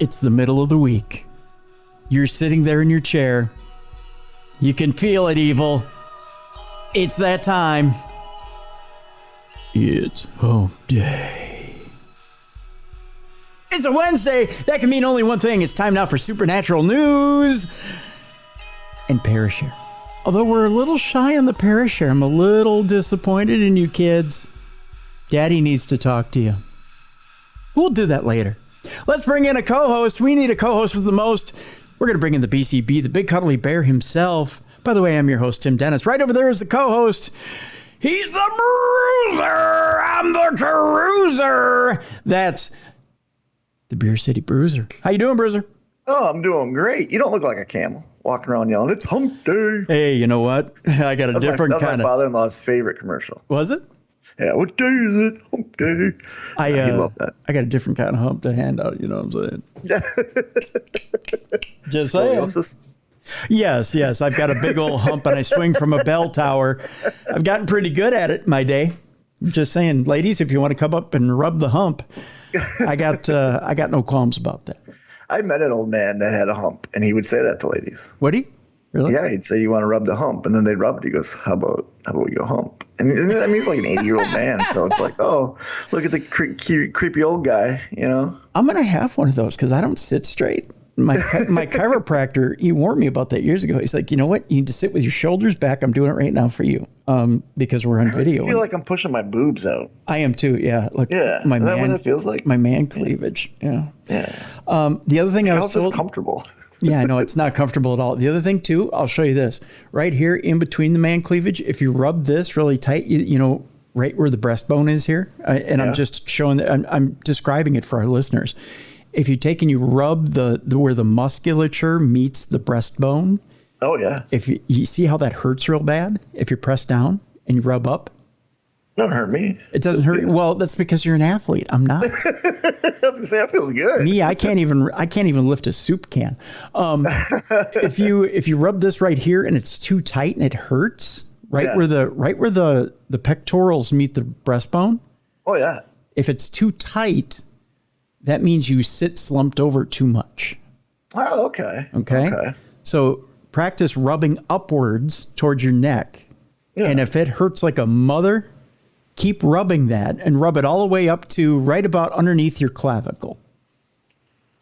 It's the middle of the week. You're sitting there in your chair. You can feel it, evil. It's that time. It's hump day. It's a Wednesday. That can mean only one thing. It's time now for supernatural news and Parashare. Although we're a little shy on the Parashare, I'm a little disappointed in you kids. Daddy needs to talk to you. We'll do that later. Let's bring in a co-host. We need a co-host with the most. We're going to bring in the BCB, the big cuddly bear himself. By the way, I'm your host, Tim Dennis. Right over there is the co-host. He's the Bruiser. I'm the Cruiser. That's the Beer City Bruiser. How you doing, Bruiser? Oh, I'm doing great. You don't look like a camel walking around yelling, "It's hump day." Hey, you know what? I got a different kind of... That's my father-in-law's favorite commercial. Was it? Yeah, what day is it? Hump day. He loved that. I got a different kind of hump to hand out, you know what I'm saying? Just saying. Scoliosis? Yes. I've got a big old hump and I swing from a bell tower. I've gotten pretty good at it in my day. Just saying, ladies, if you want to come up and rub the hump, I got no qualms about that. I met an old man that had a hump, and he would say that to ladies. Would he? Really? Yeah, he'd say, "You want to rub the hump?" And then they'd rub it. He goes, "How about we go hump?" And I mean, he's like an 80-year-old man, so it's like, oh, look at the creepy old guy, you know? I'm going to have one of those because I don't sit straight. My chiropractor, he warned me about that years ago. He's like, you know what? You need to sit with your shoulders back. I'm doing it right now for you because we're on video. I feel like I'm pushing my boobs out. I am too, yeah. Look, yeah, my is that man, what it feels like? My man cleavage, yeah. Yeah. The other thing I was told... comfortable. Yeah, I know, it's not comfortable at all. The other thing, too, I'll show you this. Right here in between the man cleavage, if you rub this really tight, you know, right where the breastbone is here, I'm just showing that, I'm describing it for our listeners. If you take and you rub the where the musculature meets the breastbone. Oh, yeah. If you see how that hurts real bad, if you press down and you rub up. Doesn't hurt me. It doesn't hurt. Well, that's because you're an athlete. I'm not. I was gonna say that feels good. Me, I can't even lift a soup can. If you rub this right here and it's too tight and it hurts, where the pectorals meet the breastbone. Oh yeah. If it's too tight, that means you sit slumped over too much. Oh, okay. Okay. So practice rubbing upwards towards your neck, and if it hurts like a mother, keep rubbing that and rub it all the way up to right about underneath your clavicle.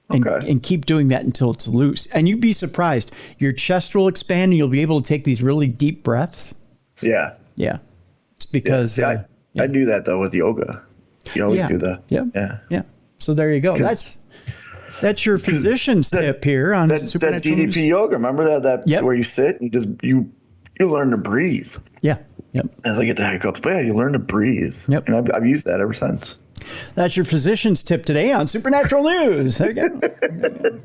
And keep doing that until it's loose. And you'd be surprised. Your chest will expand and you'll be able to take these really deep breaths. Yeah. Yeah. It's because... I do that, though, with yoga. You always do that. Yeah. So there you go. That's your physician's tip here on Supernatural DDP News. yoga. Remember that where you sit and just you learn to breathe. Yeah. Yep. As I get the hiccups, but yeah, you learn to breathe. Yep. And I've used that ever since. That's your physician's tip today on Supernatural News. There you go.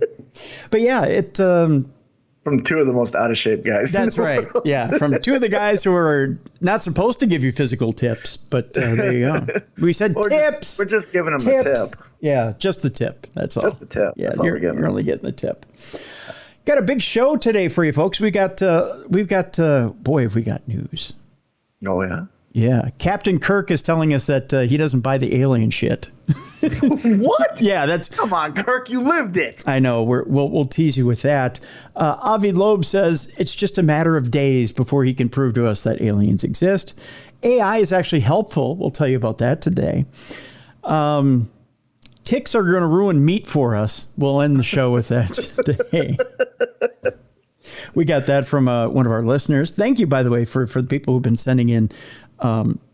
But yeah, it... from two of the most out of shape guys. That's right. Yeah, from two of the guys who are not supposed to give you physical tips, but there you go. We said tips. We're just giving them a tip. Yeah, just the tip. That's all. Just the tip. Yeah, you're only getting the tip. Got a big show today for you folks. We've got boy, have we got news. Oh yeah. Yeah, Captain Kirk is telling us that he doesn't buy the alien shit. What? Yeah, come on, Kirk, you lived it. I know. We'll tease you with that. Avi Loeb says it's just a matter of days before he can prove to us that aliens exist. AI is actually helpful. We'll tell you about that today. Ticks are going to ruin meat for us. We'll end the show with that today. We got that from one of our listeners. Thank you, by the way, for the people who've been sending in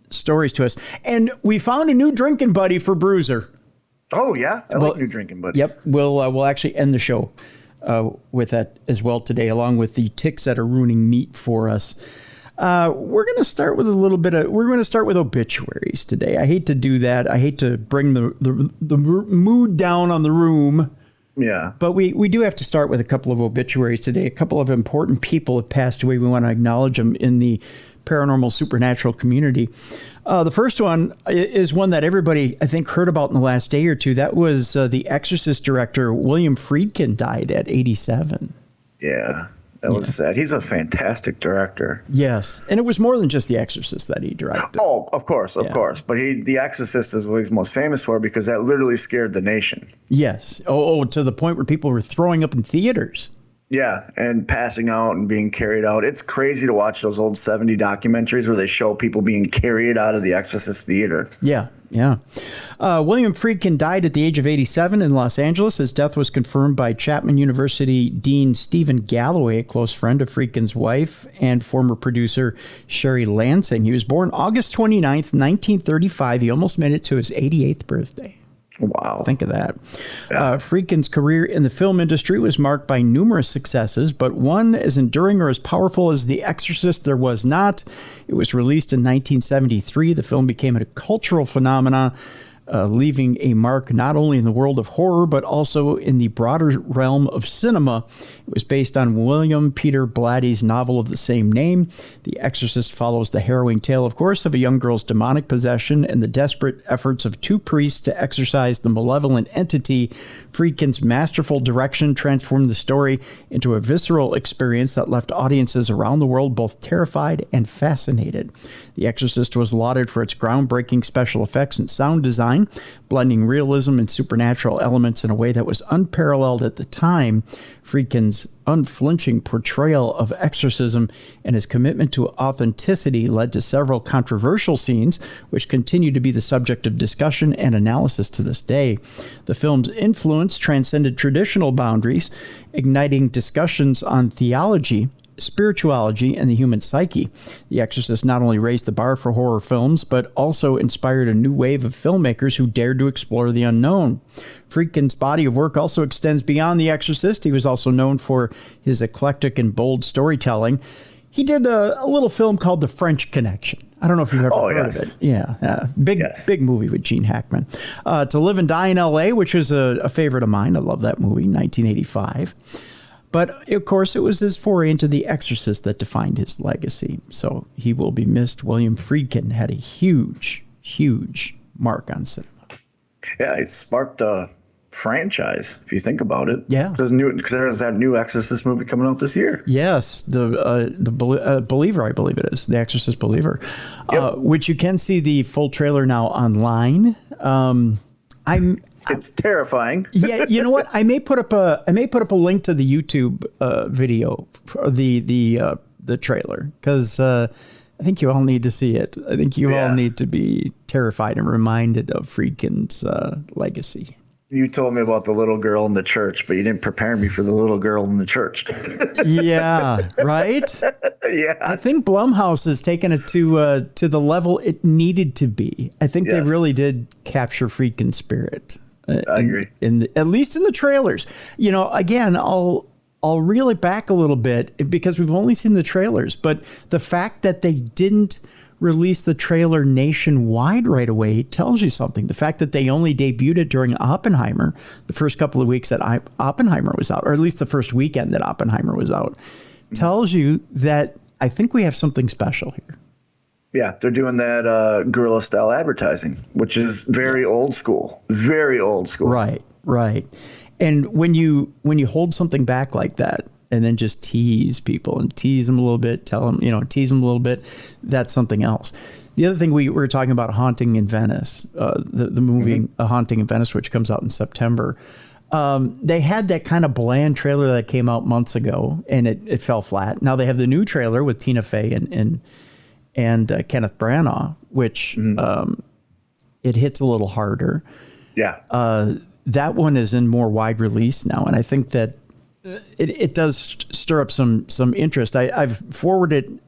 stories to us. And we found a new drinking buddy for Bruiser. Oh, yeah? I like new drinking buddies. Yep. We'll actually end the show with that as well today, along with the ticks that are ruining meat for us. We're going to start with we're going to start with obituaries today. I hate to do that. I hate to bring the mood down on the room. Yeah. But we do have to start with a couple of obituaries today. A couple of important people have passed away. We want to acknowledge them in the paranormal supernatural community. The first one is one that everybody, I think, heard about in the last day or two. That was the Exorcist director, William Friedkin, died at 87. Yeah. That was sad. He's a fantastic director. Yes. And it was more than just The Exorcist that he directed. Oh, of course. But The Exorcist is what he's most famous for because that literally scared the nation. Yes. Oh, to the point where people were throwing up in theaters. Yeah, and passing out and being carried out. It's crazy to watch those old 70 documentaries where they show people being carried out of the Exorcist theater. Yeah. William Friedkin died at the age of 87 in Los Angeles. His death was confirmed by Chapman University Dean Stephen Galloway, a close friend of Friedkin's wife and former producer Sherry Lansing. He was born August 29th, 1935. He almost made it to his 88th birthday. Wow. Think of that. Yeah. Friedkin's career in the film industry was marked by numerous successes, but one as enduring or as powerful as The Exorcist there was not. It was released in 1973. The film became a cultural phenomenon, leaving a mark not only in the world of horror, but also in the broader realm of cinema. It was based on William Peter Blatty's novel of the same name. The Exorcist follows the harrowing tale, of course, of a young girl's demonic possession and the desperate efforts of two priests to exorcise the malevolent entity. Friedkin's masterful direction transformed the story into a visceral experience that left audiences around the world both terrified and fascinated. The Exorcist was lauded for its groundbreaking special effects and sound design, blending realism and supernatural elements in a way that was unparalleled at the time. Friedkin's unflinching portrayal of exorcism and his commitment to authenticity led to several controversial scenes, which continue to be the subject of discussion and analysis to this day. The film's influence transcended traditional boundaries, igniting discussions on theology, spirituality, and the human psyche. The Exorcist not only raised the bar for horror films, but also inspired a new wave of filmmakers who dared to explore the unknown. Friedkin's body of work also extends beyond The Exorcist. He was also known for his eclectic and bold storytelling. He did a little film called The French Connection. I don't know if you've ever heard of it. Yeah. Big movie with Gene Hackman. To Live and Die in L.A., which was a favorite of mine. I love that movie, 1985. But, of course, it was his foray into The Exorcist that defined his legacy. So he will be missed. William Friedkin had a huge, huge mark on cinema. Yeah, it sparked a franchise, if you think about it. Yeah. Because there's that new Exorcist movie coming out this year. Yes, the Believer, I believe it is. The Exorcist Believer. Yep. Which you can see the full trailer now online. It's terrifying. Yeah, you know what? I may put up a link to the YouTube video for the trailer because I think you all need to see it. I think you all need to be terrified and reminded of Friedkin's legacy. You told me about the little girl in the church, but you didn't prepare me for the little girl in the church. Yeah, right? Yeah. I think Blumhouse has taken it to the level it needed to be. I think they really did capture Friedkin's spirit. I agree. At least in the trailers. You know, again, I'll reel it back a little bit because we've only seen the trailers, but the fact that they didn't release the trailer nationwide right away tells you something. The fact that they only debuted it during Oppenheimer, the first couple of weeks that Oppenheimer was out, or at least the first weekend that Oppenheimer was out, tells you that I think we have something special here. Yeah, they're doing that guerrilla style advertising, which is very old school. Very old school. Right. And when you hold something back like that and then just tease people and tease them a little bit, tease them a little bit, that's something else. The other thing we were talking about, Haunting in Venice, the movie A Haunting in Venice, which comes out in September. They had that kind of bland trailer that came out months ago and it fell flat. Now they have the new trailer with Tina Fey and Kenneth Branagh, which it hits a little harder. Yeah. That one is in more wide release now, and I think that it does stir up some interest. I've forwarded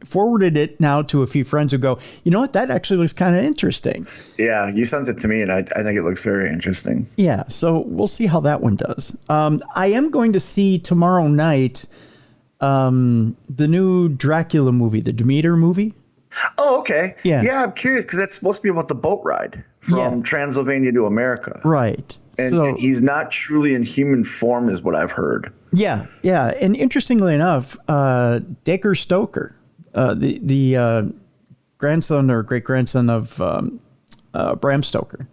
it now to a few friends who go, you know what, that actually looks kind of interesting. Yeah, you sent it to me, and I think it looks very interesting. Yeah, so we'll see how that one does. I am going to see tomorrow night the new Dracula movie, the Demeter movie. Oh, okay. Yeah. Yeah, I'm curious because that's supposed to be about the boat ride from Transylvania to America. Right. And he's not truly in human form is what I've heard. Yeah. And interestingly enough, Dacre Stoker, the grandson or great-grandson of Bram Stoker,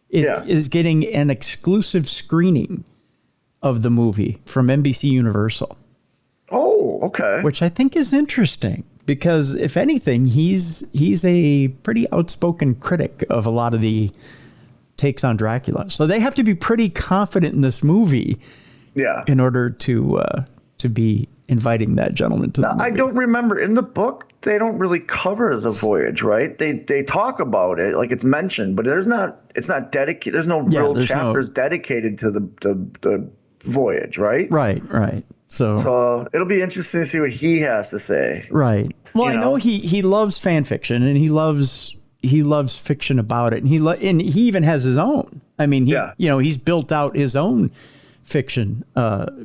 is getting an exclusive screening of the movie from NBC Universal. Oh. Oh, okay. Which I think is interesting because, if anything, he's a pretty outspoken critic of a lot of the takes on Dracula. So they have to be pretty confident in this movie, in order to be inviting that gentleman to the movie. I don't remember in the book. They don't really cover the voyage, right? They talk about it, like it's mentioned, but it's not dedicated. There's no real chapters dedicated to the voyage, right? Right. So it'll be interesting to see what he has to say. Right. Well, I know he loves fan fiction, and he loves fiction about it, and he even has his own. I mean, he's built out his own fiction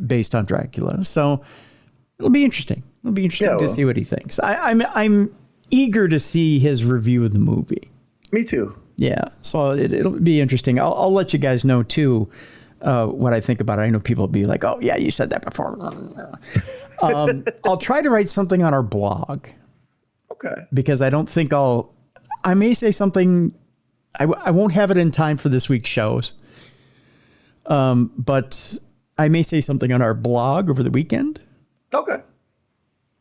based on Dracula. So it'll be interesting. It'll be interesting to see what he thinks. I'm eager to see his review of the movie. Me too. Yeah. So it'll be interesting. I'll let you guys know too what I think about it. I know people will be like, "Oh yeah, you said that before." I'll try to write something on our blog. Okay. Because I don't think I may say something. I won't have it in time for this week's shows. But I may say something on our blog over the weekend. Okay.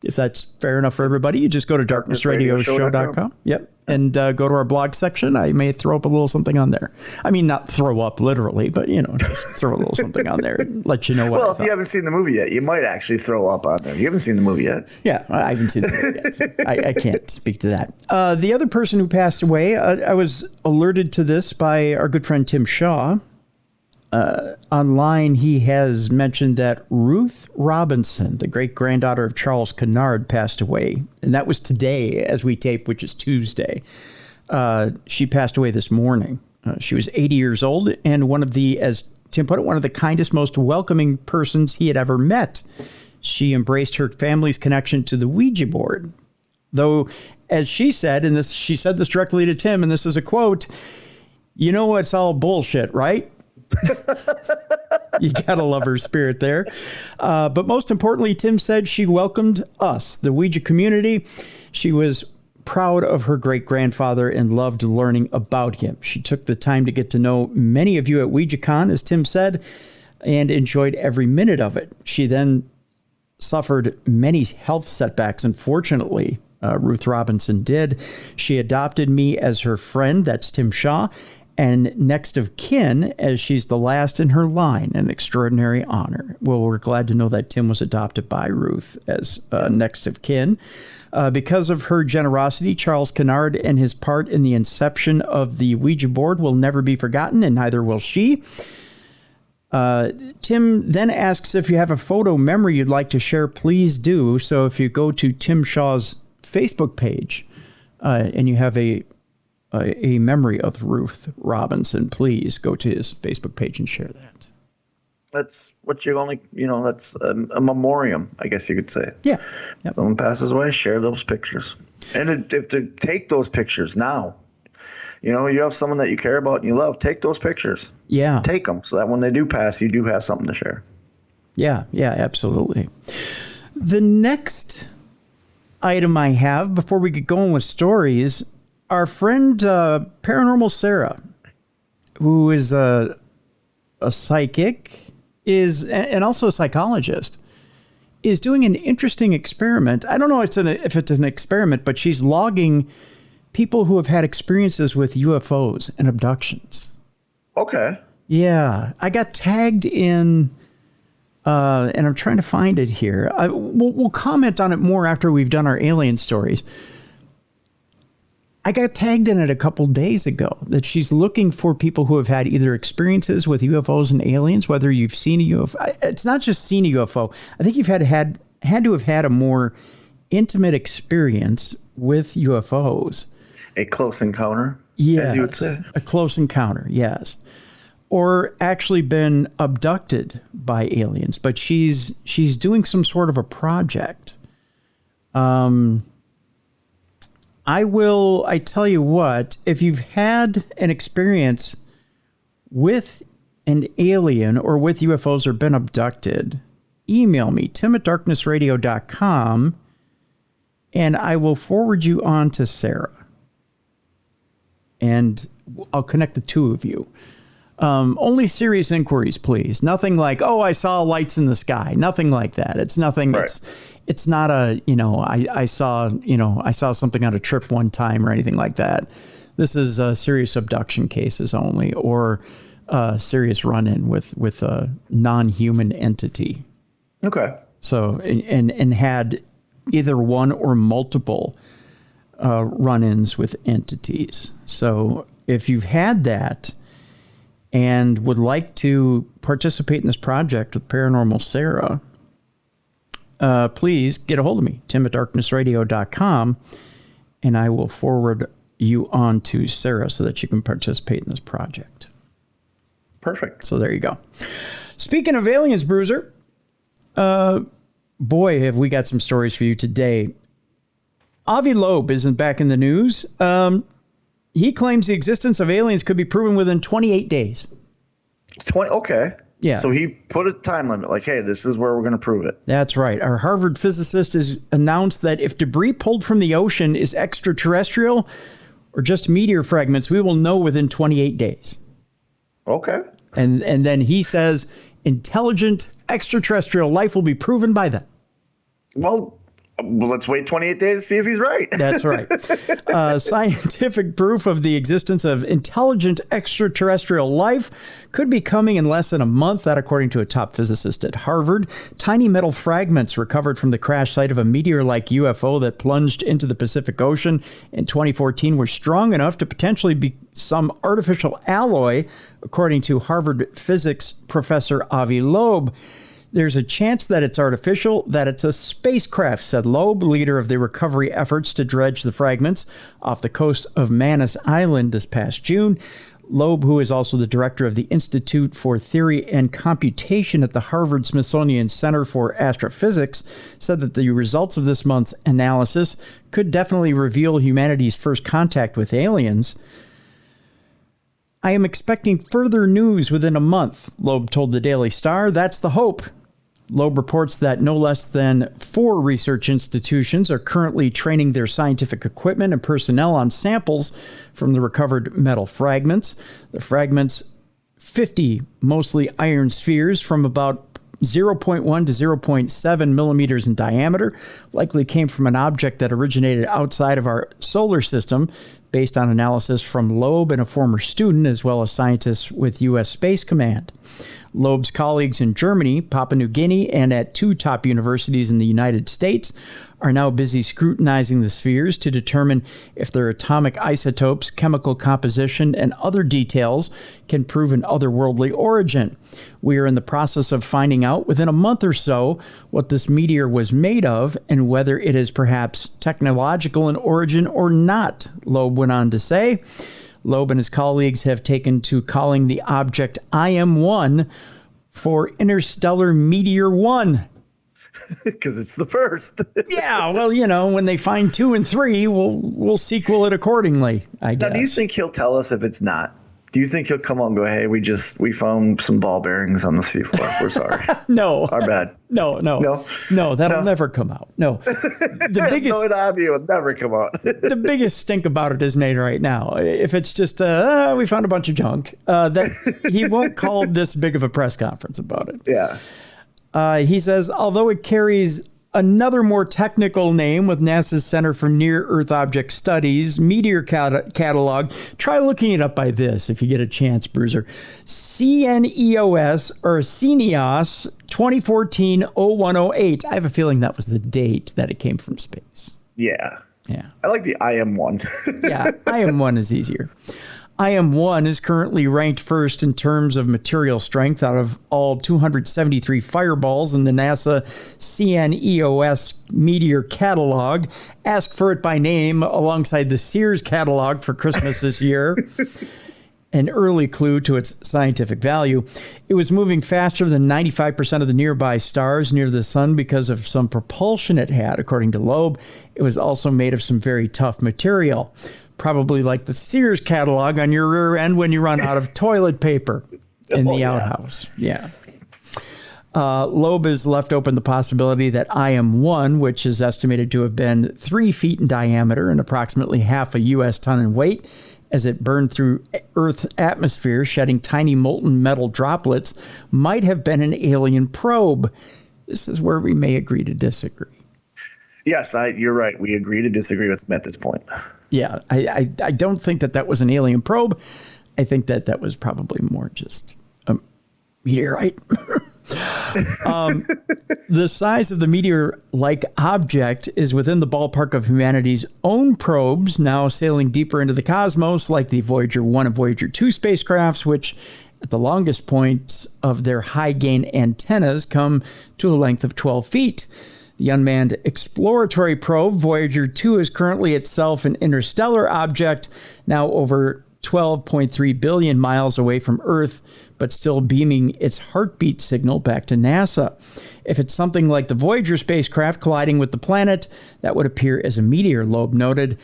If that's fair enough for everybody, you just go to darknessradioshow.com. Yep. And go to our blog section. I may throw up a little something on there. I mean, not throw up literally, but, just throw a little something on there and let you know what. Well, if you haven't seen the movie yet, you might actually throw up on there. You haven't seen the movie yet. Yeah, I haven't seen the movie yet. So I can't speak to that. The other person who passed away, I was alerted to this by our good friend Tim Shaw. Online, he has mentioned that Ruth Robinson, the great-granddaughter of Charles Kennard, passed away. And that was today as we tape, which is Tuesday. She passed away this morning. She was 80 years old and one of the, as Tim put it, one of the kindest, most welcoming persons he had ever met. She embraced her family's connection to the Ouija board. Though, as she said, and she said this directly to Tim, and this is a quote, it's all bullshit, right? You gotta love her spirit there. But most importantly, Tim said she welcomed us, the Ouija community. She was proud of her great-grandfather and loved learning about him. She took the time to get to know many of you at WouijaCon, as Tim said, and enjoyed every minute of it. She then suffered many health setbacks, unfortunately. Ruth Robinson did. She adopted me as her friend, that's Tim Shaw, and next of kin, as she's the last in her line, an extraordinary honor. Well, we're glad to know that Tim was adopted by Ruth as next of kin. Because of her generosity, Charles Kennard and his part in the inception of the Ouija board will never be forgotten, and neither will she. Tim then asks if you have a photo memory you'd like to share, please do. So if you go to Tim Shaw's Facebook page and you have a memory of Ruth Robinson, please go to his Facebook page and share that. That's what you only, that's a memoriam, I guess you could say. Yeah. Yep. Someone passes away, share those pictures. And to take those pictures now, you have someone that you care about and you love, take those pictures. Yeah. Take them so that when they do pass, you do have something to share. Yeah, absolutely. The next item I have before we get going with stories, our friend Paranormal Sarah, who is a psychic, and also a psychologist, is doing an interesting experiment. I don't know if it's an experiment, but she's logging people who have had experiences with UFOs and abductions. Okay. Yeah, I got tagged in, and I'm trying to find it here. We'll comment on it more after we've done our alien stories. I got tagged in it a couple days ago that she's looking for people who have had either experiences with UFOs and aliens, whether you've seen a UFO. It's not just seen a UFO. I think you've had to have had a more intimate experience with UFOs. A close encounter, as you would say. A close encounter, yes. Or actually been abducted by aliens. But she's doing some sort of a project. I tell you what, if you've had an experience with an alien or with UFOs or been abducted, email me, tim@darknessradio.com, and I will forward you on to Sarah. And I'll connect the two of you. Only serious inquiries, please. Nothing like, I saw lights in the sky. Nothing like that. It's nothing. Right. It's not a, I saw something on a trip one time or anything like that. This is serious abduction cases only, or serious run-in with a non-human entity. Okay. So, and had either one or multiple run-ins with entities. So if you've had that and would like to participate in this project with Paranormal Sarah, please get a hold of me, tim@darknessradio.com, and I will forward you on to Sarah so that you can participate in this project. Perfect. So there you go. Speaking of aliens, Bruiser, boy, have we got some stories for you today. Avi Loeb isn't back in the news. He claims the existence of aliens could be proven within 28 days. 20. Okay. Yeah. So he put a time limit, like, hey, this is where we're going to prove it. That's right. Our Harvard physicist has announced that if debris pulled from the ocean is extraterrestrial or just meteor fragments, we will know within 28 days. Okay. And then he says intelligent extraterrestrial life will be proven by then. Well, let's wait 28 days to see if he's right. That's right. Scientific proof of the existence of intelligent extraterrestrial life could be coming in less than a month. That, according to a top physicist at Harvard. Tiny metal fragments recovered from the crash site of a meteor-like UFO that plunged into the Pacific Ocean in 2014 were strong enough to potentially be some artificial alloy, according to Harvard physics professor Avi Loeb. There's a chance that it's artificial, that it's a spacecraft, said Loeb, leader of the recovery efforts to dredge the fragments off the coast of Manus Island this past June. Loeb, who is also the director of the Institute for Theory and Computation at the Harvard-Smithsonian Center for Astrophysics, said that the results of this month's analysis could definitely reveal humanity's first contact with aliens. I am expecting further news within a month, Loeb told the Daily Star. That's the hope. Loeb reports that no less than 4 research institutions are currently training their scientific equipment and personnel on samples from the recovered metal fragments. The fragments, 50 mostly iron spheres from about 0.1 to 0.7 millimeters in diameter, likely came from an object that originated outside of our solar system, based on analysis from Loeb and a former student, as well as scientists with U.S. Space Command. Loeb's colleagues in Germany, Papua New Guinea, and at 2 top universities in the United States are now busy scrutinizing the spheres to determine if their atomic isotopes, chemical composition, and other details can prove an otherworldly origin. We are in the process of finding out within a month or so what this meteor was made of and whether it is perhaps technological in origin or not, Loeb went on to say. Loeb and his colleagues have taken to calling the object IM-1 for Interstellar Meteor 1. Because it's the first. Yeah, well, when they find 2 and 3, we'll sequel it accordingly, I guess. Now, do you think he'll tell us if it's not? Do you think he'll come out and go, hey, we found some ball bearings on the seafloor. We're sorry. No. Our bad. No, that'll never come out. No. The biggest no, it will never come out. The biggest stink about it is made right now. If it's just, we found a bunch of junk, that he won't call this big of a press conference about it. Yeah. He says, although it carries another more technical name with NASA's Center for Near-Earth Object Studies, Meteor Catalog, try looking it up by this if you get a chance, Bruiser. CNEOS or CNEOS 2014-0108. I have a feeling that was the date that it came from space. Yeah. Yeah. I like the IM-1. Yeah, IM-1 is easier. IM-1 is currently ranked first in terms of material strength out of all 273 fireballs in the NASA CNEOS Meteor Catalog. Ask for it by name alongside the Sears Catalog for Christmas this year. An early clue to its scientific value. It was moving faster than 95% of the nearby stars near the sun because of some propulsion it had, according to Loeb. It was also made of some very tough material. Probably like the Sears catalog on your rear end when you run out of toilet paper in the outhouse. Yeah. Loeb has left open the possibility that IM-1, which is estimated to have been 3 feet in diameter and approximately half a U.S. ton in weight, as it burned through Earth's atmosphere, shedding tiny molten metal droplets, might have been an alien probe. This is where we may agree to disagree. Yes, you're right. We agree to disagree with Smith at this point. Yeah, I don't think that was an alien probe. I think that was probably more just a meteorite. The size of the meteor-like object is within the ballpark of humanity's own probes, now sailing deeper into the cosmos, like the Voyager 1 and Voyager 2 spacecrafts, which at the longest points of their high-gain antennas come to a length of 12 feet. The unmanned exploratory probe, Voyager 2, is currently itself an interstellar object, now over 12.3 billion miles away from Earth, but still beaming its heartbeat signal back to NASA. If it's something like the Voyager spacecraft colliding with the planet, that would appear as a meteor, Loeb noted.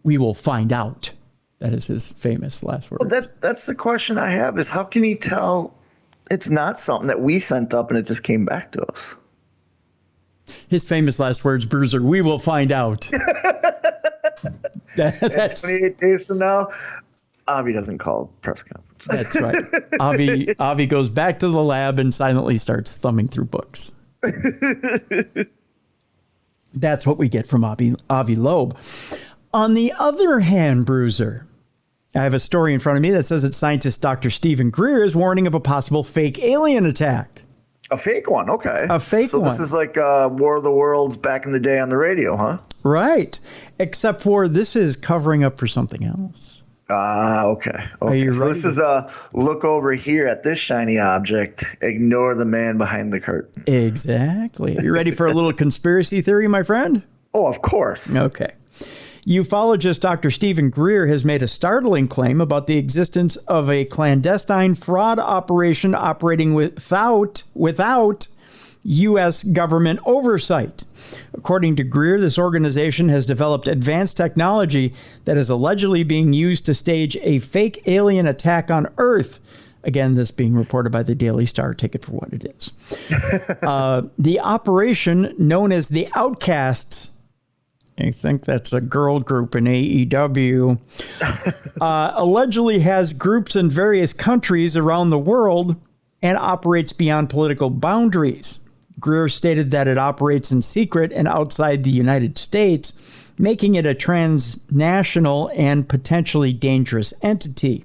We will find out. That is his famous last words. Well, that's the question I have, is how can he tell it's not something that we sent up and it just came back to us? His famous last words, Bruiser, we will find out. That's 28 days from now, Avi doesn't call a press conference. That's right. Avi goes back to the lab and silently starts thumbing through books. That's what we get from Avi Loeb. On the other hand, Bruiser, I have a story in front of me that says that scientist Dr. Stephen Greer is warning of a possible fake alien attack. A fake one, okay. A fake one. So this is like War of the Worlds back in the day on the radio, huh? Right. Except for this is covering up for something else. Okay. Are you so ready? This is a look over here at this shiny object. Ignore the man behind the curtain. Exactly. Are you ready for a little conspiracy theory, my friend? Oh, of course. Okay. Ufologist Dr. Stephen Greer has made a startling claim about the existence of a clandestine fraud operation operating without U.S. government oversight. According to Greer, this organization has developed advanced technology that is allegedly being used to stage a fake alien attack on Earth. Again, this being reported by the Daily Star. Take it for what it is. The operation, known as the Outcasts, I think that's a girl group in AEW, allegedly has groups in various countries around the world and operates beyond political boundaries. Greer stated that it operates in secret and outside the United States, making it a transnational and potentially dangerous entity.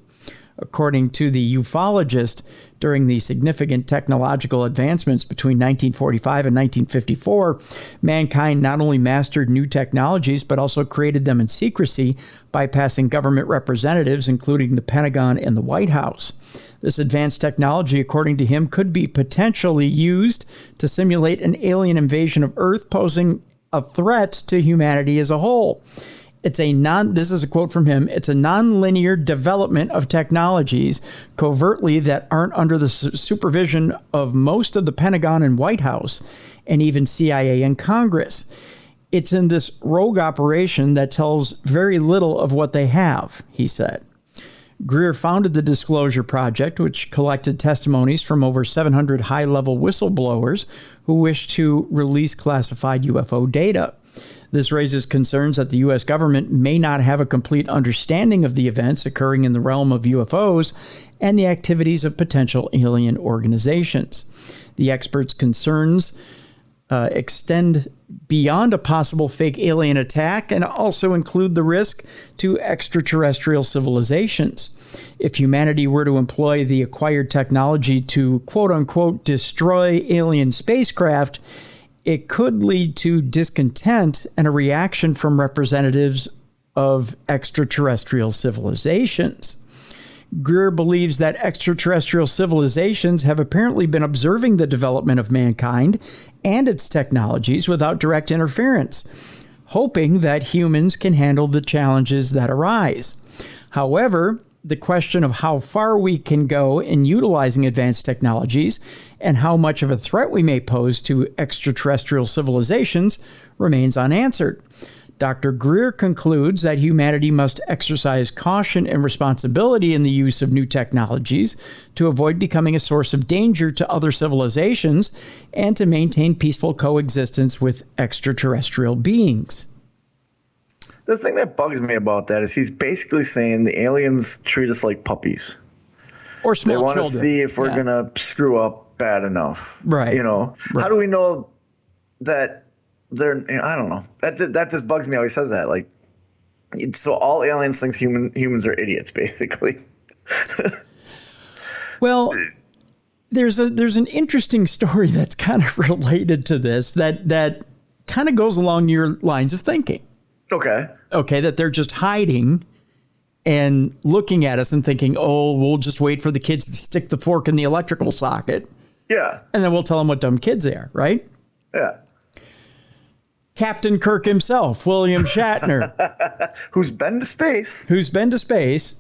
According to the ufologist, during the significant technological advancements between 1945 and 1954, mankind not only mastered new technologies, but also created them in secrecy, bypassing government representatives, including the Pentagon and the White House. This advanced technology, according to him, could be potentially used to simulate an alien invasion of Earth, posing a threat to humanity as a whole. This is a quote from him, it's a non-linear development of technologies covertly that aren't under the supervision of most of the Pentagon and White House, and even CIA and Congress. It's in this rogue operation that tells very little of what they have, he said. Greer founded the Disclosure Project, which collected testimonies from over 700 high-level whistleblowers who wished to release classified UFO data. This raises concerns that the U.S. government may not have a complete understanding of the events occurring in the realm of UFOs and the activities of potential alien organizations. The experts' concerns extend beyond a possible fake alien attack and also include the risk to extraterrestrial civilizations. If humanity were to employ the acquired technology to quote-unquote destroy alien spacecraft, it could lead to discontent and a reaction from representatives of extraterrestrial civilizations. Greer believes that extraterrestrial civilizations have apparently been observing the development of mankind and its technologies without direct interference, hoping that humans can handle the challenges that arise. However, the question of how far we can go in utilizing advanced technologies and how much of a threat we may pose to extraterrestrial civilizations remains unanswered. Dr. Greer concludes that humanity must exercise caution and responsibility in the use of new technologies to avoid becoming a source of danger to other civilizations and to maintain peaceful coexistence with extraterrestrial beings. The thing that bugs me about that is he's basically saying the aliens treat us like puppies. Or small children. They want to see if we're going to screw up bad enough. Right. You know, right. How do we know that I don't know. That just bugs me how he says that. Like, so all aliens think humans are idiots, basically. Well, there's an interesting story that's kind of related to this that kind of goes along your lines of thinking. Okay, that they're just hiding and looking at us and thinking, oh, we'll just wait for the kids to stick the fork in the electrical socket. Yeah. And then we'll tell them what dumb kids they are, right? Yeah. Captain Kirk himself, William Shatner. Who's been to space.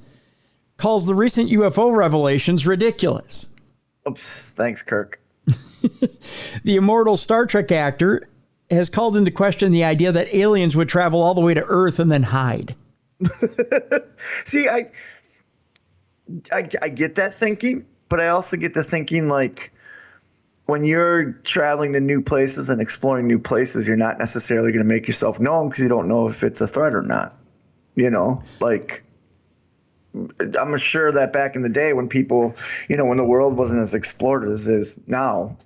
Calls the recent UFO revelations ridiculous. Oops, thanks, Kirk. The immortal Star Trek actor has called into question the idea that aliens would travel all the way to Earth and then hide. See, I get that thinking, but I also get the thinking, like, when you're traveling to new places and exploring new places, you're not necessarily going to make yourself known because you don't know if it's a threat or not. You know, like, I'm sure that back in the day when people, when the world wasn't as explored as it is now,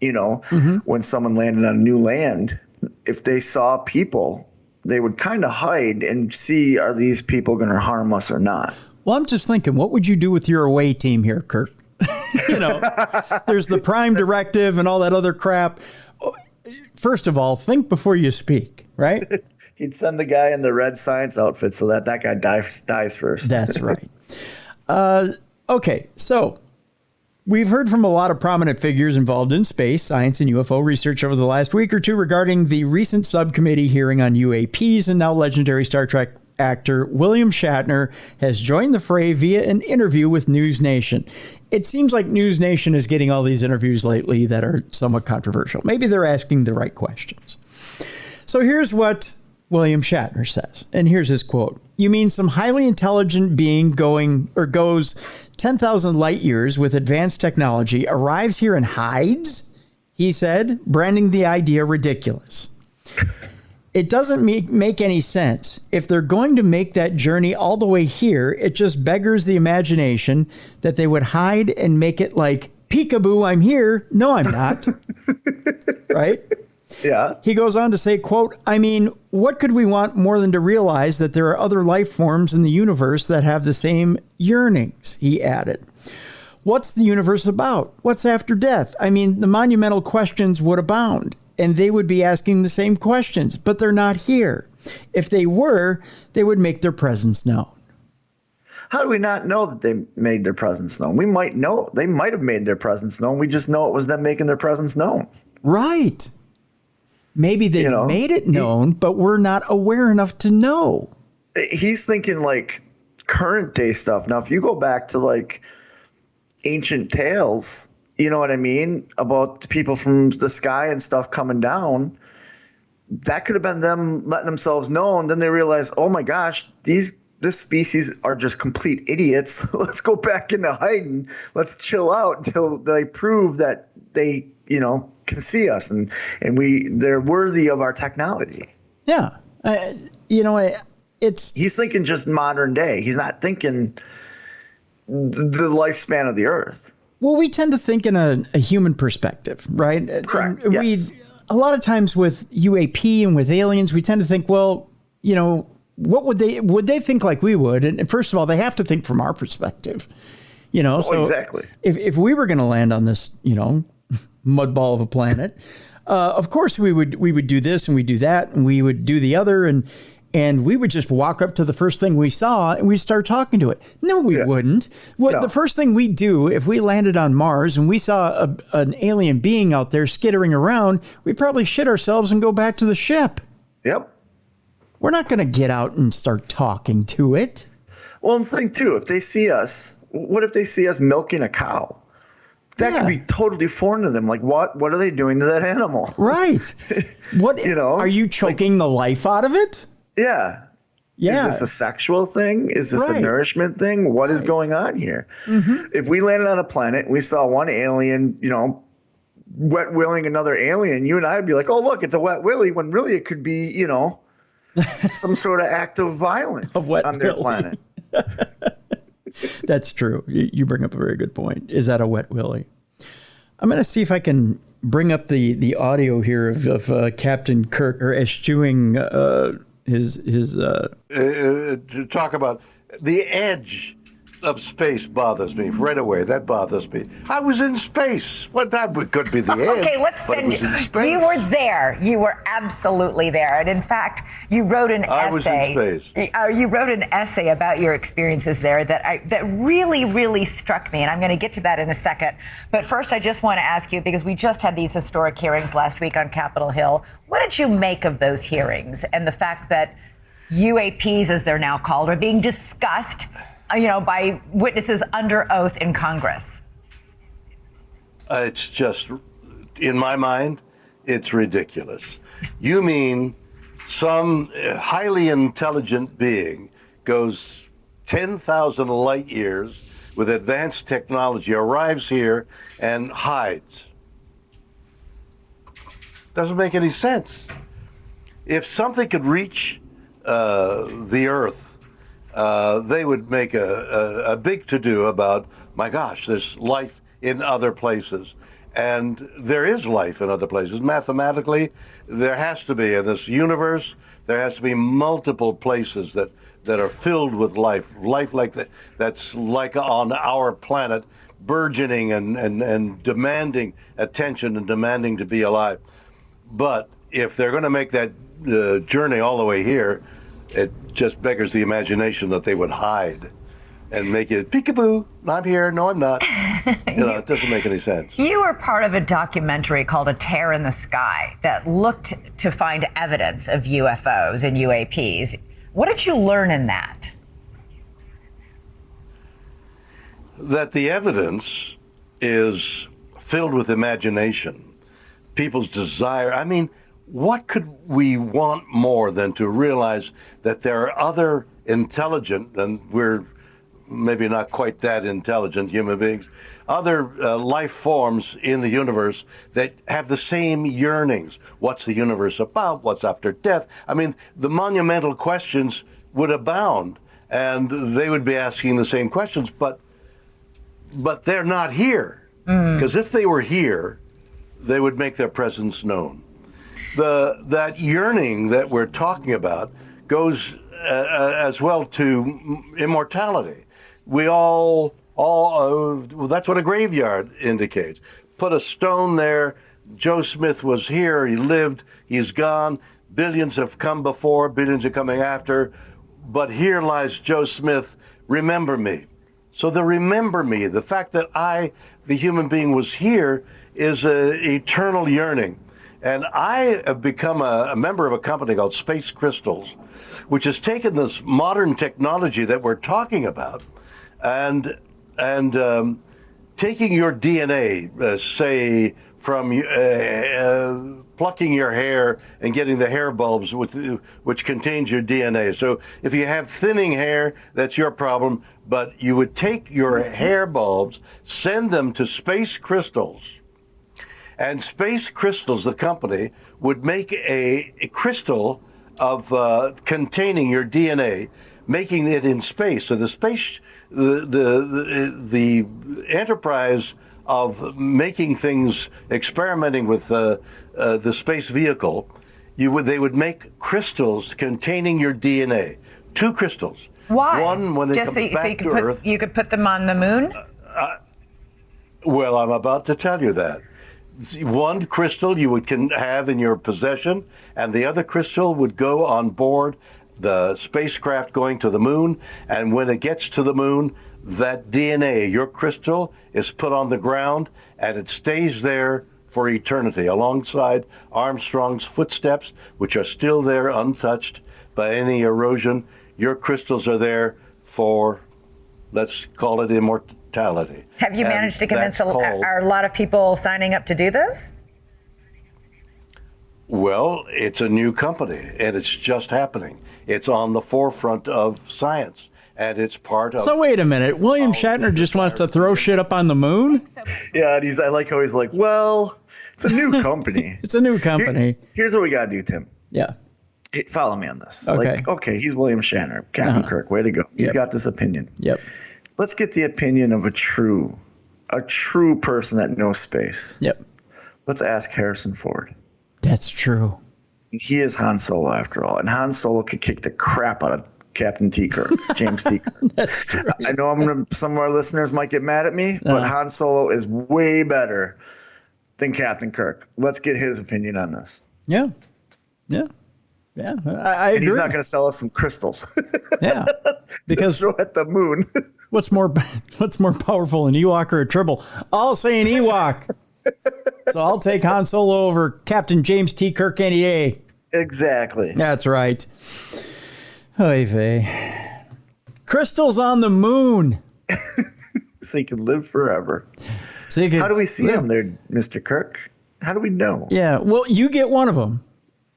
when someone landed on new land, if they saw people, they would kind of hide and see, are these people going to harm us or not? Well, I'm just thinking, what would you do with your away team here, Kurt? There's the prime directive and all that other crap. First of all, think before you speak, right? He'd send the guy in the red science outfit so that guy dies first. That's right. Okay, so we've heard from a lot of prominent figures involved in space, science, and UFO research over the last week or two regarding the recent subcommittee hearing on UAPs, and now legendary Star Trek actor William Shatner has joined the fray via an interview with News Nation. It seems like News Nation is getting all these interviews lately that are somewhat controversial. Maybe they're asking the right questions. So here's what William Shatner says, and here's his quote. "You mean some highly intelligent being goes 10,000 light years with advanced technology, arrives here and hides?" He said, branding the idea ridiculous. "It doesn't make any sense. If they're going to make that journey all the way here, it just beggars the imagination that they would hide and make it like, peekaboo, I'm here. No, I'm not." Right? Yeah. He goes on to say, quote, "I mean, what could we want more than to realize that there are other life forms in the universe that have the same yearnings?" He added. "What's the universe about? What's after death? I mean, the monumental questions would abound, and they would be asking the same questions, but they're not here. If they were, they would make their presence known." How do we not know that they made their presence known? We might know. They might have made their presence known. We just know it was them making their presence known. Right. Maybe they made it known, but we're not aware enough to know. He's thinking like current day stuff. Now, if you go back to like ancient tales, you know what I mean, about people from the sky and stuff coming down, that could have been them letting themselves know. And then they realize, oh my gosh, this species are just complete idiots. Let's go back into hiding. Let's chill out until they prove that they, can see us and they're worthy of our technology. Yeah. He's thinking just modern day. He's not thinking the lifespan of the Earth. Well, we tend to think in a human perspective, right? Correct. And yes. A lot of times with UAP and with aliens, we tend to think, well, what would they think like we would? And first of all, they have to think from our perspective, so exactly. If we were going to land on this, mudball of a planet, of course we would do this and we do that and we would do the other and we would just walk up to the first thing we saw and we start talking to it. No, we wouldn't. The first thing we do if we landed on Mars and we saw an alien being out there skittering around, we'd probably shit ourselves and go back to the ship. Yep. We're not going to get out and start talking to it. Well, and think too, if they see us, what if they see us milking a cow? That could be totally foreign to them. Like, what are they doing to that animal? Right. What, are you choking the life out of it? Yeah. Yeah. Is this a sexual thing? Is this a nourishment thing? What is going on here? Mm-hmm. If we landed on a planet and we saw one alien, wet willing another alien, you and I would be like, oh, look, it's a wet willy, when really it could be, some sort of act of violence on their planet. That's true. You bring up a very good point. Is that a wet willy? I'm going to see if I can bring up the audio here of Captain Kirk eschewing his to talk about the edge of space bothers me right away. That bothers me. I was in space. Well, that could be the edge. Okay, let's send you. You were there. You were absolutely there. And in fact, you wrote an essay. I was in space. You wrote an essay about your experiences there that really, really struck me. And I'm going to get to that in a second. But first, I just want to ask you, because we just had these historic hearings last week on Capitol Hill. What did you make of those hearings and the fact that UAPs, as they're now called, are being discussed by witnesses under oath in Congress? It's just, in my mind, it's ridiculous. You mean some highly intelligent being goes 10,000 light years with advanced technology, arrives here and hides? Doesn't make any sense. If something could reach the Earth, they would make a big to-do about, my gosh, there's life in other places. And there is life in other places. Mathematically, there has to be. In this universe, there has to be multiple places that are filled with life like that, that's like on our planet, burgeoning and demanding attention and demanding to be alive. But if they're going to make that journey all the way here, it just beggars the imagination that they would hide and make it peekaboo. I'm here. No, I'm not. It doesn't make any sense. You were part of a documentary called A Tear in the Sky that looked to find evidence of UFOs and UAPs. What did you learn in that? That the evidence is filled with imagination, people's desire. I mean, what could we want more than to realize that there are other intelligent, and we're maybe not quite that intelligent human beings, other life forms in the universe that have the same yearnings? What's the universe about? What's after death? I mean, the monumental questions would abound, and they would be asking the same questions, but they're not here. Because if they were here, they would make their presence known. That yearning that we're talking about goes as well to immortality. We all that's what a graveyard indicates. Put a stone there. Joe Smith was here. He lived. He's gone. Billions have come before. Billions are coming after. But here lies Joe Smith. Remember me. So the remember me, the fact that I, the human being, was here, is an eternal yearning. And I have become a member of a company called Space Crystals, which has taken this modern technology that we're talking about and taking your DNA, say from plucking your hair and getting the hair bulbs which contains your DNA. So if you have thinning hair, that's your problem, but you would take your hair bulbs, send them to Space Crystals, and Space Crystals, the company, would make a crystal of containing your DNA, making it in space. So the space, the enterprise of making things, experimenting with the space vehicle, they would make crystals containing your DNA. 2 crystals. Why? One when they just come back to Earth. You could put them on the moon? Well, I'm about to tell you that. One crystal you can have in your possession, and the other crystal would go on board the spacecraft going to the moon. And when it gets to the moon, that DNA, your crystal, is put on the ground, and it stays there for eternity, alongside Armstrong's footsteps, which are still there untouched by any erosion. Your crystals are there for, let's call it, immortality. Have you managed to convince are a lot of people signing up to do this? Well, it's a new company, and it's just happening. It's on the forefront of science, and it's part of... So wait a minute. William Shatner just wants to throw shit up on the moon? Yeah, and I like how he's like, well, it's a new company. It's a new company. Here's what we got to do, Tim. Yeah. Hey, follow me on this. Okay. Okay, he's William Shatner. Captain Kirk, way to go. He's got this opinion. Yep. Let's get the opinion of a true person that knows space. Yep. Let's ask Harrison Ford. That's true. He is Han Solo after all, and Han Solo could kick the crap out of Captain T. Kirk, James T. Kirk. That's true. I know some of our listeners might get mad at me, but Han Solo is way better than Captain Kirk. Let's get his opinion on this. Yeah. I and agree. He's not going to sell us some crystals. Yeah, because throw at the moon. what's more powerful, an Ewok or a Tribble? I'll say an Ewok. So I'll take Han Solo over Captain James T. Kirk any day. Exactly. That's right. Oy vey. Crystals on the moon. So you can live forever. So you can, how do we see him there, Mr. Kirk? How do we know? Yeah, well, you get one of them.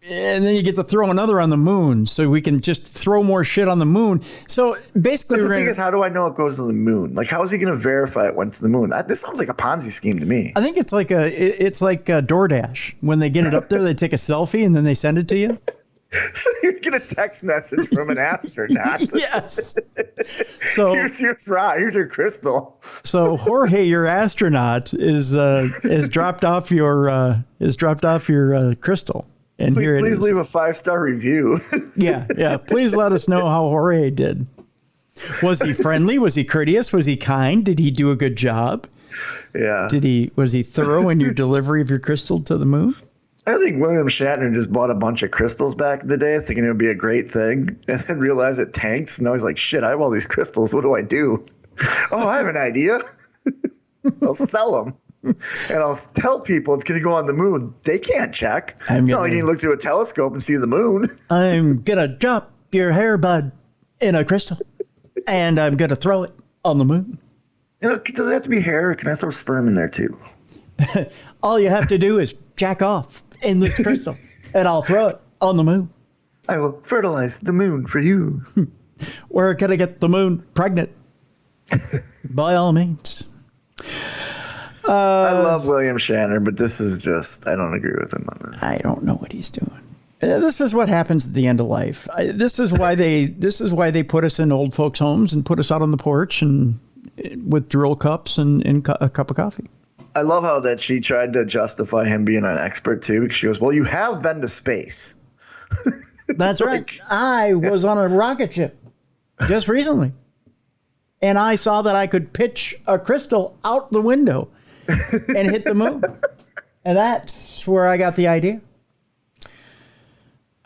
And then you get to throw another on the moon, so we can just throw more shit on the moon. So basically, but the thing is, how do I know it goes to the moon? Like, how is he going to verify it went to the moon? This sounds like a Ponzi scheme to me. I think it's like a DoorDash. When they get it up there, they take a selfie and then they send it to you. So you get a text message from an astronaut. Yes. So here's your fry. Here's your crystal. So Jorge, your astronaut, has dropped off your crystal. And please leave a 5-star review. Yeah. Please let us know how Jorge did. Was he friendly? Was he courteous? Was he kind? Did he do a good job? Yeah. Was he thorough in your delivery of your crystal to the moon? I think William Shatner just bought a bunch of crystals back in the day, thinking it would be a great thing, and then realized it tanks. And now he's like, "Shit, I have all these crystals. What do I do? Oh, I have an idea. I'll sell them." And I'll tell people it's going to go on the moon. They can't check. It's not like you can look through a telescope and see the moon. I'm going to drop your hair bud in a crystal, and I'm going to throw it on the moon. Does it have to be hair, or can I throw sperm in there too? All you have to do is jack off in this crystal, and I'll throw it on the moon. I will fertilize the moon for you. We're going to get the moon pregnant. By all means. I love William Shatner, but this is just, I don't agree with him on this. I don't know what he's doing. This is what happens at the end of life. This is why they put us in old folks' homes and put us out on the porch and with drill cups and a cup of coffee. I love how that she tried to justify him being an expert too, because she goes, "Well, you have been to space." That's right. I was on a rocket ship just recently, and I saw that I could pitch a crystal out the window and hit the moon. And that's where I got the idea.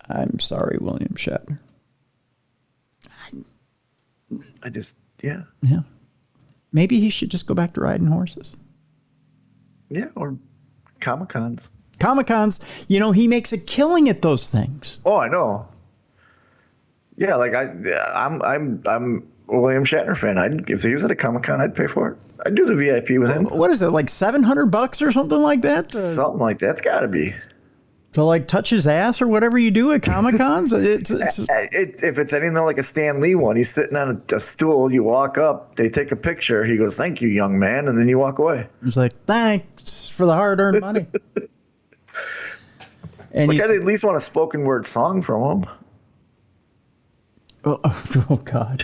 I'm sorry, William Shatner. Yeah. Maybe he should just go back to riding horses. Yeah, or Comic-Cons. Comic-Cons, he makes a killing at those things. Oh, I know. Yeah, like I'm a William Shatner fan. If he was at a Comic-Con, I'd pay for it. I'd do the VIP with him. What is it, like $700 or something like that? Something like that's got to be. To like touch his ass or whatever you do at Comic-Cons? If it's anything like a Stan Lee one, he's sitting on a stool, you walk up, they take a picture, he goes, "Thank you, young man," and then you walk away. He's like, "Thanks for the hard-earned money." And I'd at least want a spoken word song from him. Oh God.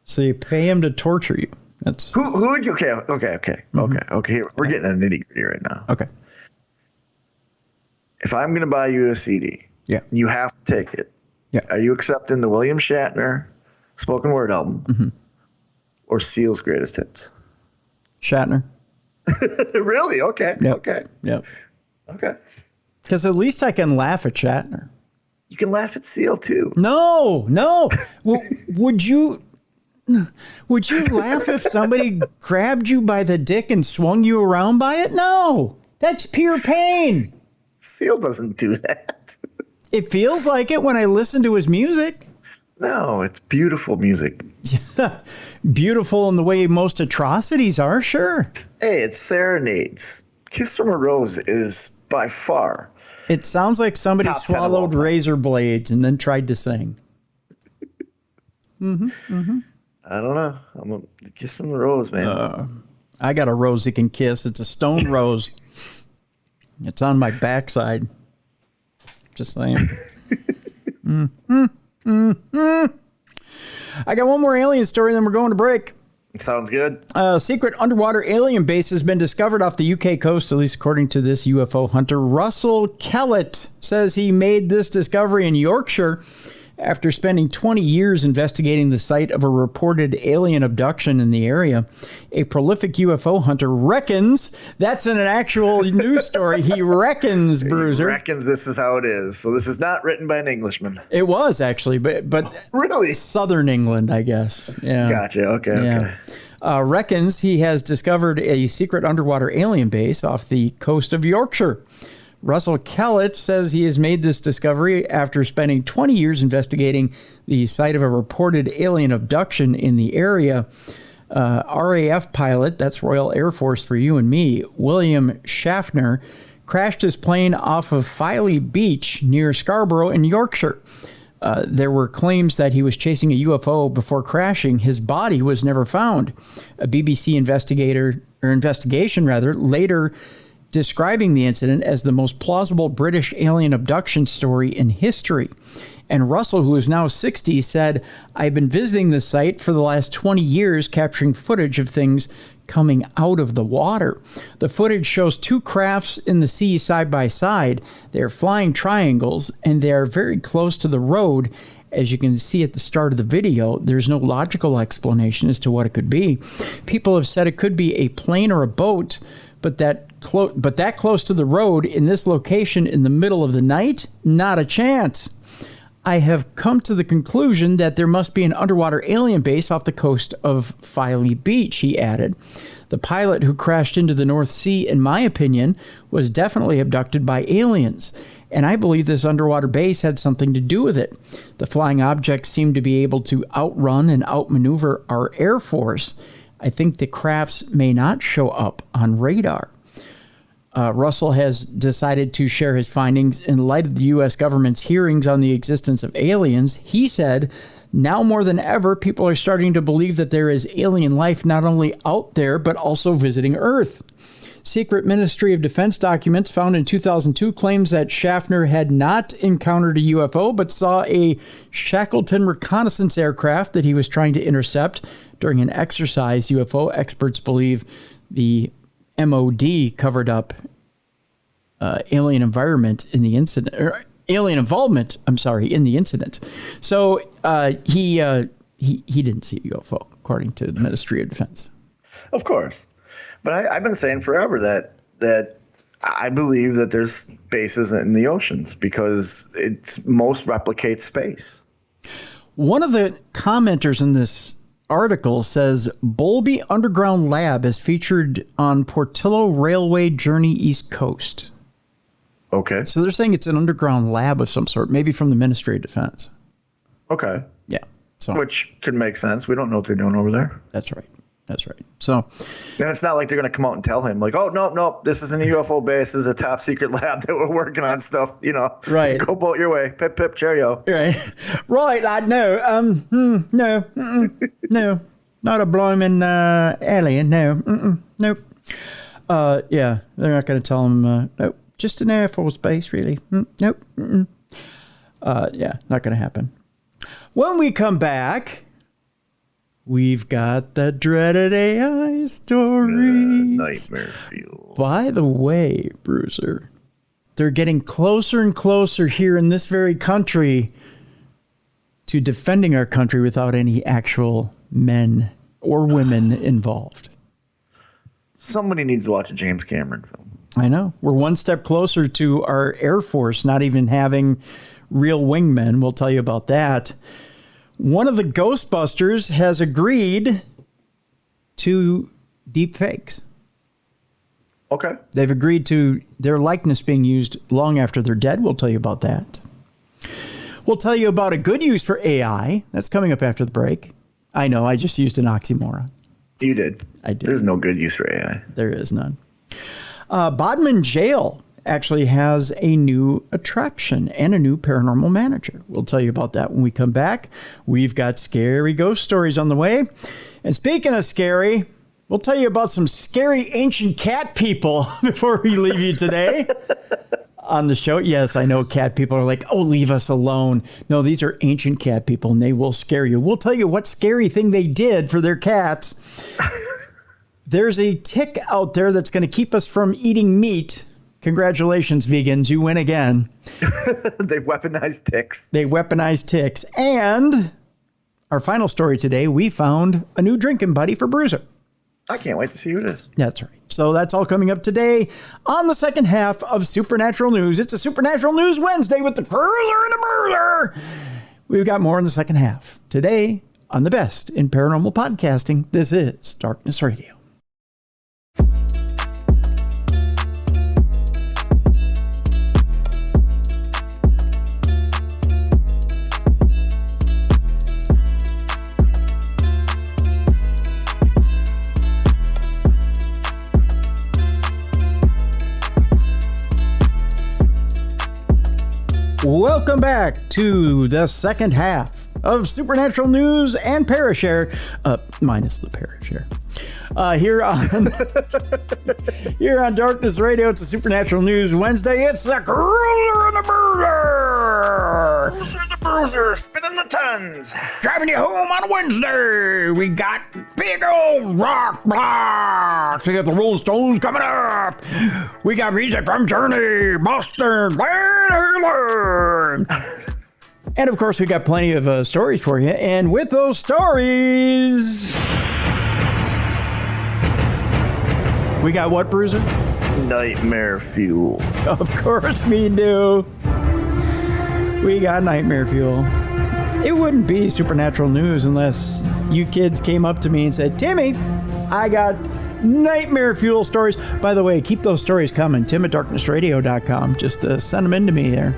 So you pay him to torture you. That's who would you? Okay. We're getting a nitty-gritty right now. Okay. If I'm going to buy you a CD, you have to take it. Yeah. Are you accepting the William Shatner spoken word album or Seal's greatest hits? Shatner. Really? Okay. Yep. Okay. Yep. Okay. Because at least I can laugh at Shatner. You can laugh at Seal too. No. Would you laugh if somebody grabbed you by the dick and swung you around by it? No. That's pure pain. Seal doesn't do that. It feels like it when I listen to his music. No, it's beautiful music. Beautiful in the way most atrocities are, sure. Hey, it's serenades. Kiss from a Rose is by far. It sounds like somebody Top 10 of all swallowed time. razor blades and then tried to sing. I don't know. I'm a Kiss from a Rose, man. I got a rose that can kiss. It's a stone rose. It's on my backside. Just saying. I got one more alien story, then we're going to break. Sounds good. A secret underwater alien base has been discovered off the UK coast, at least according to this UFO hunter. Russell Kellett says he made this discovery in Yorkshire after spending 20 years investigating the site of a reported alien abduction in the area. A prolific UFO hunter reckons, that's an actual news story, he reckons, Bruiser. He reckons this is how it is. So this is not written by an Englishman. It was, actually, but really? Southern England, I guess. Yeah. Gotcha, okay. Reckons he has discovered a secret underwater alien base off the coast of Yorkshire. Russell Kellett says he has made this discovery after spending 20 years investigating the site of a reported alien abduction in the area. RAF pilot, that's Royal Air Force for you and me, William Schaffner, crashed his plane off of Filey Beach near Scarborough in Yorkshire. There were claims that he was chasing a UFO before crashing. His body was never found. A BBC investigation later describing the incident as the most plausible British alien abduction story in history. And Russell, who is now 60, said, "I've been visiting the site for the last 20 years, capturing footage of things coming out of the water. The footage shows two crafts in the sea side by side. They're flying triangles, and they are very close to the road. As you can see at the start of the video, there's no logical explanation as to what it could be. People have said it could be a plane or a boat, but that close to the road in this location in the middle of the night, not a chance. I have come to the conclusion that there must be an underwater alien base off the coast of Filey Beach," he added. The pilot who crashed into the North Sea, in my opinion, was definitely abducted by aliens, and I believe this underwater base had something to do with it. The flying objects seemed to be able to outrun and outmaneuver our Air Force. I think the crafts may not show up on radar. Russell has decided to share his findings in light of the U.S. government's hearings on the existence of aliens. He said, "Now more than ever, people are starting to believe that there is alien life not only out there, but also visiting Earth." Secret Ministry of Defense documents found in 2002 claims that Schaffner had not encountered a UFO, but saw a Shackleton reconnaissance aircraft that he was trying to intercept during an exercise. UFO experts believe the MOD covered up alien involvement in the incident. So he didn't see a UFO, according to the Ministry of Defense. Of course, but I've been saying forever that I believe that there's bases in the oceans because it most replicates space. One of the commenters in this article says Bolby Underground Lab is featured on Portillo Railway Journey East Coast. Okay. So they're saying it's an underground lab of some sort, maybe from the Ministry of Defense. Okay. Yeah. So which could make sense. We don't know what they're doing over there. That's right. So then it's not like they're going to come out and tell him like, "Oh, no, this isn't a UFO base. This is a top secret lab that we're working on stuff." Right. Go boat your way. Pip pip cheerio. Right, lad. No. No, not a blooming alien. No. Nope. Yeah, they're not going to tell him. Nope. Just an Air Force base, really. Nope. Yeah, not going to happen. When we come back, we've got the dreaded AI stories. Nightmare fuel. By the way, Bruiser, they're getting closer and closer here in this very country to defending our country without any actual men or women involved. Somebody needs to watch a James Cameron film. I know. We're one step closer to our Air Force not even having real wingmen. We'll tell you about that. One of the Ghostbusters has agreed to deep fakes. Okay. They've agreed to their likeness being used long after they're dead. We'll tell you about that. We'll tell you about a good use for AI. That's coming up after the break. I know, I just used an oxymoron. You did. I did. There's no good use for AI. There is none. Bodmin Jail actually has a new attraction and a new paranormal manager. We'll tell you about that when we come back. We've got scary ghost stories on the way. And speaking of scary, we'll tell you about some scary ancient cat people before we leave you today. on the show. Yes, I know cat people are like, oh, leave us alone. No, these are ancient cat people, and they will scare you. We'll tell you what scary thing they did for their cats. There's a tick out there that's going to keep us from eating meat. Congratulations, vegans. You win again. They weaponized ticks. They weaponized ticks. And our final story today, we found a new drinking buddy for Bruiser. I can't wait to see who it is. That's right. So that's all coming up today on the second half of Supernatural News. It's a Supernatural News Wednesday with the Cruiser and the Bruiser. We've got more in the second half. Today on the best in paranormal podcasting, this is Darkness Radio. Welcome back to the second half of Supernatural News and Parashare, minus the Parashare. Here on Darkness Radio, it's a Supernatural News Wednesday. It's the Cruiser and the Bruiser. Cruiser and the Bruiser, spinning the tons. Driving you home on a Wednesday. We got big old rock blocks. We got the Rolling Stones coming up. We got music from Journey, Boston, Van Halen. And of course, we got plenty of stories for you. And with those stories, we got what, Bruiser? Nightmare fuel. Of course we do. We got nightmare fuel. It wouldn't be Supernatural News unless you kids came up to me and said, Timmy, I got nightmare fuel stories. By the way, keep those stories coming. Tim@darknessradio.com. Just send them in to me there.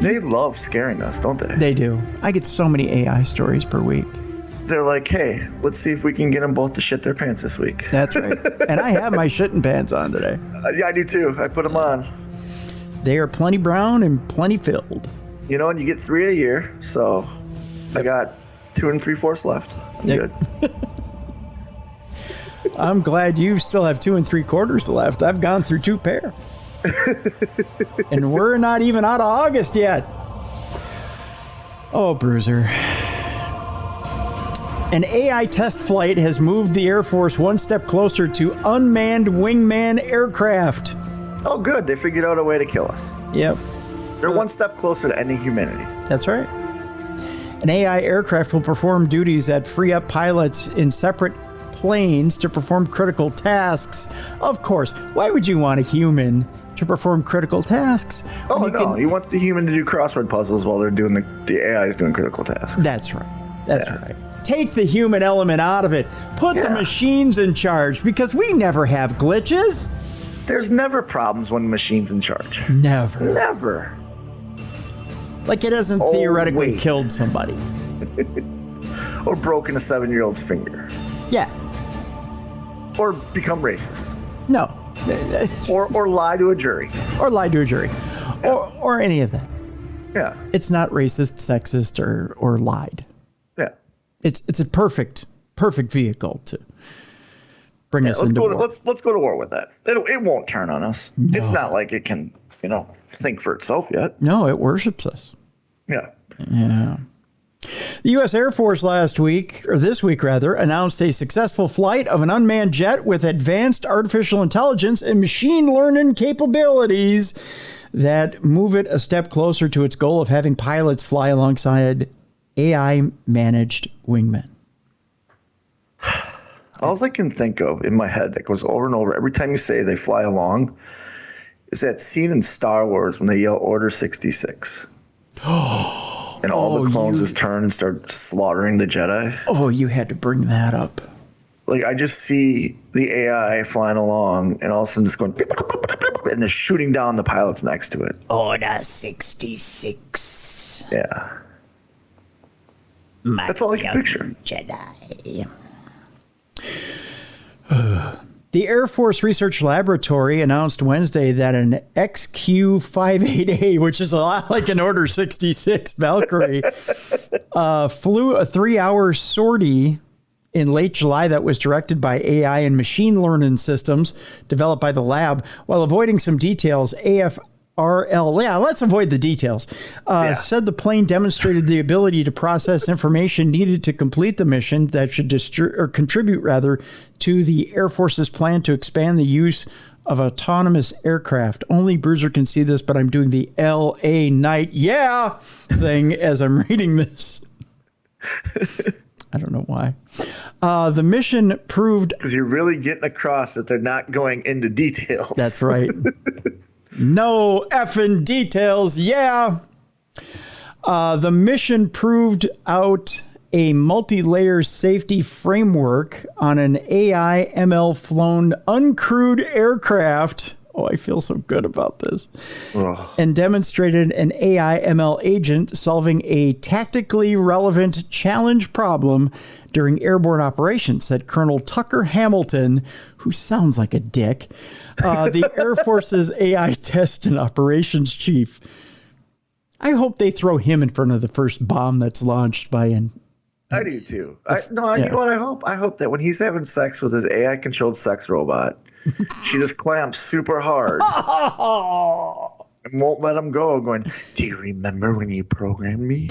They love scaring us, don't they? They do. I get so many AI stories per week. They're like, hey, let's see if we can get them both to shit their pants this week. That's right. And I have my shitting pants on today. Yeah, I do too. I put them on. They are plenty brown and plenty filled. You know, and you get 3 a year, so I got 2 3/4 left. I'm good. I'm glad you still have 2 3/4 left. I've gone through 2 pair. And we're not even out of August yet. Oh, Bruiser. An AI test flight has moved the Air Force one step closer to unmanned wingman aircraft. Oh, good. They figured out a way to kill us. Yep. They're one step closer to ending humanity. That's right. An AI aircraft will perform duties that free up pilots in separate planes to perform critical tasks. Of course, why would you want a human to perform critical tasks? Oh, no. You want the human to do crossword puzzles while they're doing the AI is doing critical tasks. That's right. That's right. Take the human element out of it. Put the machines in charge, because we never have glitches. There's never problems when the machine's in charge. Never. Never. Like it hasn't theoretically killed somebody. Or broken a 7-year-old's finger. Yeah. Or become racist. No. or lie to a jury. Or lie to a jury. Yeah. Or any of that. Yeah. It's not racist, sexist, or lied. Yeah. It's a perfect vehicle to bring us into war. Let's go to war with that. It won't turn on us. No. It's not like it can, think for itself yet. No, it worships us. Yeah. Yeah. The U.S. Air Force this week, announced a successful flight of an unmanned jet with advanced artificial intelligence and machine learning capabilities that move it a step closer to its goal of having pilots fly alongside AI-managed wingmen. All I can think of in my head that goes over and over every time you say they fly along is that scene in Star Wars when they yell Order 66. And all the clones just turn and start slaughtering the Jedi. Oh, you had to bring that up. Like, I just see the AI flying along and all of a sudden just going and they're shooting down the pilots next to it. Order 66. Yeah. That's all I can picture. Jedi. The Air Force Research Laboratory announced Wednesday that an XQ-58A, which is a lot like an Order 66 Valkyrie, flew a 3-hour sortie in late July that was directed by AI and machine learning systems developed by the lab. While avoiding some details, Yeah, let's avoid the details. Said the plane demonstrated the ability to process information needed to complete the mission that should contribute to the Air Force's plan to expand the use of autonomous aircraft. Only Bruiser can see this, but I'm doing the L.A. Night thing as I'm reading this. I don't know why. The mission proved... Because you're really getting across that they're not going into details. That's right. No effing details. The mission proved out a multi-layer safety framework on an AI ML flown uncrewed aircraft. Oh, I feel so good about this. Oh. And demonstrated an AI ML agent solving a tactically relevant challenge problem during airborne operations, said Colonel Tucker Hamilton, who sounds like a dick, the Air Force's AI test and operations chief. I hope they throw him in front of the first bomb that's launched by an... I do too. You know what I hope? I hope that when he's having sex with his AI-controlled sex robot, she just clamps super hard and won't let him go, going, do you remember when you programmed me?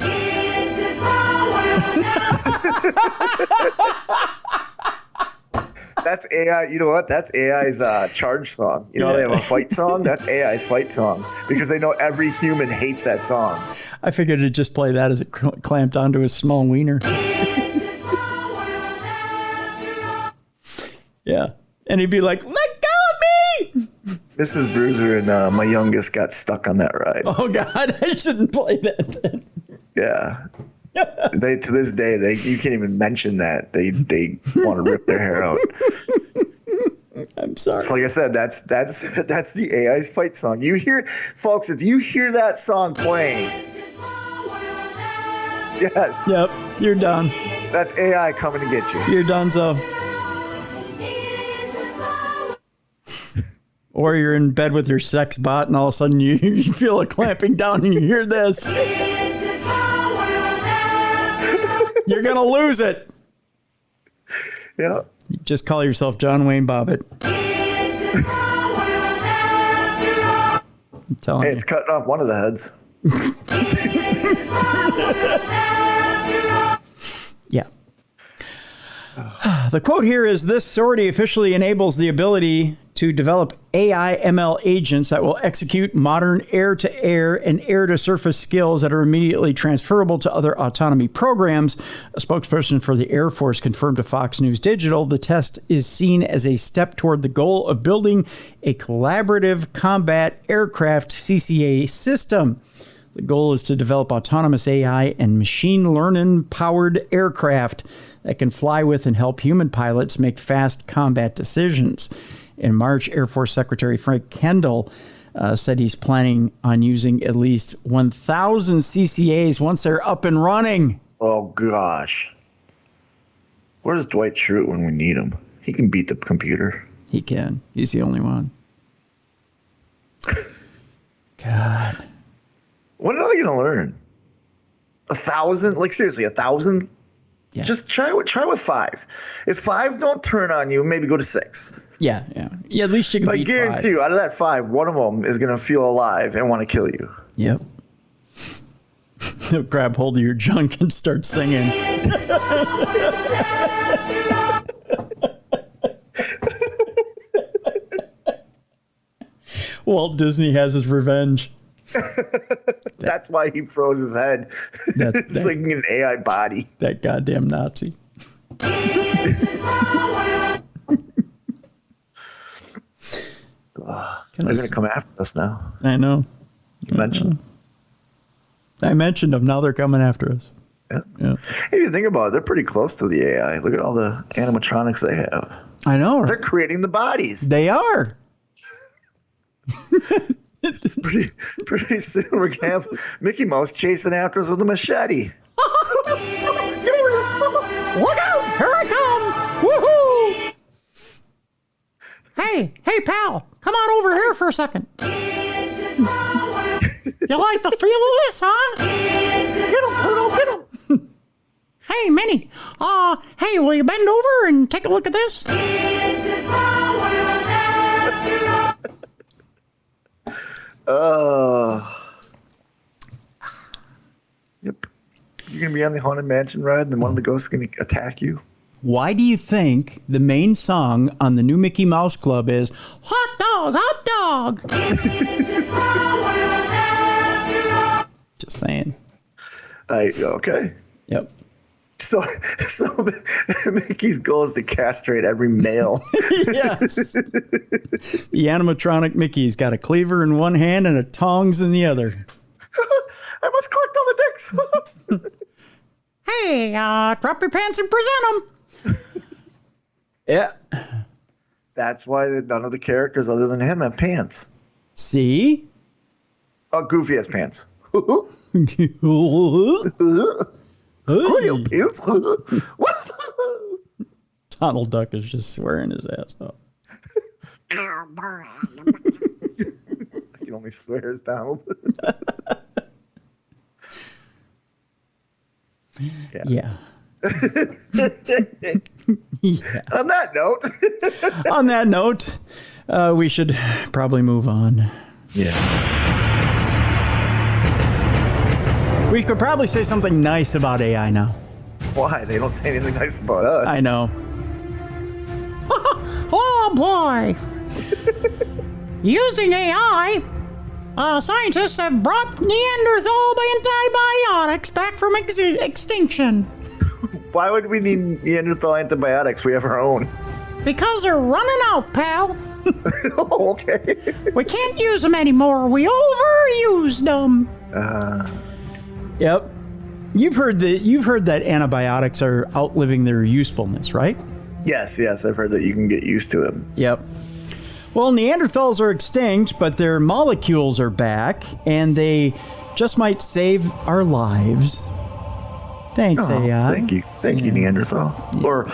That's AI. You know what? That's AI's charge song. You know, they have a fight song. That's AI's fight song because they know every human hates that song. I figured it'd just play that as it clamped onto his small wiener. Yeah. And he'd be like, let go of me! Mrs. Bruiser and my youngest got stuck on that ride. Oh, God. I shouldn't play that. Yeah. They to this day you can't even mention that they want to rip their hair out. I'm sorry. So like I said, that's the AI's fight song. You hear, folks, if you hear that song playing, yes, yep, you're done. That's AI coming to get you. You're done, so. Or you're in bed with your sex bot, and all of a sudden you feel it clamping down, and you hear this. You're going to lose it. Yeah. You just call yourself John Wayne Bobbitt. I'm telling you. It's cutting off one of the heads. Yeah. The quote here is, this sortie officially enables the ability to develop AI ML agents that will execute modern air-to-air and air-to-surface skills that are immediately transferable to other autonomy programs. A spokesperson for the Air Force confirmed to Fox News Digital the test is seen as a step toward the goal of building a collaborative combat aircraft CCA system. The goal is to develop autonomous AI and machine learning-powered aircraft that can fly with and help human pilots make fast combat decisions. In March, Air Force Secretary Frank Kendall said he's planning on using at least 1,000 CCAs once they're up and running. Oh, gosh. Where's Dwight Schrute when we need him? He can beat the computer. He can. He's the only one. God. When are they going to learn? 1,000? Like, seriously, 1,000? Yeah. Just try with 5. If 5 don't turn on you, maybe go to 6. Yeah. At least you can beat 5. I guarantee you, out of that 5, one of them is going to feel alive and want to kill you. Yep. He'll grab hold of your junk and start singing. Walt Disney has his revenge. That's why he froze his head. Singing an AI body. That goddamn Nazi. They're going to come after us now. I know. I mentioned them. Now they're coming after us. Yeah. If you think about it, they're pretty cled to the AI. Look at all the animatronics they have. I know. Right? They're creating the bodies. They are. Pretty soon we're going to have Mickey Mouse chasing after us with a machete. Look out! Here I come! Woohoo! Hey, pal, come on over here for a second. You like the feel of this, huh? Get him. Hey, Minnie. Hey, will you bend over and take a look at this? Yep. You're going to be on the Haunted Mansion ride, and one of the ghosts is going to attack you. Why do you think the main song on the new Mickey Mouse Club is Hot Dog, Hot Dog? Just saying. Okay. Yep. So Mickey's goal is to castrate every male. Yes. The animatronic Mickey's got a cleaver in one hand and a tongs in the other. I must collect all the dicks. Hey, drop your pants and present them. Yeah. That's why none of the characters other than him have pants. See? Oh, Goofy has pants. Donald Duck is just swearing his ass off. I can only swear as Donald. Yeah. Yeah. On that note, we should probably move on. Yeah. We could probably say something nice about AI now. Why? They don't say anything nice about us. I know. Oh, boy. Using AI, scientists have brought Neanderthal antibiotics back from extinction. Why would we need Neanderthal antibiotics? We have our own. Because they're running out, pal. Oh, okay. We can't use them anymore. We overused them. Yep. You've heard that antibiotics are outliving their usefulness, right? Yes, I've heard that you can get used to them. Yep. Well, Neanderthals are extinct, but their molecules are back, and they just might save our lives. Thanks, AI. Thank you, Neanderthal. Yeah. Or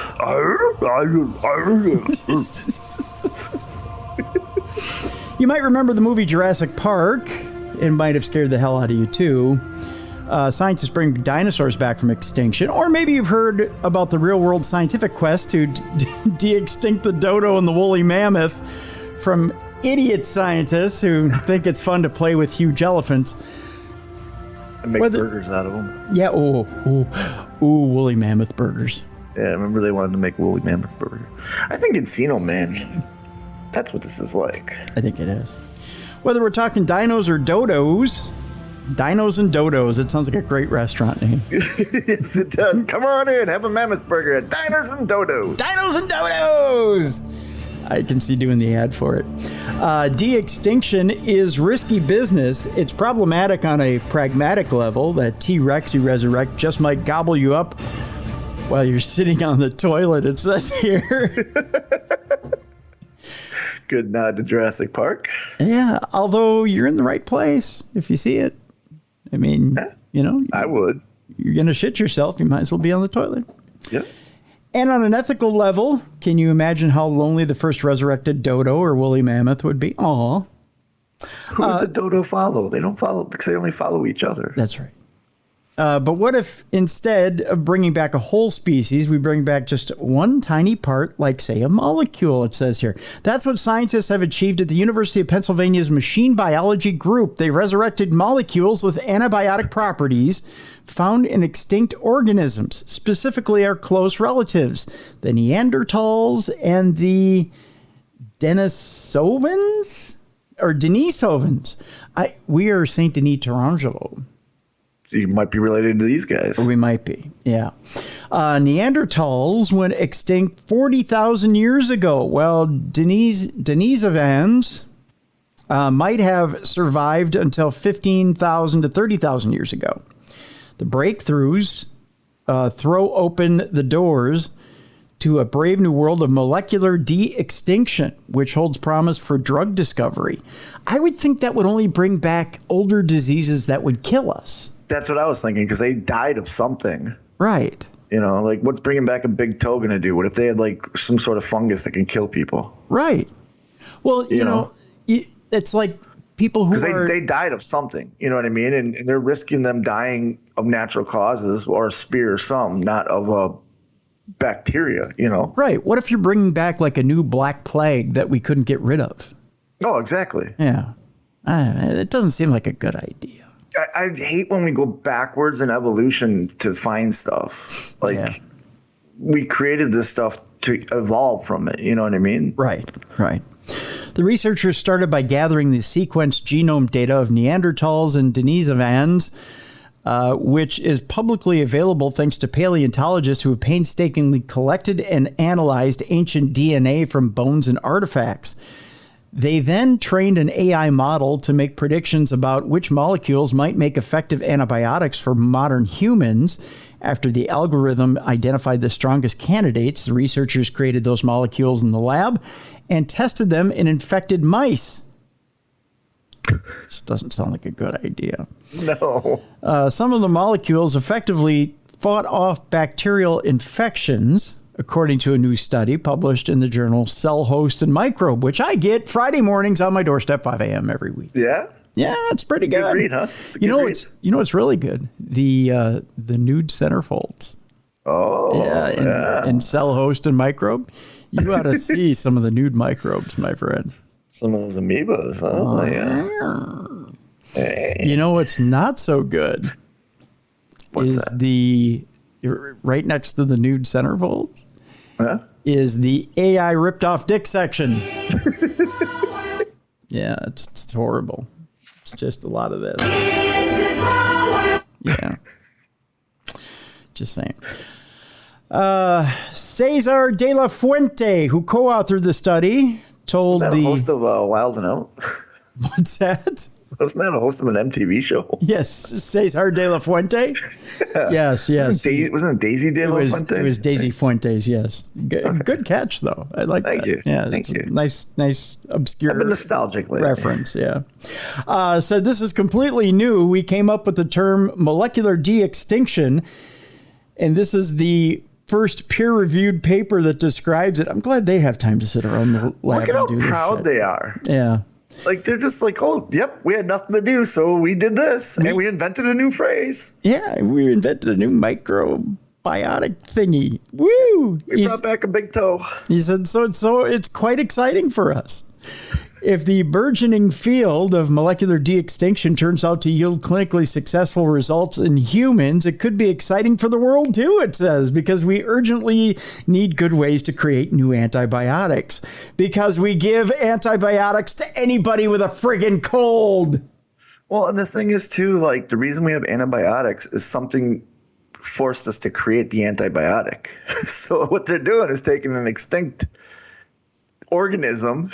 you might remember the movie Jurassic Park. It might have scared the hell out of you too. Scientists bring dinosaurs back from extinction, or maybe you've heard about the real-world scientific quest to de-extinct the dodo and the woolly mammoth from idiot scientists who think it's fun to play with huge elephants. And make burgers out of them. Yeah, woolly mammoth burgers. Yeah, I remember they wanted to make woolly mammoth burger. I think Encino Man. That's what this is like. I think it is. Whether we're talking dinos or dodos, Dinos and Dodos. It sounds like a great restaurant name. Yes, it does. Come on in, have a mammoth burger at Diners and Dodos. Dinos and Dodos! I can see doing the ad for it. De-extinction is risky business. It's problematic on a pragmatic level. That T-Rex you resurrect just might gobble you up while you're sitting on the toilet, it says here. Good nod to Jurassic Park. Yeah, although you're in the right place if you see it. I mean, you know. I would. You're going to shit yourself. You might as well be on the toilet. Yep. And on an ethical level, can you imagine how lonely the first resurrected dodo or woolly mammoth would be? Aw. Who would the dodo follow? They don't follow because they only follow each other. That's right. But what if instead of bringing back a whole species, we bring back just one tiny part, like, say, a molecule, it says here. That's what scientists have achieved at the University of Pennsylvania's Machine Biology Group. They resurrected molecules with antibiotic properties found in extinct organisms, specifically our close relatives, the Neanderthals and the Denisovans? Or Denisovans. We are St. Denis Tarangelo. You might be related to these guys. We might be, yeah. Neanderthals went extinct 40,000 years ago. Well, Denisovans might have survived until 15,000 to 30,000 years ago. The breakthroughs throw open the doors to a brave new world of molecular de-extinction, which holds promise for drug discovery. I would think that would only bring back older diseases that would kill us. That's what I was thinking, because they died of something. Right. You know, like, what's bringing back a big toe going to do? What if they had, like, some sort of fungus that can kill people? Right. Well, you know, it's like people who because they died of something, you know what I mean? And they're risking them dying of natural causes or a spear or something, not of a bacteria, you know? Right. What if you're bringing back, like, a new black plague that we couldn't get rid of? Oh, exactly. Yeah. It doesn't seem like a good idea. I hate when we go backwards in evolution to find stuff. Like, we created this stuff to evolve from it. You know what I mean? Right. The researchers started by gathering the sequenced genome data of Neanderthals and Denisovans, which is publicly available thanks to paleontologists who have painstakingly collected and analyzed ancient DNA from bones and artifacts. They then trained an AI model to make predictions about which molecules might make effective antibiotics for modern humans. After the algorithm identified the strongest candidates, the researchers created those molecules in the lab and tested them in infected mice. This doesn't sound like a good idea. No. Some of the molecules effectively fought off bacterial infections, according to a new study published in the journal Cell, Host, and Microbe, which I get Friday mornings on my doorstep, 5 a.m. every week. Yeah? Yeah, it's pretty good. Good read, huh? You know what's really good? The nude centerfolds. Oh, yeah. In Cell, Host, and Microbe. You ought to see some of the nude microbes, my friend. Some of those amoebas. Oh, yeah. Hey. You know what's not so good? What's is that? Right next to the nude centerfolds is the AI ripped off dick section. Yeah, it's horrible. It's just a lot of this. Yeah. Just saying. Cesar de la Fuente, who co-authored the study, told the host of Wild and Out. What's that? Wasn't that a host of an MTV show? Yes, Cesar de la Fuente. Yes. Wasn't it Daisy de la Fuente? It was Daisy Fuentes, yes. Good catch, though. I like that. Thank you. Yeah, Thank you. Nice, obscure I've been nostalgic lately. reference, yeah. Said this is completely new. We came up with the term molecular de-extinction, and this is the first peer-reviewed paper that describes it. I'm glad they have time to sit around the lab Look at and do how this proud shit. they are. Yeah. Like, they're just like, oh, yep, we had nothing to do, so we did this, and we invented a new phrase. Yeah, we invented a new microbiotic thingy. Woo! We brought back a big toe. He said, so it's quite exciting for us. If the burgeoning field of molecular de-extinction turns out to yield clinically successful results in humans, it could be exciting for the world too, it says, because we urgently need good ways to create new antibiotics. Because we give antibiotics to anybody with a friggin' cold. Well, and the thing is, too, like, the reason we have antibiotics is something forced us to create the antibiotic. So what they're doing is taking an extinct organism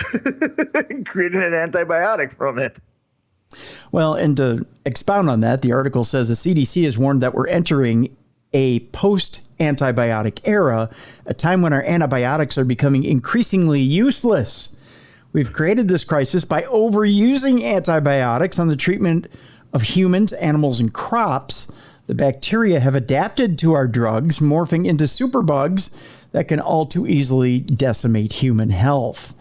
and creating an antibiotic from it. Well, and to expound on that, the article says the CDC has warned that we're entering a post-antibiotic era, a time when our antibiotics are becoming increasingly useless. We've created this crisis by overusing antibiotics on the treatment of humans, animals, and crops. The bacteria have adapted to our drugs, morphing into superbugs that can all too easily decimate human health.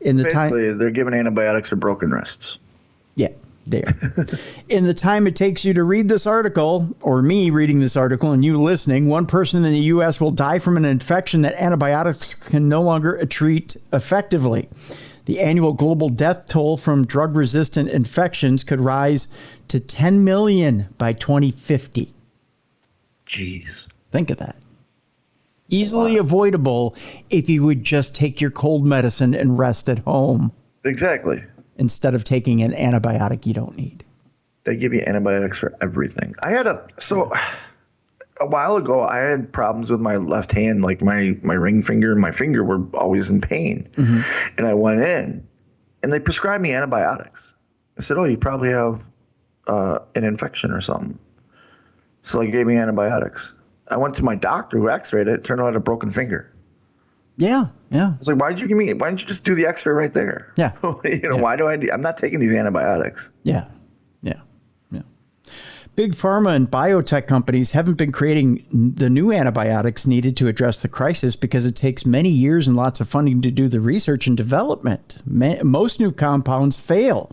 Basically, they're giving antibiotics for broken wrists. Yeah, they are. In the time it takes you to read this article, or me reading this article and you listening, one person in the U.S. will die from an infection that antibiotics can no longer treat effectively. The annual global death toll from drug-resistant infections could rise to 10 million by 2050. Jeez. Think of that. Easily avoidable if you would just take your cold medicine and rest at home. Exactly. Instead of taking an antibiotic you don't need. They give you antibiotics for everything. A while ago, I had problems with my left hand, like my ring finger and my finger were always in pain. Mm-hmm. And I went in and they prescribed me antibiotics. I said, oh, you probably have an infection or something. So they gave me antibiotics. I went to my doctor who x-rayed it. It turned out I had a broken finger. Yeah. I was like, why didn't you just do the x-ray right there? Yeah. Why do I'm not taking these antibiotics. Yeah. Big pharma and biotech companies haven't been creating the new antibiotics needed to address the crisis because it takes many years and lots of funding to do the research and development. Most new compounds fail.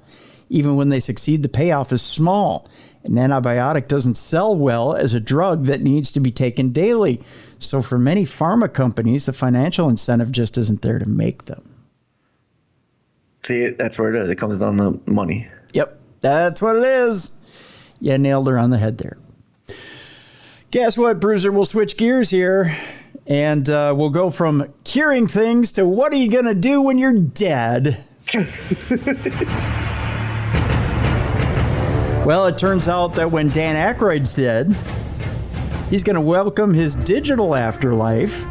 Even when they succeed, the payoff is small. An antibiotic doesn't sell well as a drug that needs to be taken daily. So for many pharma companies, the financial incentive just isn't there to make them. See, that's where it is. It comes down to money. Yep, that's what it is. You nailed her on the head there. Guess what, Bruiser? We'll switch gears here, and we'll go from curing things to what are you going to do when you're dead? Well, it turns out that when Dan Aykroyd's dead, he's going to welcome his digital afterlife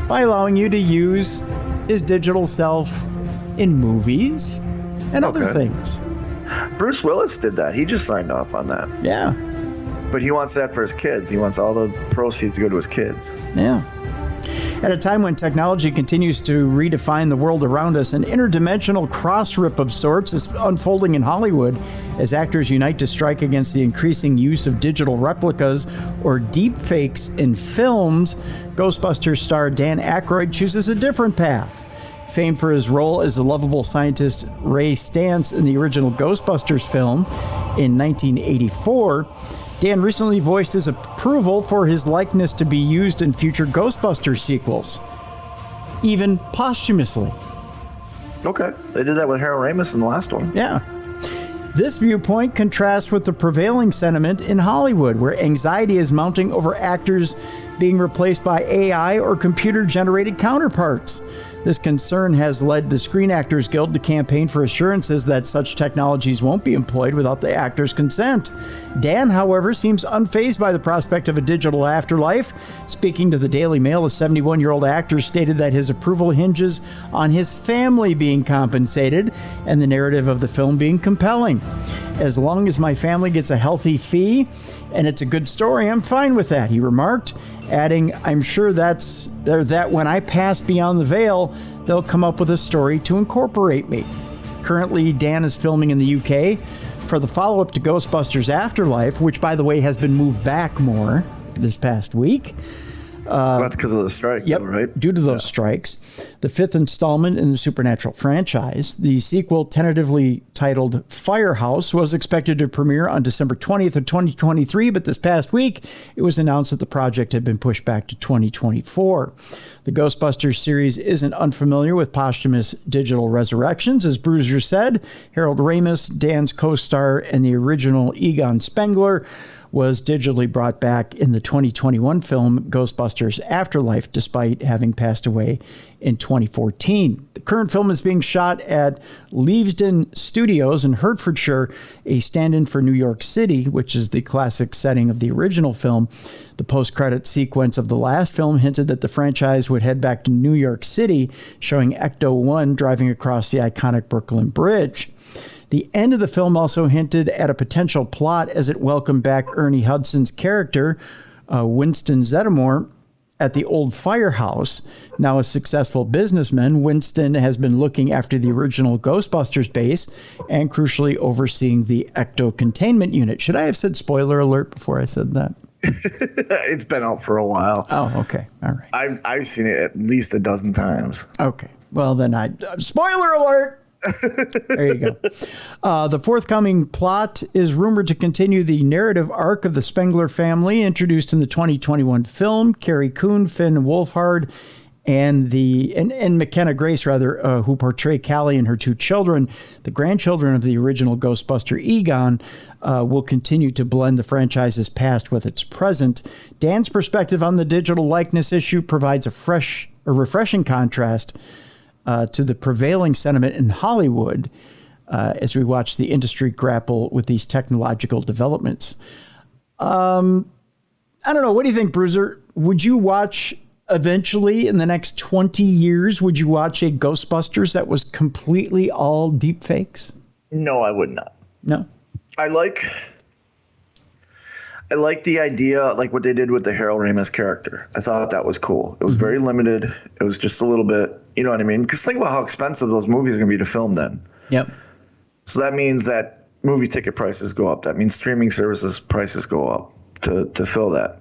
by allowing you to use his digital self in movies and other things. Bruce Willis did that. He just signed off on that. Yeah. But he wants that for his kids. He wants all the proceeds to go to his kids. Yeah. At a time when technology continues to redefine the world around us, an interdimensional cross-rip of sorts is unfolding in Hollywood as actors unite to strike against the increasing use of digital replicas or deepfakes in films. Ghostbusters star Dan Aykroyd chooses a different path. Famed for his role as the lovable scientist Ray Stantz in the original Ghostbusters film in 1984, Dan recently voiced his approval for his likeness to be used in future Ghostbusters sequels, even posthumously. Okay. They did that with Harold Ramis in the last one. Yeah. This viewpoint contrasts with the prevailing sentiment in Hollywood, where anxiety is mounting over actors being replaced by AI or computer-generated counterparts. This concern has led the Screen Actors Guild to campaign for assurances that such technologies won't be employed without the actor's consent. Dan, however, seems unfazed by the prospect of a digital afterlife. Speaking to the Daily Mail, the 71-year-old actor stated that his approval hinges on his family being compensated and the narrative of the film being compelling. As long as my family gets a healthy fee and it's a good story, I'm fine with that, he remarked, adding, I'm sure that when I pass beyond the veil, they'll come up with a story to incorporate me. Currently, Dan is filming in the UK for the follow-up to Ghostbusters Afterlife, which, by the way, has been moved back more this past week. That's because of the strike, Yep, though, right? due to those strikes. The fifth installment in the Supernatural franchise, the sequel tentatively titled Firehouse, was expected to premiere on December 20th of 2023, but this past week, it was announced that the project had been pushed back to 2024. The Ghostbusters series isn't unfamiliar with posthumous digital resurrections. As Bruiser said, Harold Ramis, Dan's co-star, and the original Egon Spengler was digitally brought back in the 2021 film Ghostbusters Afterlife, despite having passed away in 2014. The current film is being shot at Leavesden Studios in Hertfordshire, a stand-in for New York City, which is the classic setting of the original film. The post-credit sequence of the last film hinted that the franchise would head back to New York City, showing Ecto-1 driving across the iconic Brooklyn Bridge. The end of the film also hinted at a potential plot as it welcomed back Ernie Hudson's character, Winston Zeddemore, at the old firehouse. Now a successful businessman, Winston has been looking after the original Ghostbusters base and crucially overseeing the Ecto containment unit. Should I have said spoiler alert before I said that? It's been out for a while. Oh, okay. All right. I've seen it at least a dozen times. Okay. Well, then spoiler alert! There you go. The forthcoming plot is rumored to continue the narrative arc of the Spengler family introduced in the 2021 film. Carrie Coon, Finn Wolfhard, and McKenna Grace, who portray Callie and her two children, the grandchildren of the original Ghostbuster Egon, will continue to blend the franchise's past with its present. Dan's perspective on the digital likeness issue provides a refreshing contrast to the prevailing sentiment in Hollywood as we watch the industry grapple with these technological developments. I don't know. What do you think, Bruiser? Would you watch eventually in the next 20 years, would you watch a Ghostbusters that was completely all deep fakes? No, I would not. No? I like the idea, like what they did with the Harold Ramis character. I thought that was cool. It was very limited. It was just a little bit, you know what I mean? Because think about how expensive those movies are going to be to film then. Yep. So that means that movie ticket prices go up. That means streaming services prices go up to fill that.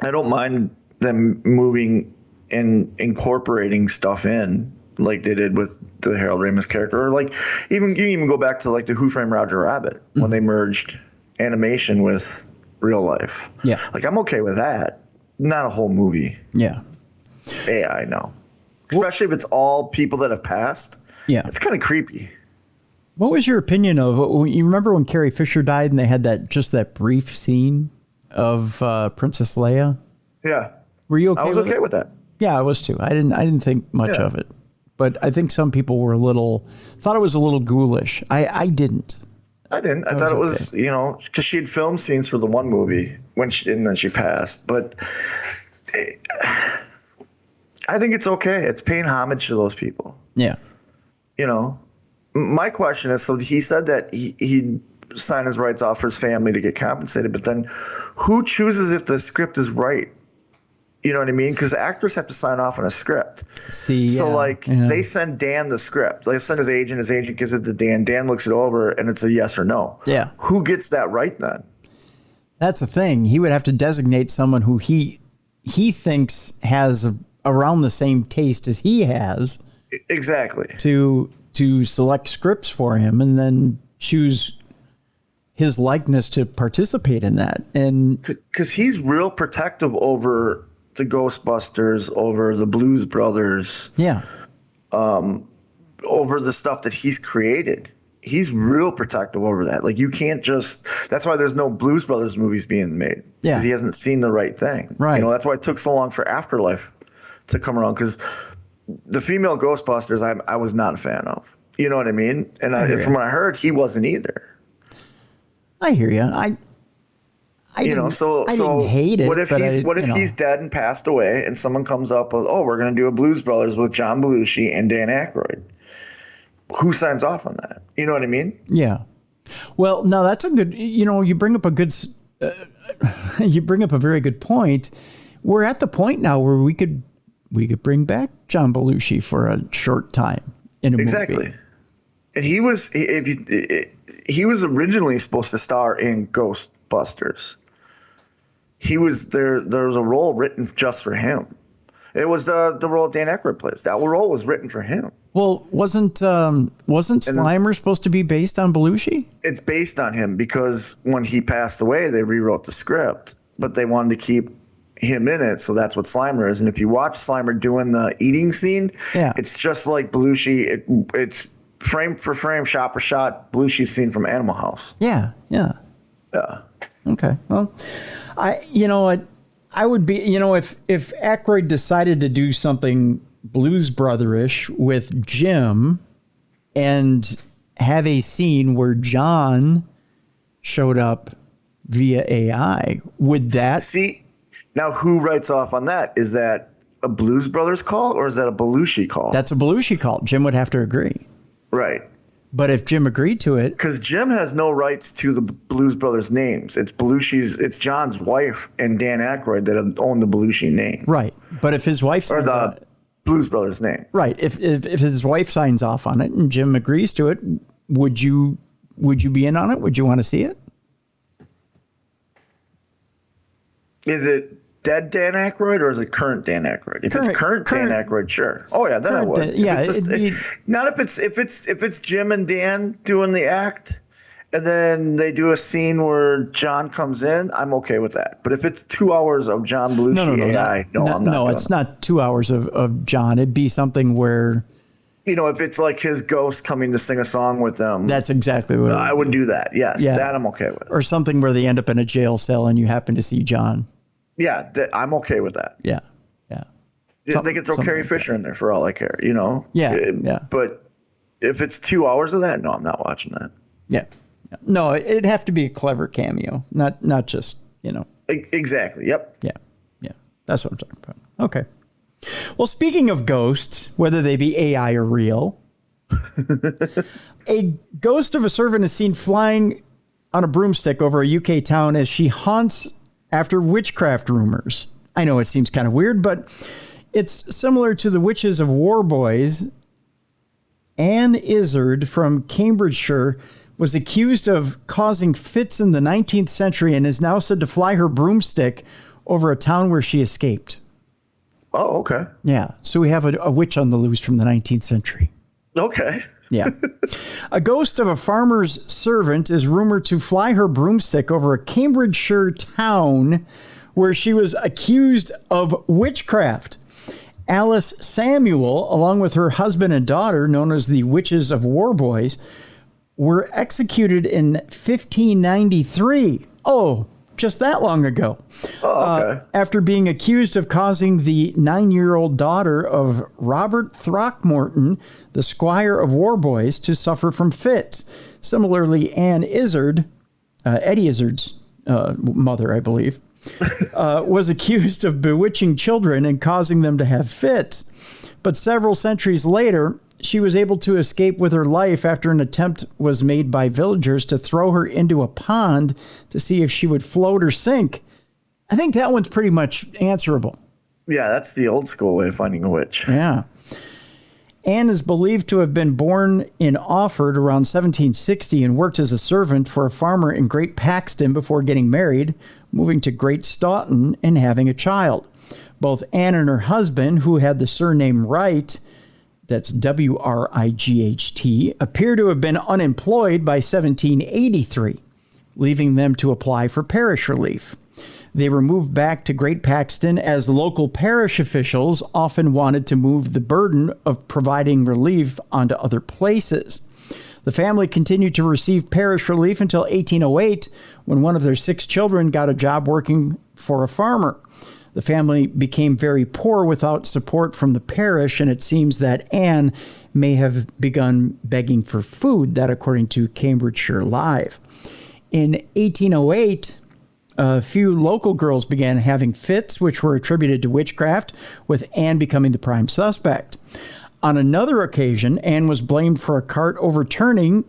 I don't mind them moving and incorporating stuff in like they did with the Harold Ramis character. Or like you even go back to like the Who Framed Roger Rabbit when they merged animation with real life. Yeah. Like I'm okay with that. Not a whole movie. Yeah. AI, no. Especially if it's all people that have passed. Yeah. It's kind of creepy. What was your opinion of, you remember when Carrie Fisher died and they had that brief scene of Princess Leia? Yeah. Were you okay? I was okay with that. Yeah, I was too. I didn't think much of it, but I think some people were thought it was a little ghoulish. I didn't. I didn't. I thought it was, because she had filmed scenes for the one movie and then she passed. But I think it's okay. It's paying homage to those people. Yeah. My question is, so he said that he'd sign his rights off for his family to get compensated, but then who chooses if the script is right? You know what I mean? Because actors have to sign off on a script. They send Dan the script. They send his agent gives it to Dan. Dan looks it over, and it's a yes or no. Yeah. Who gets that right then? That's the thing. He would have to designate someone who he thinks has around the same taste as he has. Exactly. To select scripts for him and then choose his likeness to participate in that. And because he's real protective over the Ghostbusters, over the Blues Brothers, over the stuff that he's created. He's real protective over that. Like, you can't just, that's why there's no Blues Brothers movies being made. Yeah. Because he hasn't seen the right thing. Right. That's why it took so long for Afterlife to come around, because the female Ghostbusters I was not a fan of. You know what I mean? And from what I heard, he wasn't either. I hear you. I didn't hate it. What if he's dead and passed away, and someone comes up with, we're going to do a Blues Brothers with John Belushi and Dan Aykroyd? Who signs off on that? You know what I mean? Yeah. Well, no, that's a good. You bring up a very good point. We're at the point now where we could bring back John Belushi for a short time in a movie. And he was originally supposed to star in Ghostbusters. He was there. There was a role written just for him. It was the role Dan Aykroyd plays. That role was written for him. Well, wasn't Slimer supposed to be based on Belushi? It's based on him because when he passed away, they rewrote the script, but they wanted to keep him in it, so that's what Slimer is. And if you watch Slimer doing the eating scene, it's just like Belushi. It's frame for frame, shot for shot, Belushi's scene from Animal House. Yeah. Okay. Well, I would be, if Aykroyd decided to do something Blues Brother-ish with Jim and have a scene where John showed up via AI, would that... See, now who writes off on that? Is that a Blues Brothers call or is that a Belushi call? That's a Belushi call. Jim would have to agree. Right. But if Jim agreed to it... Because Jim has no rights to the Blues Brothers names. It's John's wife and Dan Aykroyd that own the Belushi name. Right. But if his wife... Or the Blues Brothers name. Right. If his wife signs off on it and Jim agrees to it, would you be in on it? Would you want to see it? Is it dead Dan Aykroyd or is it current Dan Aykroyd? If it's current Dan Aykroyd, sure. Oh yeah, then I would. Not if it's Jim and Dan doing the act, and then they do a scene where John comes in, I'm okay with that. But if it's 2 hours of John Belushi AI, I'm not. No, it's not 2 hours of John. It'd be something where, if it's like his ghost coming to sing a song with them. That's exactly what I would do. That. Yes, that I'm okay with. Or something where they end up in a jail cell and you happen to see John. Yeah, I'm okay with that. Yeah. They could throw Carrie Fisher in there for all I care, Yeah. But if it's 2 hours of that, no, I'm not watching that. Yeah. No, it'd have to be a clever cameo, not just, Exactly. Yep. Yeah. That's what I'm talking about. Okay. Well, speaking of ghosts, whether they be AI or real, a ghost of a servant is seen flying on a broomstick over a UK town as she haunts after witchcraft rumors. I know it seems kind of weird, but it's similar to the witches of Warboys. Anne Izzard from Cambridgeshire was accused of causing fits in the 19th century and is now said to fly her broomstick over a town where she escaped. Oh, okay. Yeah, so we have a witch on the loose from the 19th century. Okay. Yeah. A ghost of a farmer's servant is rumored to fly her broomstick over a Cambridgeshire town where she was accused of witchcraft. Alice Samuel, along with her husband and daughter, known as the Witches of Warboys, were executed in 1593. Oh, just that long ago. Oh, okay. After being accused of causing the 9-year-old daughter of Robert Throckmorton, the Squire of Warboys, to suffer from fits. Similarly, Anne Izzard, Eddie Izzard's mother, I believe, was accused of bewitching children and causing them to have fits. But several centuries later, she was able to escape with her life after an attempt was made by villagers to throw her into a pond to see if she would float or sink. I think that one's pretty much answerable. Yeah, that's the old school way of finding a witch. Yeah. Anne is believed to have been born in Offord around 1760 and worked as a servant for a farmer in Great Paxton before getting married, moving to Great Staughton, and having a child. Both Anne and her husband, who had the surname Wright, that's Wright, appear to have been unemployed by 1783, leaving them to apply for parish relief. They were moved back to Great Paxton as local parish officials often wanted to move the burden of providing relief onto other places. The family continued to receive parish relief until 1808, when one of their 6 children got a job working for a farmer. The family became very poor without support from the parish, and it seems that Anne may have begun begging for food, that according to Cambridgeshire Live. In 1808, a few local girls began having fits, which were attributed to witchcraft, with Anne becoming the prime suspect. On another occasion, Anne was blamed for a cart overturning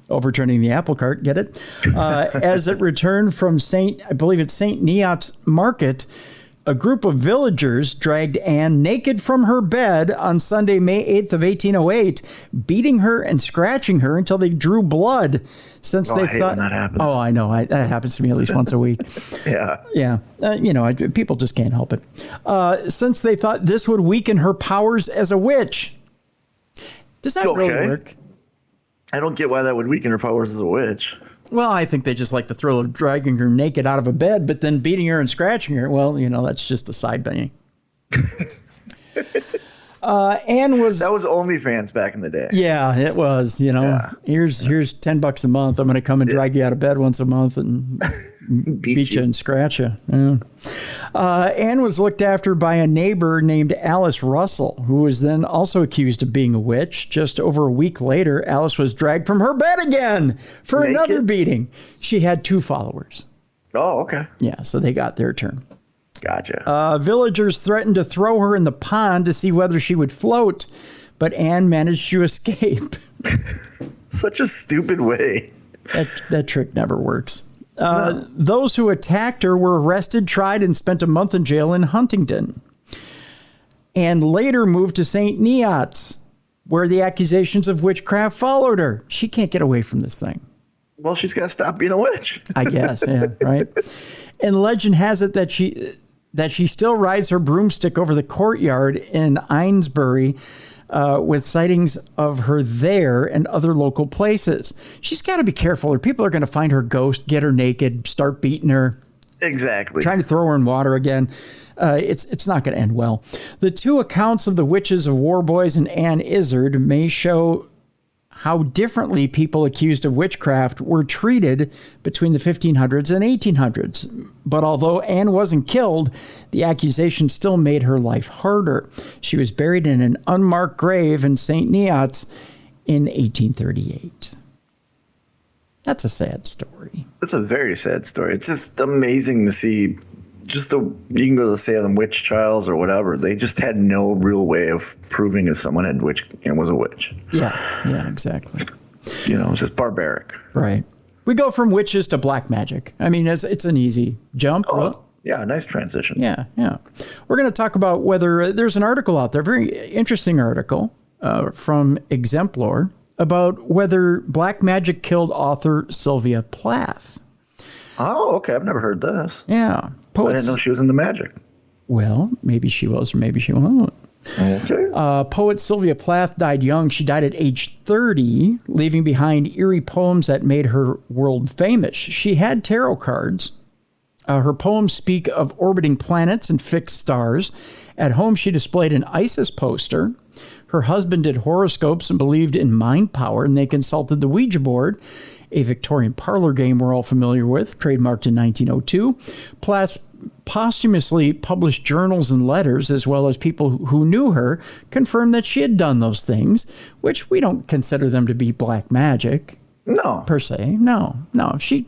the apple cart, get it? As it returned from St. Neot's Market. A group of villagers dragged Anne naked from her bed on Sunday, May 8th of 1808, beating her and scratching her until they drew blood. Since they I hate when that happens. Oh, I know. That happens to me at least once a week. Yeah. Yeah. People just can't help it. Since they thought this would weaken her powers as a witch. Does that really work? I don't get why that would weaken her powers as a witch. Well, I think they just like the thrill of dragging her naked out of a bed, but then beating her and scratching her. Well, that's just the side banging. Anne was... That was OnlyFans back in the day. Yeah, it was, Yeah. Here's $10 a month. I'm going to come and drag you out of bed once a month and beat you and scratch you. Yeah. Anne was looked after by a neighbor named Alice Russell, who was then also accused of being a witch. Just over a week later, Alice was dragged from her bed again for another beating. She had 2 followers. Oh, okay. Yeah, so they got their turn. Gotcha. Villagers threatened to throw her in the pond to see whether she would float, but Anne managed to escape. Such a stupid way. That trick never works. No. Those who attacked her were arrested, tried, and spent a month in jail in Huntingdon. And later moved to St. Neots, where the accusations of witchcraft followed her. She can't get away from this thing. Well, she's got to stop being a witch. I guess, yeah, right? And legend has it that she still rides her broomstick over the courtyard in Eynesbury, with sightings of her there and other local places. She's got to be careful, or people are going to find her ghost, get her naked, start beating her. Exactly. Trying to throw her in water again. It's not going to end well. The 2 accounts of the witches of Warboys and Anne Izzard may show how differently people accused of witchcraft were treated between the 1500s and 1800s. But although Anne wasn't killed, the accusation still made her life harder. She was buried in an unmarked grave in St. Neots in 1838. That's a sad story. It's a very sad story. It's just amazing to see. You can go to the Salem witch trials or whatever. They just had no real way of proving if someone had witch and was a witch. Yeah, exactly. It's just barbaric. Right. We go from witches to black magic. I mean, it's an easy jump. Oh, yeah, nice transition. Yeah. We're going to talk about whether there's an article out there, very interesting article from Exemplar, about whether black magic killed author Sylvia Plath. Oh, okay. I've never heard this. Yeah. I didn't know she was into magic. Well, maybe she was, or maybe she won't. Okay. Poet Sylvia Plath died young. She died at age 30, leaving behind eerie poems that made her world famous. She had tarot cards. Her poems speak of orbiting planets and fixed stars. At home, she displayed an ISIS poster. Her husband did horoscopes and believed in mind power, and they consulted the Ouija board, a Victorian parlor game we're all familiar with, trademarked in 1902. Plath posthumously published journals and letters, as well as people who knew her confirmed that she had done those things, which we don't consider them to be black magic. No. Per se. No. She,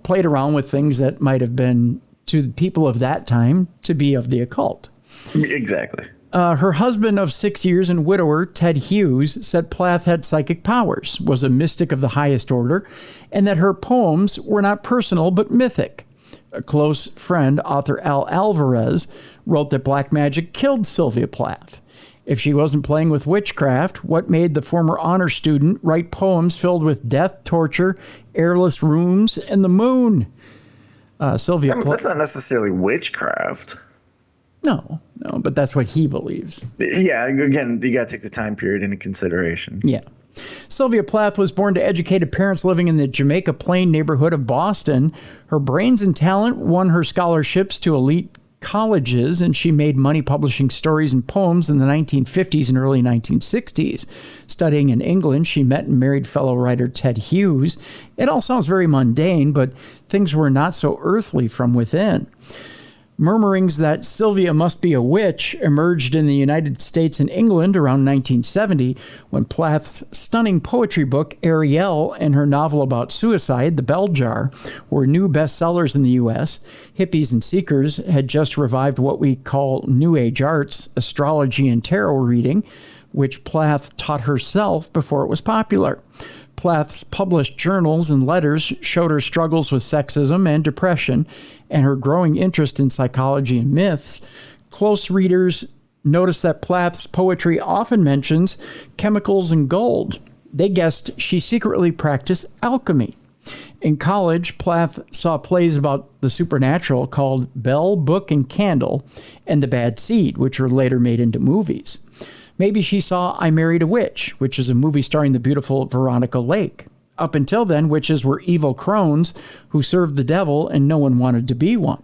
played around with things that might have been, to the people of that time, to be of the occult. Exactly. Her husband of 6 years and widower, Ted Hughes, said Plath had psychic powers, was a mystic of the highest order, and that her poems were not personal but mythic. A close friend, author Al Alvarez, wrote that black magic killed Sylvia Plath. If she wasn't playing with witchcraft, what made the former honor student write poems filled with death, torture, airless rooms, and the moon? Sylvia Plath. That's not necessarily witchcraft. No, but that's what he believes. Yeah, again, you got to take the time period into consideration. Yeah. Sylvia Plath was born to educated parents living in the Jamaica Plain neighborhood of Boston. Her brains and talent won her scholarships to elite colleges, and she made money publishing stories and poems in the 1950s and early 1960s. Studying in England, she met and married fellow writer Ted Hughes. It all sounds very mundane, but things were not so earthly from within. Murmurings that Sylvia must be a witch emerged in the United States and England around 1970 when Plath's stunning poetry book, Ariel, and her novel about suicide, The Bell Jar, were new bestsellers in the U.S. Hippies and seekers had just revived what we call New Age arts, astrology and tarot reading, which Plath taught herself before it was popular. Plath's published journals and letters showed her struggles with sexism and depression and her growing interest in psychology and myths. Close readers noticed that Plath's poetry often mentions chemicals and gold. They guessed she secretly practiced alchemy. In college, Plath saw plays about the supernatural called Bell, Book, and Candle and The Bad Seed, which were later made into movies. Maybe she saw I Married a Witch, which is a movie starring the beautiful Veronica Lake. Up until then, witches were evil crones who served the devil, and no one wanted to be one.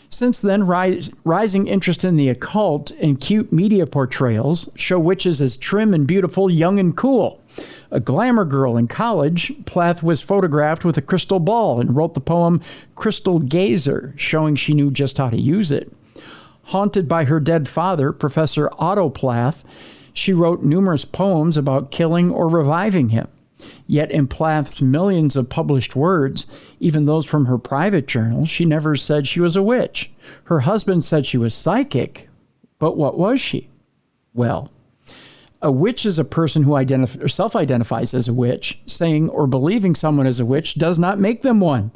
Since then, rising interest in the occult and cute media portrayals show witches as trim and beautiful, young and cool. A glamour girl in college, Plath was photographed with a crystal ball and wrote the poem Crystal Gazer, showing she knew just how to use it. Haunted by her dead father, Professor Otto Plath, she wrote numerous poems about killing or reviving him. Yet in Plath's millions of published words, even those from her private journal, she never said she was a witch. Her husband said she was psychic, but what was she? Well, a witch is a person who self-identifies as a witch. Saying or believing someone is a witch does not make them one.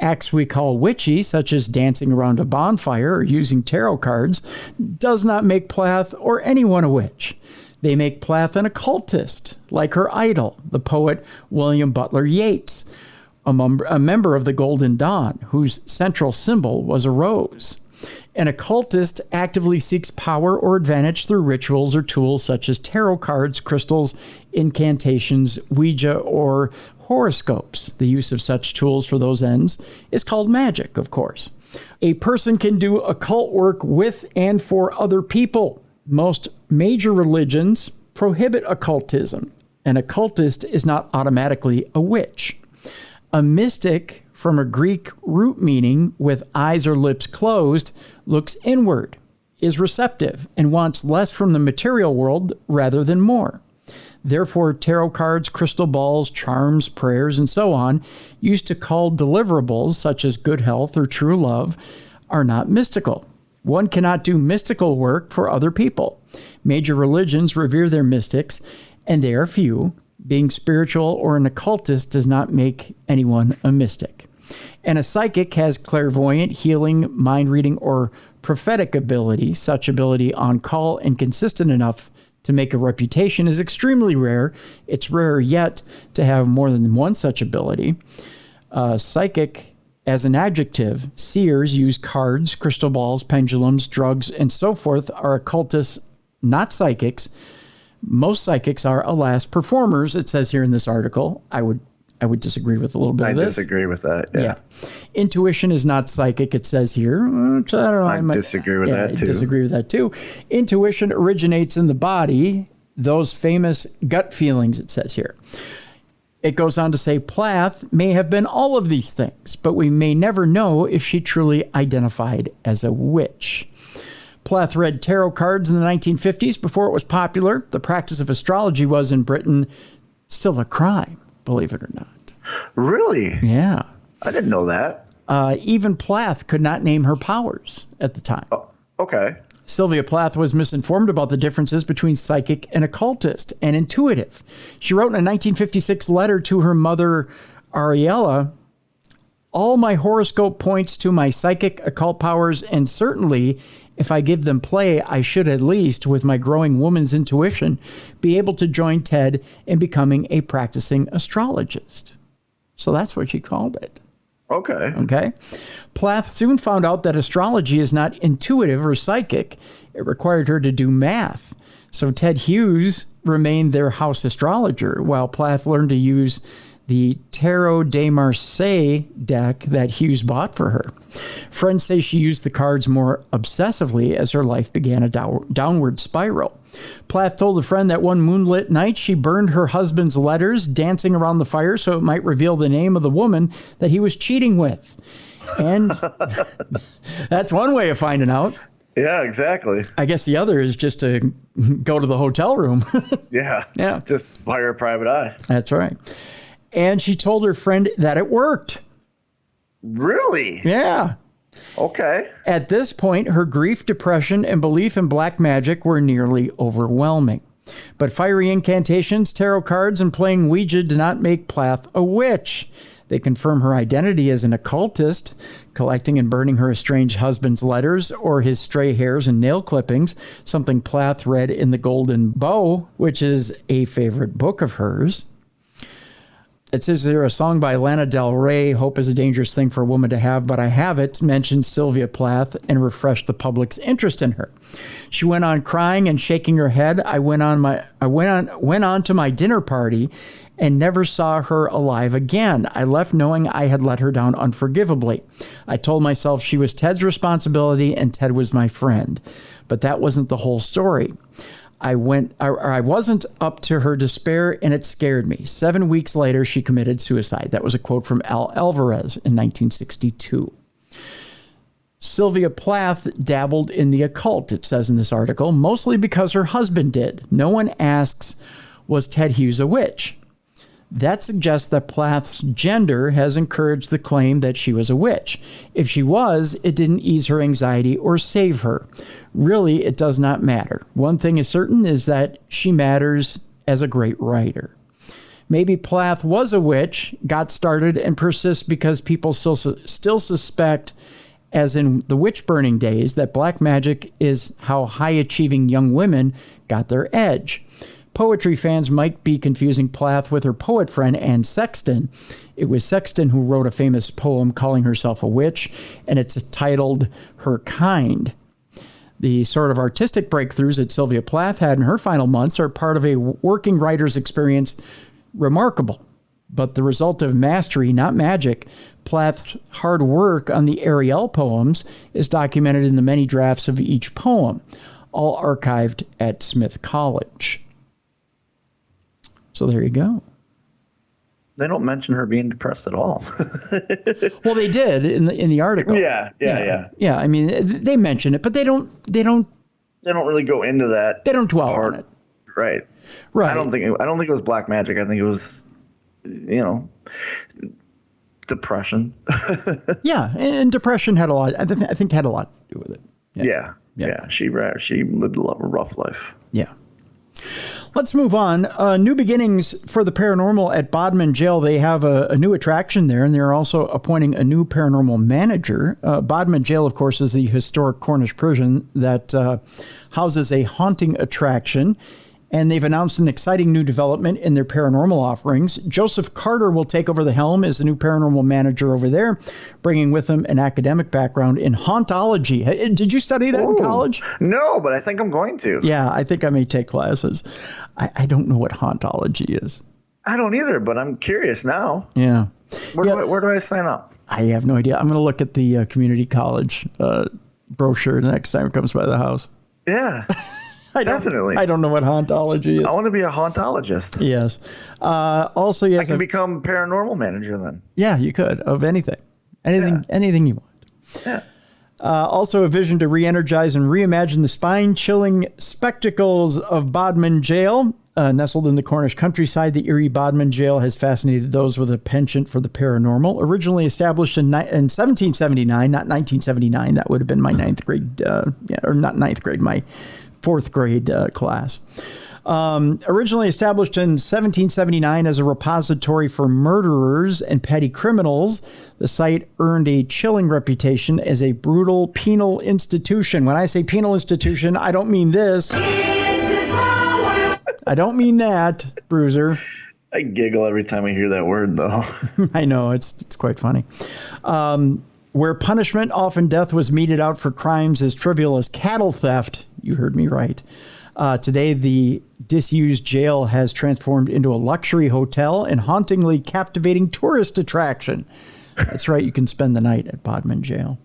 Acts we call witchy, such as dancing around a bonfire or using tarot cards, does not make Plath or anyone a witch. They make Plath an occultist, like her idol, the poet William Butler Yeats, a member of the Golden Dawn, whose central symbol was a rose. An occultist actively seeks power or advantage through rituals or tools such as tarot cards, crystals, incantations, Ouija, or horoscopes. The use of such tools for those ends is called magic, of course. A person can do occult work with and for other people. Most major religions prohibit occultism. An occultist is not automatically a witch. A mystic, from a Greek root meaning with eyes or lips closed, looks inward, is receptive, and wants less from the material world rather than more. Therefore, tarot cards, crystal balls, charms, prayers, and so on, used to call deliverables such as good health or true love, are not mystical. One cannot do mystical work for other people. Major religions revere their mystics, and they are few. Being spiritual or an occultist does not make anyone a mystic. And a psychic has clairvoyant, healing, mind reading, or prophetic ability. Such ability on call and consistent enough to make a reputation is extremely rare. It's rarer yet to have more than one such ability. Psychic, as an adjective, seers use cards, crystal balls, pendulums, drugs, and so forth, are occultists, not psychics. Most psychics are, alas, performers, it says here in this article. I would disagree with a little bit of this. I disagree with that, yeah. Intuition is not psychic, it says here. I disagree with that, too. I disagree with that, too. Intuition originates in the body those famous gut feelings, it says here. It goes on to say, Plath may have been all of these things, but we may never know if she truly identified as a witch. Plath read tarot cards in the 1950s before it was popular. The practice of astrology was in Britain still a crime, believe it or not. Really? Yeah. I didn't know that. Even Plath could not name her powers at the time. Oh, okay. Sylvia Plath was misinformed about the differences between psychic and occultist and intuitive. She wrote in a 1956 letter to her mother, Ariella, all my horoscope points to my psychic occult powers, and certainly if I give them play, I should at least, with my growing woman's intuition, be able to join Ted in becoming a practicing astrologist. So that's what she called it. Okay. Plath soon found out that astrology is not intuitive or psychic. It required her to do math. So Ted Hughes remained their house astrologer, while Plath learned to use the Tarot de Marseille deck that Hughes bought for her. Friends say she used the cards more obsessively as her life began a downward spiral. Plath told a friend that one moonlit night she burned her husband's letters dancing around the fire so it might reveal the name of the woman that he was cheating with. And that's one way of finding out. Yeah, exactly. I guess the other is just to go to the hotel room. Yeah. Just hire a private eye. That's right. And she told her friend that it worked. Really? Yeah. Okay. At this point, her grief, depression, and belief in black magic were nearly overwhelming. But fiery incantations, tarot cards, and playing Ouija did not make Plath a witch. They confirm her identity as an occultist, collecting and burning her estranged husband's letters or his stray hairs and nail clippings, something Plath read in The Golden Bow, which is a favorite book of hers. It says there a song by Lana Del Rey, Hope is a Dangerous Thing for a Woman to Have, but I Have It, mentioned Sylvia Plath and refreshed the public's interest in her. She went on crying and shaking her head. I went on to my dinner party and never saw her alive again. I left knowing I had let her down unforgivably. I told myself she was Ted's responsibility and Ted was my friend. But that wasn't the whole story. I wasn't up to her despair, and it scared me. 7 weeks later, she committed suicide. That was a quote from Al Alvarez in 1962. Sylvia Plath dabbled in the occult, it says in this article, mostly because her husband did. No one asks, was Ted Hughes a witch? That suggests that Plath's gender has encouraged the claim that she was a witch. If she was, it didn't ease her anxiety or save her. Really, it does not matter. One thing is certain is that she matters as a great writer. Maybe Plath was a witch, got started, and persists because people still suspect, as in the witch burning days, that black magic is how high-achieving young women got their edge. Poetry fans might be confusing Plath with her poet friend Anne Sexton. It was Sexton who wrote a famous poem calling herself a witch, and it's titled Her Kind. The sort of artistic breakthroughs that Sylvia Plath had in her final months are part of a working writer's experience remarkable, but the result of mastery, not magic. Plath's hard work on the Ariel poems is documented in the many drafts of each poem, all archived at Smith College. So there you go. They don't mention her being depressed at all. Well, they did in the article. Yeah. I mean, they mention it, but they don't really go into that. They don't dwell on it. Right. I don't think it was black magic. I think it was, depression. Yeah, and depression had a lot. I think had a lot to do with it. Yeah. She lived a rough life. Yeah. Let's move on. New beginnings for the paranormal at Bodmin Jail. They have a new attraction there, and they're also appointing a new paranormal manager. Bodmin Jail, of course, is the historic Cornish prison that houses a haunting attraction, and they've announced an exciting new development in their paranormal offerings. Joseph Carter will take over the helm as the new paranormal manager over there, bringing with him an academic background in hauntology. Did you study that in college? No, but I think I'm going to. Yeah, I think I may take classes. I don't know what hauntology is. I don't either, but I'm curious now. Yeah. Where do I sign up? I have no idea. I'm going to look at the community college brochure the next time it comes by the house. Yeah. Definitely. I don't know what hauntology is. I want to be a hauntologist. Yes. Also, yes. I can become paranormal manager then. Yeah, you could, of anything. Anything you want. Yeah. Also, a vision to re-energize and reimagine the spine-chilling spectacles of Bodmin Jail. Nestled in the Cornish countryside, the eerie Bodmin Jail has fascinated those with a penchant for the paranormal. Originally established in 1779, not 1979. That would have been my ninth grade, or not ninth grade, my fourth grade class. Originally established in 1779 as a repository for murderers and petty criminals, the site earned a chilling reputation as a brutal penal institution. When I say penal institution, I don't mean this. I don't mean that, Bruiser. I giggle every time I hear that word, though. I know, it's quite funny. Where punishment, often death, was meted out for crimes as trivial as cattle theft. You heard me right. Today, the disused jail has transformed into a luxury hotel and hauntingly captivating tourist attraction. That's right, you can spend the night at Bodmin Jail.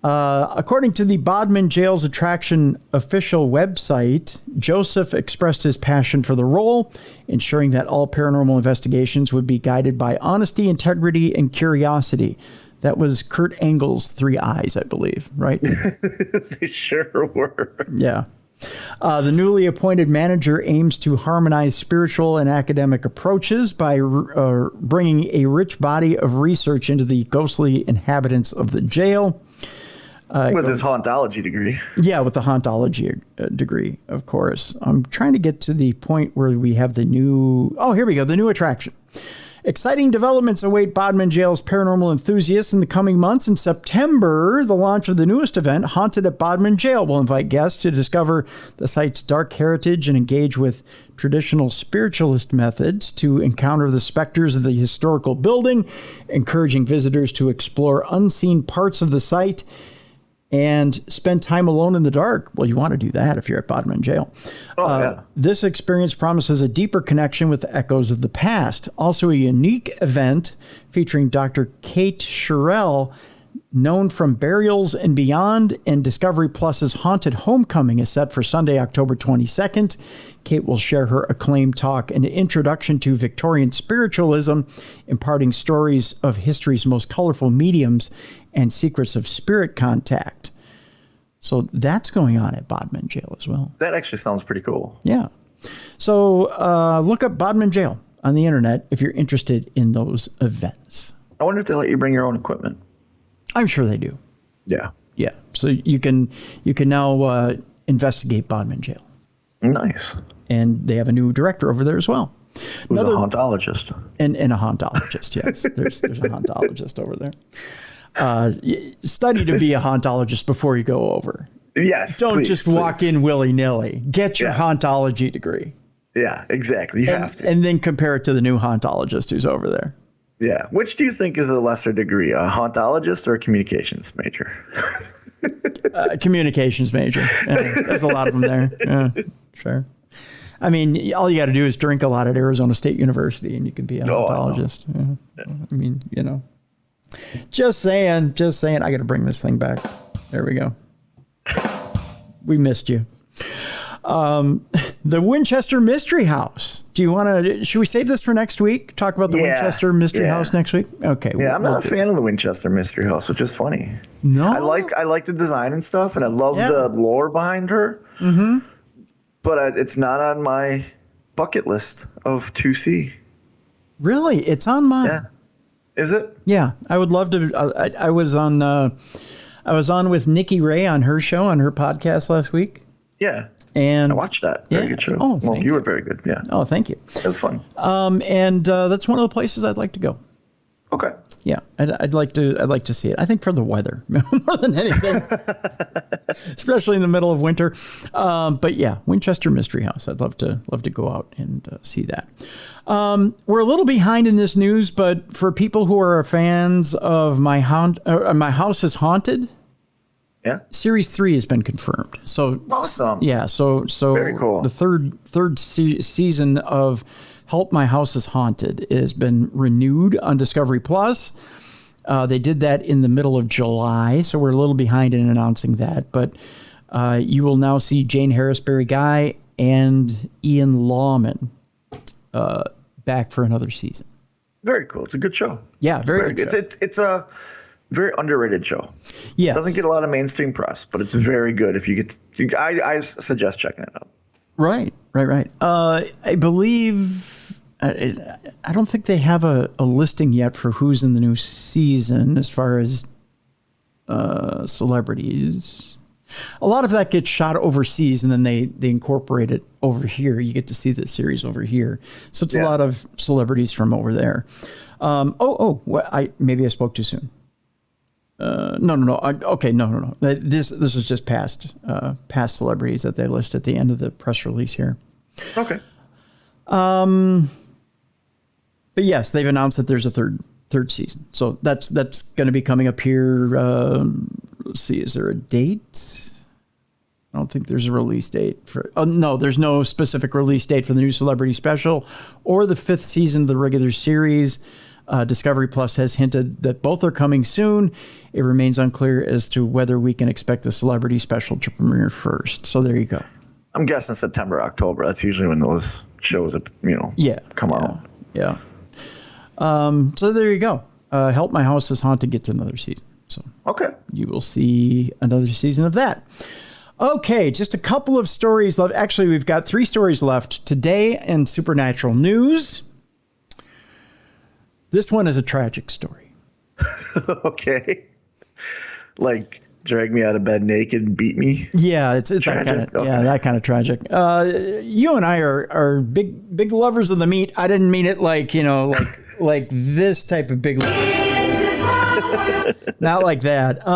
According to the Bodmin Jail's attraction official website, Joseph expressed his passion for the role, ensuring that all paranormal investigations would be guided by honesty, integrity, and curiosity. That was Kurt Angle's 3 eyes, I believe, right? They sure were. Yeah. The newly appointed manager aims to harmonize spiritual and academic approaches by bringing a rich body of research into the ghostly inhabitants of the jail. With his hauntology degree. Yeah, with the hauntology degree, of course. I'm trying to get to the point where we have the new... Oh, here we go, the new attraction. Exciting developments await Bodmin Jail's paranormal enthusiasts in the coming months. In September, the launch of the newest event, Haunted at Bodmin Jail, will invite guests to discover the site's dark heritage and engage with traditional spiritualist methods to encounter the specters of the historical building, encouraging visitors to explore unseen parts of the site and spend time alone in the dark. Well, you want to do that if you're at Bodmin Jail. Yeah. This experience promises a deeper connection with the echoes of the past. Also a unique event featuring Dr. Kate Sherrill, known from Burials and Beyond, and Discovery Plus's Haunted Homecoming is set for Sunday, October 22nd. Kate will share her acclaimed talk, An Introduction to Victorian Spiritualism, imparting stories of history's most colorful mediums and secrets of spirit contact. So that's going on at Bodmin Jail as well. That actually sounds pretty cool. Yeah. So look up Bodmin Jail on the internet if you're interested in those events. I wonder if they let you bring your own equipment. I'm sure they do. Yeah. Yeah. So you can now investigate Bodmin Jail. Nice. And they have a new director over there as well. Who's a hauntologist. And a hauntologist, yes. There's a hauntologist over there. Study to be a hauntologist before you go over. Yes. Don't just walk in willy-nilly. Get your hauntology degree. Yeah, exactly. You have to. And then compare it to the new hauntologist who's over there. Yeah. Which do you think is a lesser degree, a hauntologist or a communications major? Communications major. Yeah, there's a lot of them there. Yeah, sure. I mean, all you got to do is drink a lot at Arizona State University and you can be a hauntologist. I mean, you know. Just saying. I got to bring this thing back. There we go. We missed you. The Winchester Mystery House. Do you want to, should we save this for next week? Talk about the Winchester Mystery House next week? Okay. Yeah, I'm not a fan of the Winchester Mystery House, which is funny. No. I like the design and stuff, and I love the lore behind her. Mm-hmm. But it's not on my bucket list of 2C. Really? It's on mine. Yeah. Is it? Yeah, I would love to. I was on with Nikki Ray on her show, on her podcast last week. Yeah. And I watched that. Very good show. Oh, well, you were very good. Yeah. Oh, thank you. It was fun. And that's one of the places I'd like to go. Okay. Yeah, I'd like to see it. I think for the weather more than anything, especially in the middle of winter. But yeah, Winchester Mystery House. I'd love to go out and see that. We're a little behind in this news, but for people who are fans of My House is Haunted, Series 3 has been confirmed. So awesome. Yeah. So very cool. The third season of Help My House is Haunted has been renewed on Discovery Plus. They did that in the middle of July, so we're a little behind in announcing that. But You will now see Jane Harris, Barry Guy, and Ian Lawman back for another season. Very cool. It's a good show. Yeah, very good. It's a very underrated show. Yeah, doesn't get a lot of mainstream press, but it's very good. If you get, I suggest checking it out. Right. I believe I don't think they have a listing yet for who's in the new season as far as celebrities. A lot of that gets shot overseas and then they incorporate it over here. You get to see the series over here. So it's a lot of celebrities from over there. Maybe I spoke too soon. No. This is just past celebrities that they list at the end of the press release here. Okay. But yes, they've announced that there's a third season. So that's going to be coming up here. Let's see, is there a date? I don't think there's a release date for. Oh no, there's no specific release date for the new Celebrity Special or the 5th season of the regular series. Discovery Plus has hinted that both are coming soon. It remains unclear as to whether we can expect the Celebrity Special to premiere first. So there you go. I'm guessing September, October. That's usually when those shows, come out. Yeah. So there you go. Help My House is Haunted gets another season. So okay, you will see another season of that. Okay, just a couple of stories left. Actually, we've got 3 stories left today in Supernatural News. This one is a tragic story. Okay. Like drag me out of bed naked and beat me? Yeah, it's that kind of that kind of tragic. You and I are big lovers of the meat. I didn't mean it like this type of big lover. Not like that.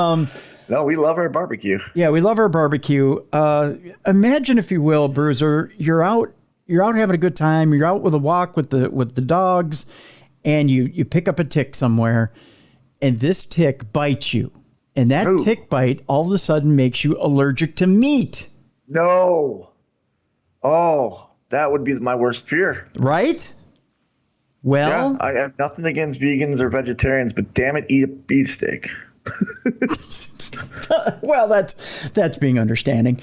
No, we love our barbecue. Yeah, we love our barbecue. Imagine, if you will, Bruiser, you're out having a good time. You're out with a walk with the dogs, and you pick up a tick somewhere, and this tick bites you. And that tick bite all of a sudden makes you allergic to meat. No. Oh, that would be my worst fear. Right? Well, yeah, I have nothing against vegans or vegetarians, but damn it, eat a beefsteak. Well, that's being understanding.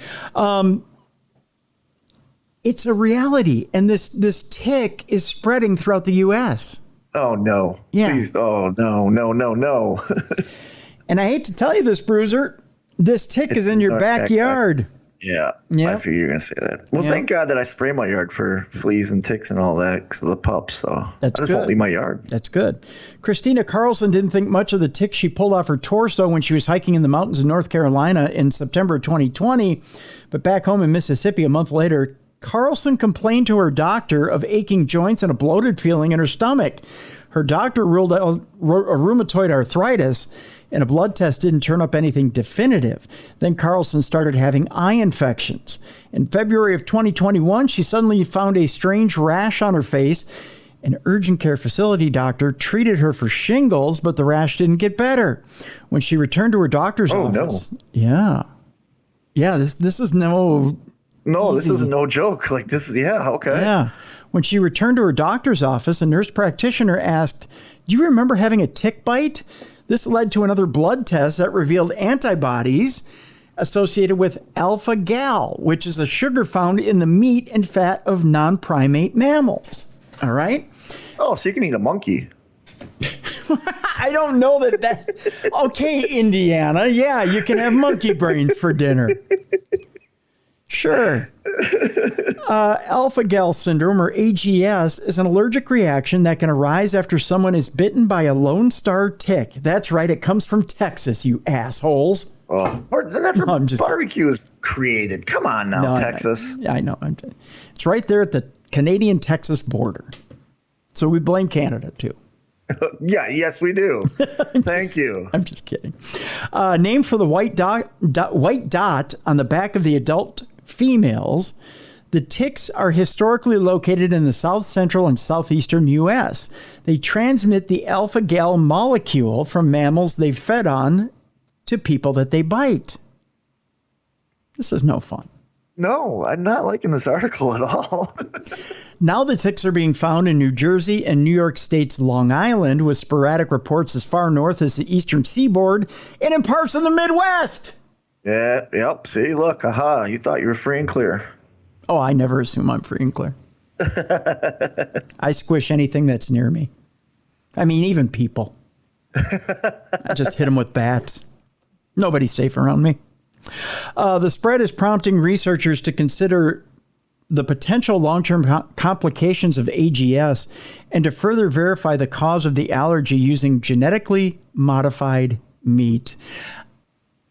It's a reality, and this tick is spreading throughout the U.S. Oh no! Yeah. Please. Oh no! And I hate to tell you this, Bruiser. This tick is in your backyard. Yeah. I figured you were going to say that. Well, thank God that I spray my yard for fleas and ticks and all that because of the pups. So I just won't leave my yard. That's good. Christina Carlson didn't think much of the tick she pulled off her torso when she was hiking in the mountains of North Carolina in September 2020. But back home in Mississippi a month later, Carlson complained to her doctor of aching joints and a bloated feeling in her stomach. Her doctor ruled out a rheumatoid arthritis, and a blood test didn't turn up anything definitive. Then Carlson started having eye infections. In February of 2021, she suddenly found a strange rash on her face. An urgent care facility doctor treated her for shingles, but the rash didn't get better. When she returned to her doctor's office. Oh, no. Yeah, this is no... No, this is no joke. Like this is, okay. Yeah. When she returned to her doctor's office, a nurse practitioner asked, "Do you remember having a tick bite?" This led to another blood test that revealed antibodies associated with alpha-gal, which is a sugar found in the meat and fat of non-primate mammals. All right? Oh, so you can eat a monkey. I don't know that. Okay, Indiana. Yeah, you can have monkey brains for dinner. Sure. Alpha-gal syndrome, or AGS, is an allergic reaction that can arise after someone is bitten by a Lone Star tick. That's right. It comes from Texas, you assholes. Oh, that's where barbecue is created. Come on now, Texas. I know. It's right there at the Canadian-Texas border. So we blame Canada, too. Yes, we do. Thank you. I'm just kidding. Named for the white dot on the back of the adult females, the ticks are historically located in the south central and southeastern U.S. They transmit the alpha-gal molecule from mammals they fed on to people that they bite. This is no fun. No, I'm not liking this article at all. Now the ticks are being found in New Jersey and New York State's Long Island, with sporadic reports as far north as the eastern seaboard and in parts of the Midwest. Yeah. Yep. See, look. Aha. You thought you were free and clear. Oh, I never assume I'm free and clear. I squish anything that's near me. I mean, even people. I just hit them with bats. Nobody's safe around me. The spread is prompting researchers to consider the potential long-term complications of AGS and to further verify the cause of the allergy using genetically modified meat.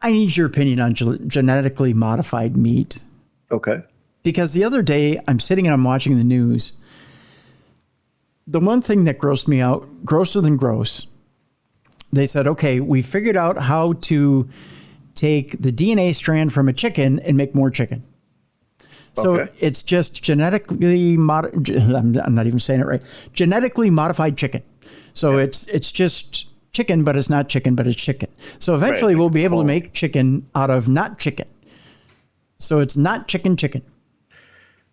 I need your opinion on genetically modified meat. Okay. Because the other day, I'm sitting and I'm watching the news. The one thing that grossed me out, grosser than gross, they said, okay, we figured out how to take the DNA strand from a chicken and make more chicken. So it's just genetically I'm not even saying it right. Genetically modified chicken. So it's just chicken, but it's not chicken, but it's chicken. So eventually we'll be able to make chicken out of not chicken. So it's not chicken.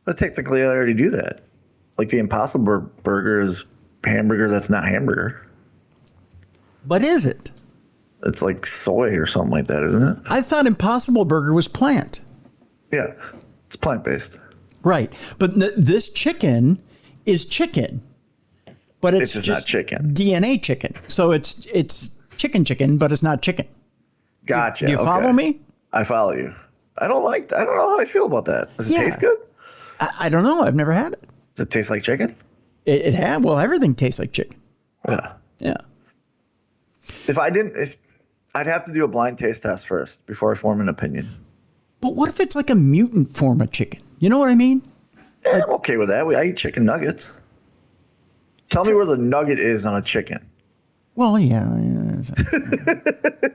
But technically, I already do that. Like the Impossible Burger is hamburger that's not hamburger. But is it? It's like soy or something like that, isn't it? I thought Impossible Burger was plant. Yeah, it's plant-based. Right. But this chicken is chicken. But it's just not chicken. DNA chicken. So it's chicken, but it's not chicken. Gotcha. Do you follow me? I follow you. I don't know how I feel about that. Does it taste good? I don't know. I've never had it. Does it taste like chicken? It had. Well, everything tastes like chicken. Yeah. Yeah. I'd have to do a blind taste test first before I form an opinion. But what if it's like a mutant form of chicken? You know what I mean? Yeah, I'm okay with that. I eat chicken nuggets. Tell me where the nugget is on a chicken. Well, yeah.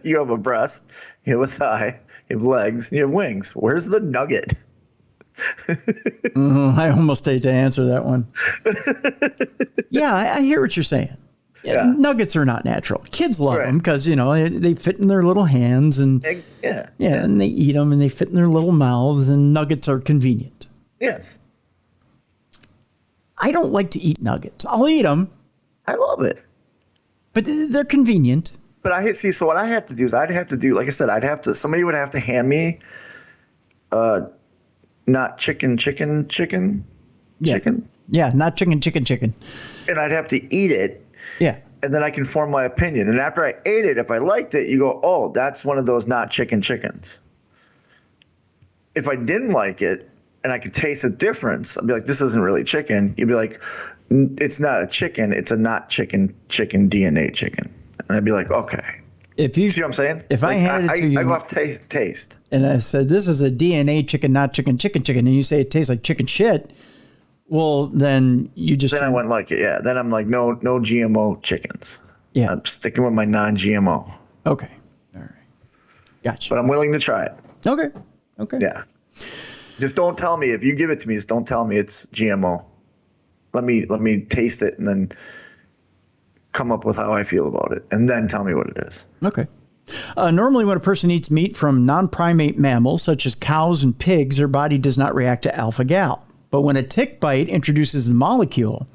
You have a breast, you have a thigh, you have legs, you have wings. Where's the nugget? I almost hate to answer that one. Yeah, I hear what you're saying. Yeah. Nuggets are not natural. Kids love them because, they fit in their little hands and and they eat them and they fit in their little mouths, and nuggets are convenient. Yes. I don't like to eat nuggets. I'll eat them. I love it. But they're convenient. But so what I have to do is like I said, somebody would have to hand me not chicken. Yeah. Chicken? Yeah, not chicken. And I'd have to eat it. Yeah. And then I can form my opinion. And after I ate it, if I liked it, you go, oh, that's one of those not chickens. If I didn't like it and I could taste the difference, I'd be like, this isn't really chicken. You'd be like, it's not a chicken. It's a not chicken DNA chicken. And I'd be like, okay. If you see what I'm saying? If I handed it to you, I go off taste. And I said, this is a DNA chicken, not chicken, and you say it tastes like chicken shit. Well, then you just... Then I wouldn't like it, yeah. Then I'm like, no GMO chickens. Yeah. I'm sticking with my non-GMO. Okay. All right. Gotcha. But I'm willing to try it. Okay. Yeah. Just don't tell me. If you give it to me, just don't tell me it's GMO. Let me taste it and then come up with how I feel about it. And then tell me what it is. Okay. Normally, when a person eats meat from non-primate mammals, such as cows and pigs, their body does not react to alpha-gal. But when a tick bite introduces the molecule,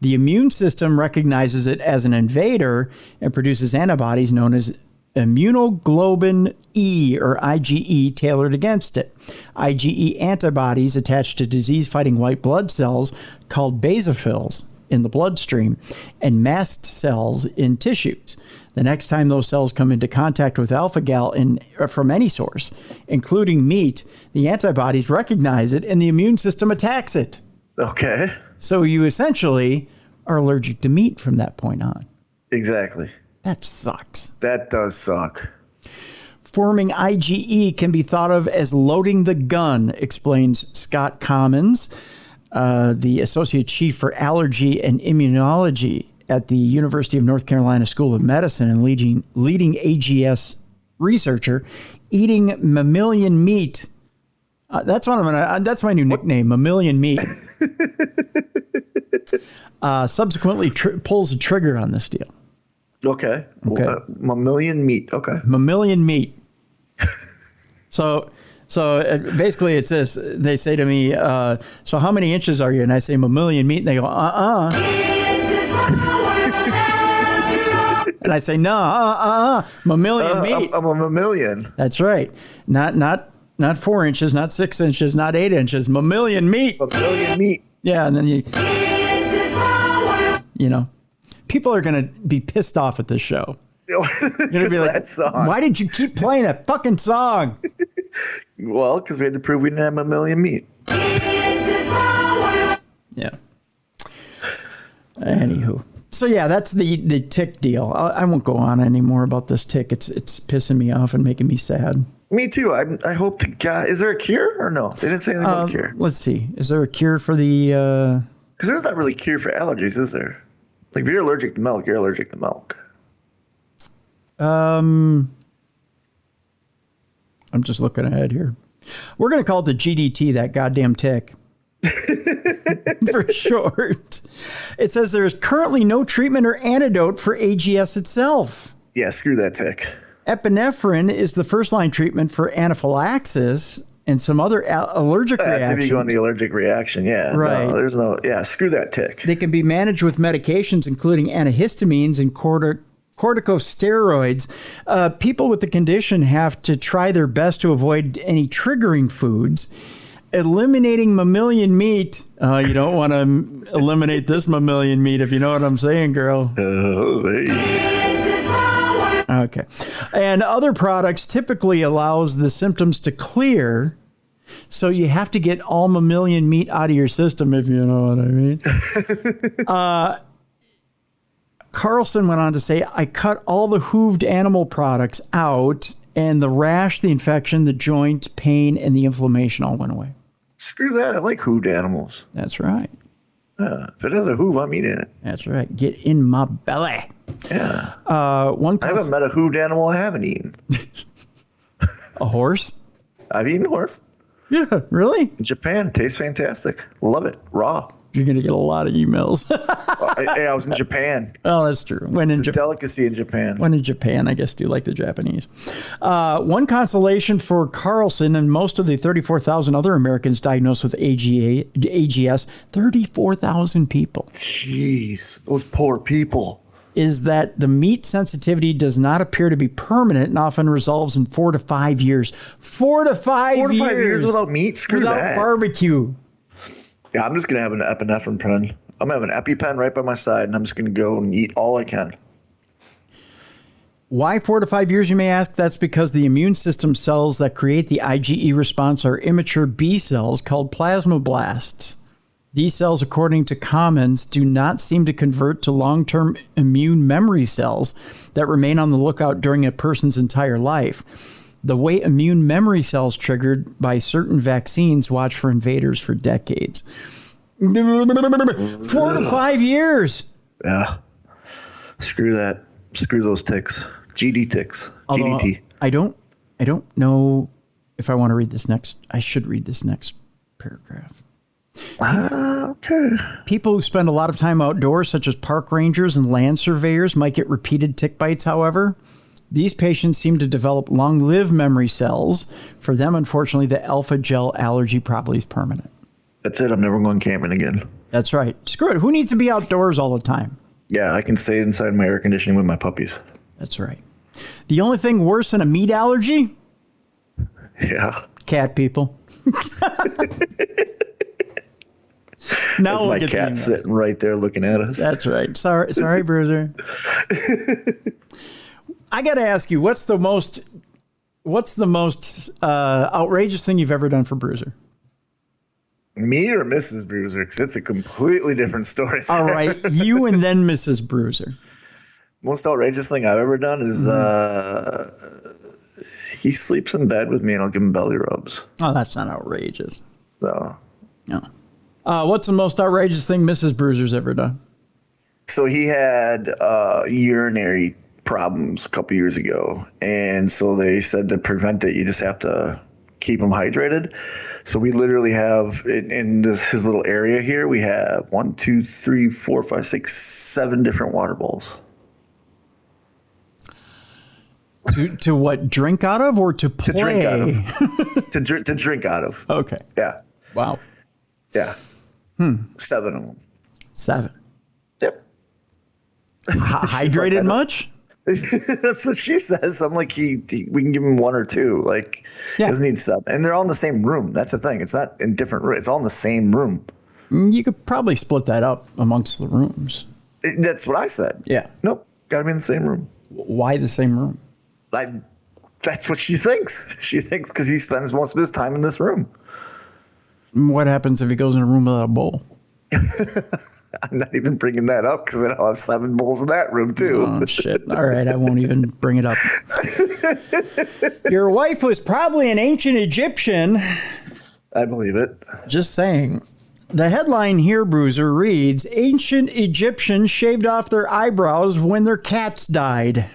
the immune system recognizes it as an invader and produces antibodies known as immunoglobulin E, or IgE, tailored against it. IgE antibodies attach to disease-fighting white blood cells called basophils in the bloodstream and mast cells in tissues. The next time those cells come into contact with alpha-gal from any source, including meat, the antibodies recognize it and the immune system attacks it. Okay. So you essentially are allergic to meat from that point on. Exactly. That sucks. That does suck. Forming IgE can be thought of as loading the gun, explains Scott Commons, the Associate Chief for Allergy and Immunology at the University of North Carolina School of Medicine and leading AGS researcher. Eating mammalian meat. That's my new nickname, mammalian meat. Subsequently pulls a trigger on this deal. Okay. Mammalian meat. Okay. Mammalian meat. So basically it's this. They say to me, so how many inches are you? And I say mammalian meat. And they go, And I say, no, mammalian meat. I'm a mammalian. That's right. Not 4 inches, not 6 inches, not 8 inches. Mammalian meat. Mammalian meat. Yeah, and then you know, people are going to be pissed off at this show. You're going to be like, that song. Why did you keep playing that fucking song? Well, because we had to prove we didn't have mammalian meat. Yeah. Anywho. So yeah, that's the tick deal. I won't go on anymore about this tick. It's pissing me off and making me sad. Me too. I hope to God. Is there a cure or no? They didn't say anything about a cure. Let's see. Is there a cure for the... Because there's not really a cure for allergies, is there? Like, if you're allergic to milk, you're allergic to milk. I'm just looking ahead here. We're going to call it the GDT, that goddamn tick. For short. It says there is currently no treatment or antidote for AGS itself. Yeah, screw that tick. Epinephrine is the first-line treatment for anaphylaxis and some other allergic reactions. If you go on the allergic reaction, yeah. Right. No, screw that tick. They can be managed with medications, including antihistamines and corticosteroids. People with the condition have to try their best to avoid any triggering foods. Eliminating mammalian meat. You don't want to eliminate this mammalian meat, if you know what I'm saying, girl. Okay. And other products typically allows the symptoms to clear. So you have to get all mammalian meat out of your system, if you know what I mean. Carlson went on to say, I cut all the hooved animal products out, and the rash, the infection, the joint pain, and the inflammation all went away. Screw that. I like hooved animals. That's right. If it has a hoof, I'm eating it. That's right. Get in my belly. Yeah. I haven't met a hooved animal I haven't eaten. A horse? I've eaten horse. Yeah, really? In Japan. Tastes fantastic. Love it. Raw. You're going to get a lot of emails. Hey, I was in Japan. Oh, that's true. It's a delicacy in Japan. When in Japan, I guess, do like the Japanese. One consolation for Carlson and most of the 34,000 other Americans diagnosed with AGS, 34,000 people. Jeez, those poor people. Is that the meat sensitivity does not appear to be permanent and often resolves in 4 to 5 years. 4 to 5 years. 4 to 5 years without meat? Screw without that. Barbecue. Yeah, I'm just going to have an epinephrine pen. I'm going to have an EpiPen right by my side, and I'm just going to go and eat all I can. Why 4 to 5 years, you may ask? That's because the immune system cells that create the IgE response are immature B cells called plasmablasts. These cells, according to Commons, do not seem to convert to long-term immune memory cells that remain on the lookout during a person's entire life. The way immune memory cells triggered by certain vaccines watch for invaders for decades. 4 to 5 years. Yeah. Screw that. Screw those ticks. GD ticks. Although, GDT. I don't know if I want to read this next. I should read this next paragraph. Okay. People who spend a lot of time outdoors, such as park rangers and land surveyors, might get repeated tick bites, however. These patients seem to develop long-lived memory cells. For them, unfortunately, the alpha gel allergy probably is permanent. That's it. I'm never going camping again. That's right. Screw it. Who needs to be outdoors all the time? Yeah, I can stay inside my air conditioning with my puppies. That's right. The only thing worse than a meat allergy? Yeah. Cat people. Now my cat's sitting right there looking at us. That's right. Sorry, Bruiser. I got to ask you, what's the most outrageous thing you've ever done for Bruiser? Me or Mrs. Bruiser? Because it's a completely different story. All right, you and then Mrs. Bruiser. Most outrageous thing I've ever done is he sleeps in bed with me and I'll give him belly rubs. Oh, that's not outrageous. So. No. What's the most outrageous thing Mrs. Bruiser's ever done? So he had urinary problems a couple years ago, and so they said to prevent it, you just have to keep him hydrated. So we literally have in his little area here, we have 1, 2, 3, 4, 5, 6, 7 different water bowls. To what, drink out of, or to play? To drink out of. to drink out of. Okay. Yeah. Wow. Yeah. 7 of them. 7. Yep. Hydrated much? That's what she says. I'm like, we can give him 1 or 2. Like, he doesn't need 7. And they're all in the same room. That's the thing. It's not in different rooms. It's all in the same room. You could probably split that up amongst the rooms. That's what I said. Yeah. Nope. Got to be in the same room. Why the same room? That's what she thinks. She thinks because he spends most of his time in this room. What happens if he goes in a room without a bowl? I'm not even bringing that up because then I'll have 7 bowls in that room too. Oh, shit. All right, I won't even bring it up. Your wife was probably an ancient Egyptian. I believe it. Just saying. The headline here, Bruiser, reads, Ancient Egyptians shaved off their eyebrows when their cats died.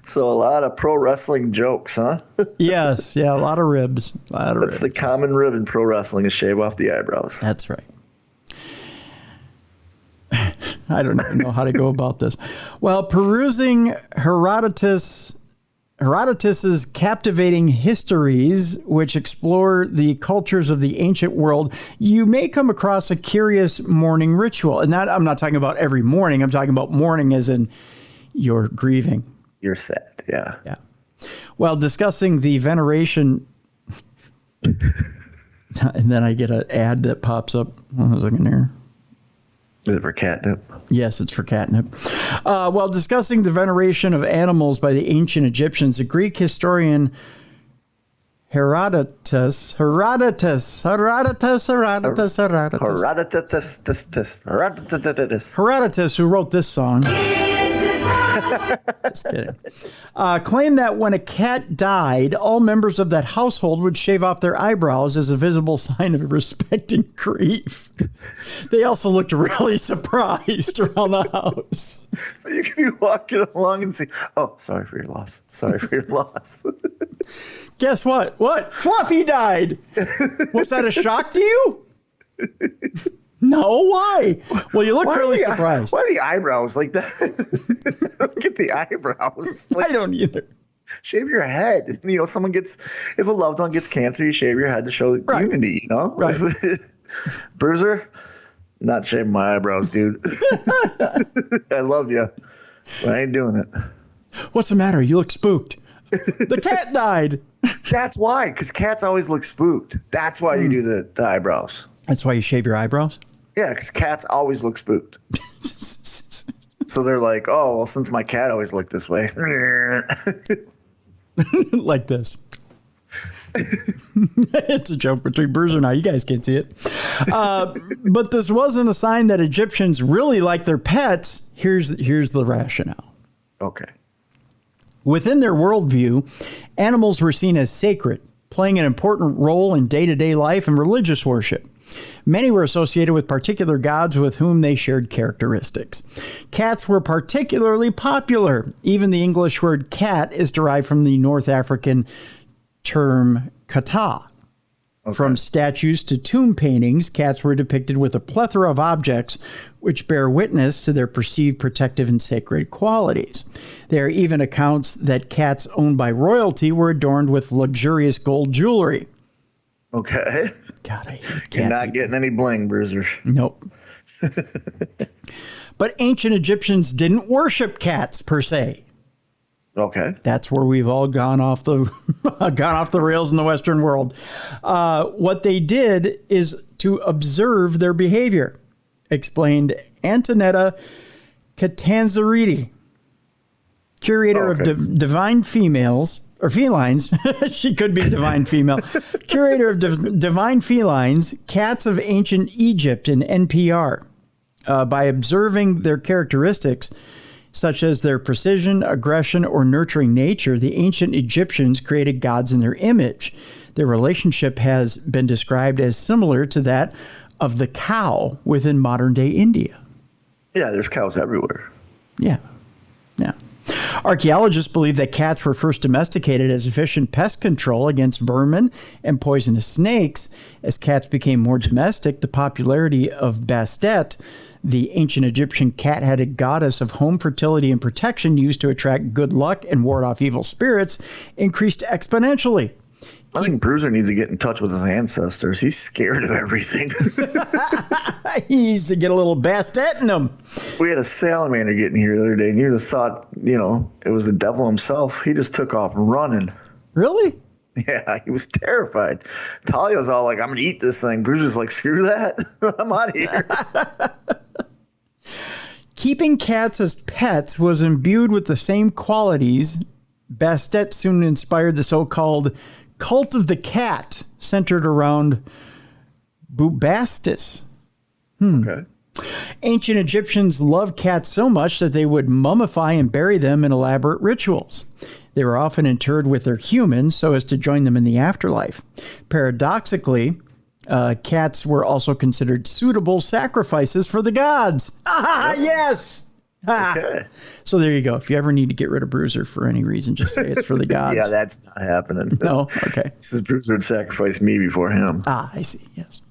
So a lot of pro wrestling jokes, huh? Yes, yeah, a lot of ribs. That's the common rib in pro wrestling is shave off the eyebrows. That's right. I don't even know how to go about this. Well, perusing Herodotus's captivating histories, which explore the cultures of the ancient world, you may come across a curious mourning ritual. And that, I'm not talking about every morning. I'm talking about mourning as in you're grieving. You're sad, yeah. Yeah. Well, discussing the veneration, and then I get an ad that pops up. What was I looking here? Is it for catnip? Yes, it's for catnip. While discussing the veneration of animals by the ancient Egyptians, the Greek historian Herodotus, who wrote this song, just kidding, claimed that when a cat died, all members of that household would shave off their eyebrows as a visible sign of respect and grief. They also looked really surprised around the house. So you can be walking along and say, oh, sorry for your loss. Sorry for your loss. Guess what? What? Fluffy died. Was that a shock to you? No, why? Well, you look really surprised. Why are the eyebrows like that? I don't get the eyebrows. I don't either. Shave your head. You know, if a loved one gets cancer, you shave your head to show unity, you know? Right. Bruiser, not shaving my eyebrows, dude. I love you, but I ain't doing it. What's the matter? You look spooked. The cat died. That's why, because cats always look spooked. That's why you do the eyebrows. That's why you shave your eyebrows? Yeah, because cats always look spooked. So they're like, oh, well, since my cat always looked this way. Like this. It's a joke between Bruiser and I. You guys can't see it. But this wasn't a sign that Egyptians really like their pets. Here's the rationale. Okay. Within their worldview, animals were seen as sacred, playing an important role in day-to-day life and religious worship. Many were associated with particular gods with whom they shared characteristics. Cats were particularly popular. Even the English word cat is derived from the North African term kata. Okay. From statues to tomb paintings, cats were depicted with a plethora of objects which bear witness to their perceived protective and sacred qualities. There are even accounts that cats owned by royalty were adorned with luxurious gold jewelry. Okay. God, I hate cat. You're not getting any bling, Bruiser. Nope. But ancient Egyptians didn't worship cats per se. Okay. That's where we've all gone off the rails in the Western world. What they did is to observe their behavior, explained Antonetta Catanzariti, curator of divine females, or felines. She could be divine female. Curator of divine felines, cats of ancient Egypt in NPR. By observing their characteristics, such as their precision, aggression, or nurturing nature, the ancient Egyptians created gods in their image. Their relationship has been described as similar to that of the cow within modern-day India. Yeah, there's cows everywhere. Yeah. Archaeologists believe that cats were first domesticated as efficient pest control against vermin and poisonous snakes. As cats became more domestic, the popularity of Bastet, the ancient Egyptian cat-headed goddess of home fertility and protection used to attract good luck and ward off evil spirits, increased exponentially. I think Bruiser needs to get in touch with his ancestors. He's scared of everything. He needs to get a little Bastet in him. We had a salamander getting here the other day, and you would have thought, it was the devil himself. He just took off running. Really? Yeah, he was terrified. Talia's all like, I'm going to eat this thing. Bruiser's like, screw that. I'm out of here. Keeping cats as pets was imbued with the same qualities. Bastet soon inspired the so-called cult of the cat, centered around Bubastis. Okay. Ancient Egyptians loved cats so much that they would mummify and bury them in elaborate rituals. They were often interred with their humans so as to join them in the afterlife. Paradoxically, cats were also considered suitable sacrifices for the gods. Ah, yes! Okay. So there you go. If you ever need to get rid of Bruiser for any reason, just say it's for the gods. Yeah, that's not happening. No? Okay. This is Bruiser would sacrifice me before him. Ah, I see. Yes.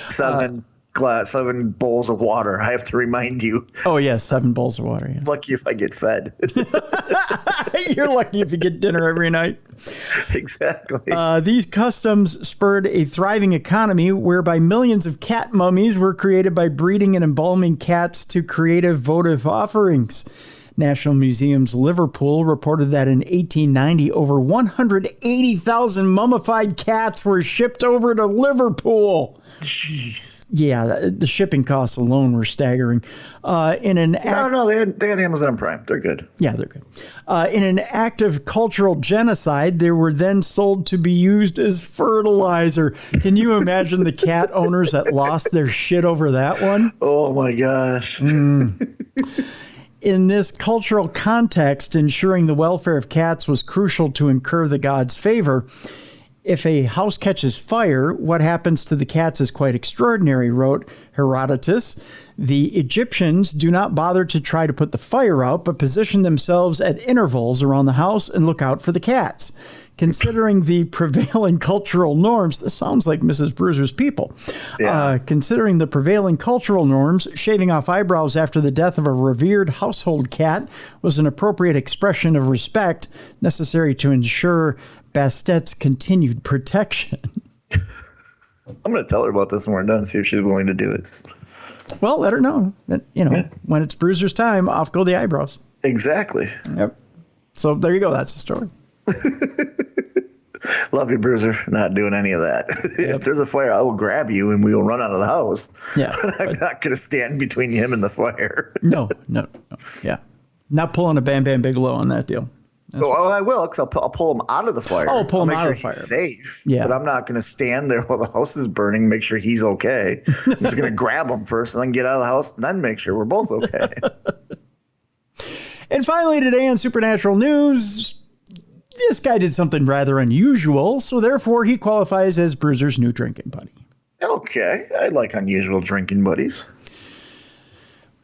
7 bowls of water. I have to remind you. Oh, yes. 7 bowls of water. Yes. Lucky if I get fed. You're lucky if you get dinner every night. Exactly. These customs spurred a thriving economy whereby millions of cat mummies were created by breeding and embalming cats to creative votive offerings. National Museum's Liverpool reported that in 1890, over 180,000 mummified cats were shipped over to Liverpool. Jeez. Yeah, the shipping costs alone were staggering. No, they had Amazon Prime. They're good. Yeah, they're good. In an act of cultural genocide, they were then sold to be used as fertilizer. Can you imagine the cat owners that lost their shit over that one? Oh, my gosh. In this cultural context, ensuring the welfare of cats was crucial to incur the gods' favor. If a house catches fire, what happens to the cats is quite extraordinary, wrote Herodotus. The Egyptians do not bother to try to put the fire out, but position themselves at intervals around the house and look out for the cats. Considering the prevailing cultural norms, this sounds like Mrs. Bruiser's people. Yeah. Considering the prevailing cultural norms, shaving off eyebrows after the death of a revered household cat was an appropriate expression of respect necessary to ensure Bastet's continued protection. I'm going to tell her about this when we're done, see if she's willing to do it. Well, let her know that, when it's Bruiser's time, off go the eyebrows. Exactly. Yep. So there you go. That's the story. Love you, Bruiser. Not doing any of that. If there's a fire, I will grab you and we will run out of the house. Yeah. I'm not going to stand between him and the fire. No. Yeah. Not pulling a Bam Bam Bigelow on that deal. Well, I will, because I'll pull him out of the fire. Oh, pull him out of the fire. He's safe. Yeah. But I'm not going to stand there while the house is burning, make sure he's okay. I'm just going to grab him first and then get out of the house and then make sure we're both okay. And finally today on Supernatural News, this guy did something rather unusual, so therefore he qualifies as Bruiser's new drinking buddy. Okay. I like unusual drinking buddies.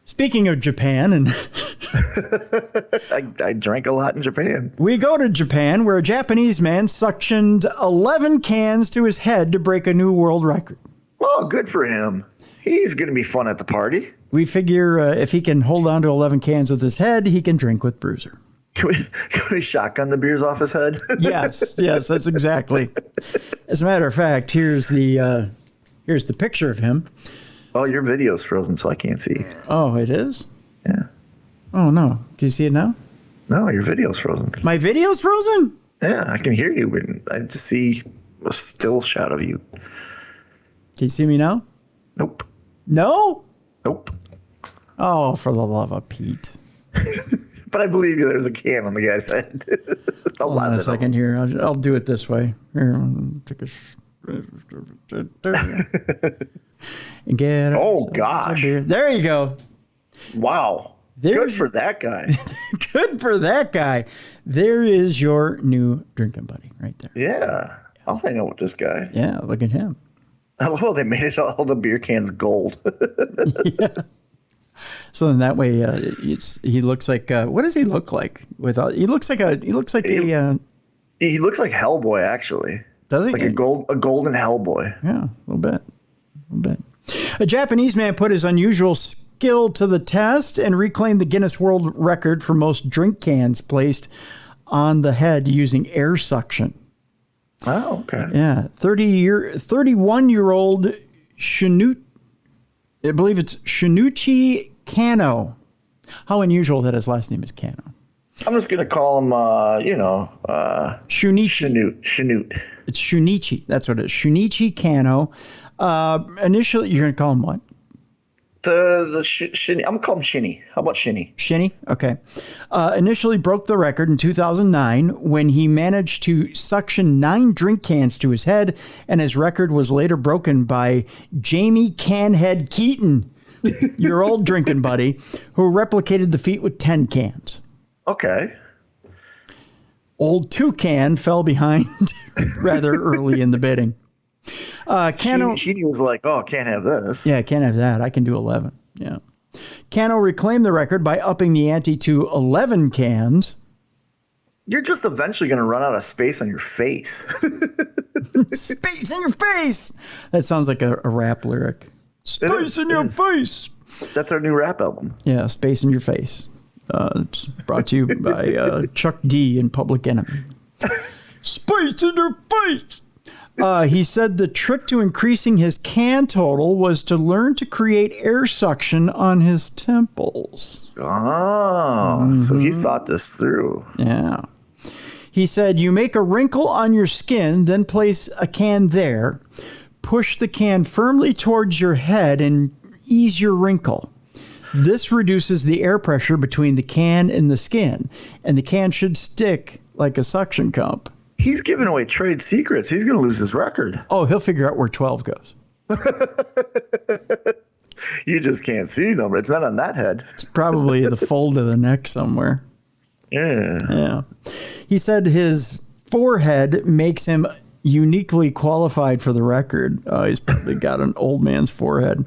Speaking of Japan, and I drank a lot in Japan. We go to Japan, where a Japanese man suctioned 11 cans to his head to break a new world record. Well, good for him. He's going to be fun at the party. We figure if he can hold on to 11 cans with his head, he can drink with Bruiser. Can we shotgun the beers off his head? Yes, that's exactly. As a matter of fact, here's the picture of him. Oh, your video's frozen, so I can't see. Oh, it is? Yeah. Oh, no. Can you see it now? No, your video's frozen. My video's frozen? Yeah, I can hear you, but I just see a still shot of you. Can you see me now? Nope. No? Nope. Oh, for the love of Pete. But I believe you, there's a can on the guy's head. Hold on a second here. I'll do it this way. Here, take a... and get oh, gosh. There you go. Wow. Good for that guy. Good for that guy. There is your new drinking buddy right there. Yeah. I'll hang out with this guy. Yeah, look at him. I love how they made it all the beer cans gold. Yeah. So then that way, he looks like what does he look like? He looks like he looks like Hellboy, actually. Does he? Like a golden Hellboy. Yeah, a little bit. A Japanese man put his unusual skill to the test and reclaimed the Guinness World Record for most drink cans placed on the head using air suction. Oh, okay. Yeah, 31-year-old I believe it's Shinichi Kano. How unusual that his last name is Kano. I'm just going to call him, Shunichi. Shinut. It's Shunichi. That's what it is. Shunichi Kano. Initially, you're going to call him what? I'm going to call him Shinny. How about Shinny? Shinny? Okay. Initially broke the record in 2009 when he managed to suction 9 drink cans to his head, and his record was later broken by Jamie Canhead Keaton, your old drinking buddy, who replicated the feat with 10 cans. Okay. Old Toucan fell behind rather early in the bidding. Kano was like, oh, can't have this. Yeah, can't have that. I can do 11. Yeah. Kano reclaimed the record by upping the ante to 11 cans. You're just eventually going to run out of space on your face. Space in your face. That sounds like a rap lyric. Space in your face. That's our new rap album. Yeah, Space in Your Face. It's brought to you by Chuck D and Public Enemy. Space in your face. He said the trick to increasing his can total was to learn to create air suction on his temples. Oh, so he thought this through. Yeah. He said, you make a wrinkle on your skin, then place a can there, push the can firmly towards your head and ease your wrinkle. This reduces the air pressure between the can and the skin, and the can should stick like a suction cup. He's giving away trade secrets. He's going to lose his record. Oh, he'll figure out where 12 goes. You just can't see them. It's not on that head. It's probably the fold of the neck somewhere. Yeah. Yeah. He said his forehead makes him uniquely qualified for the record. He's probably got an old man's forehead.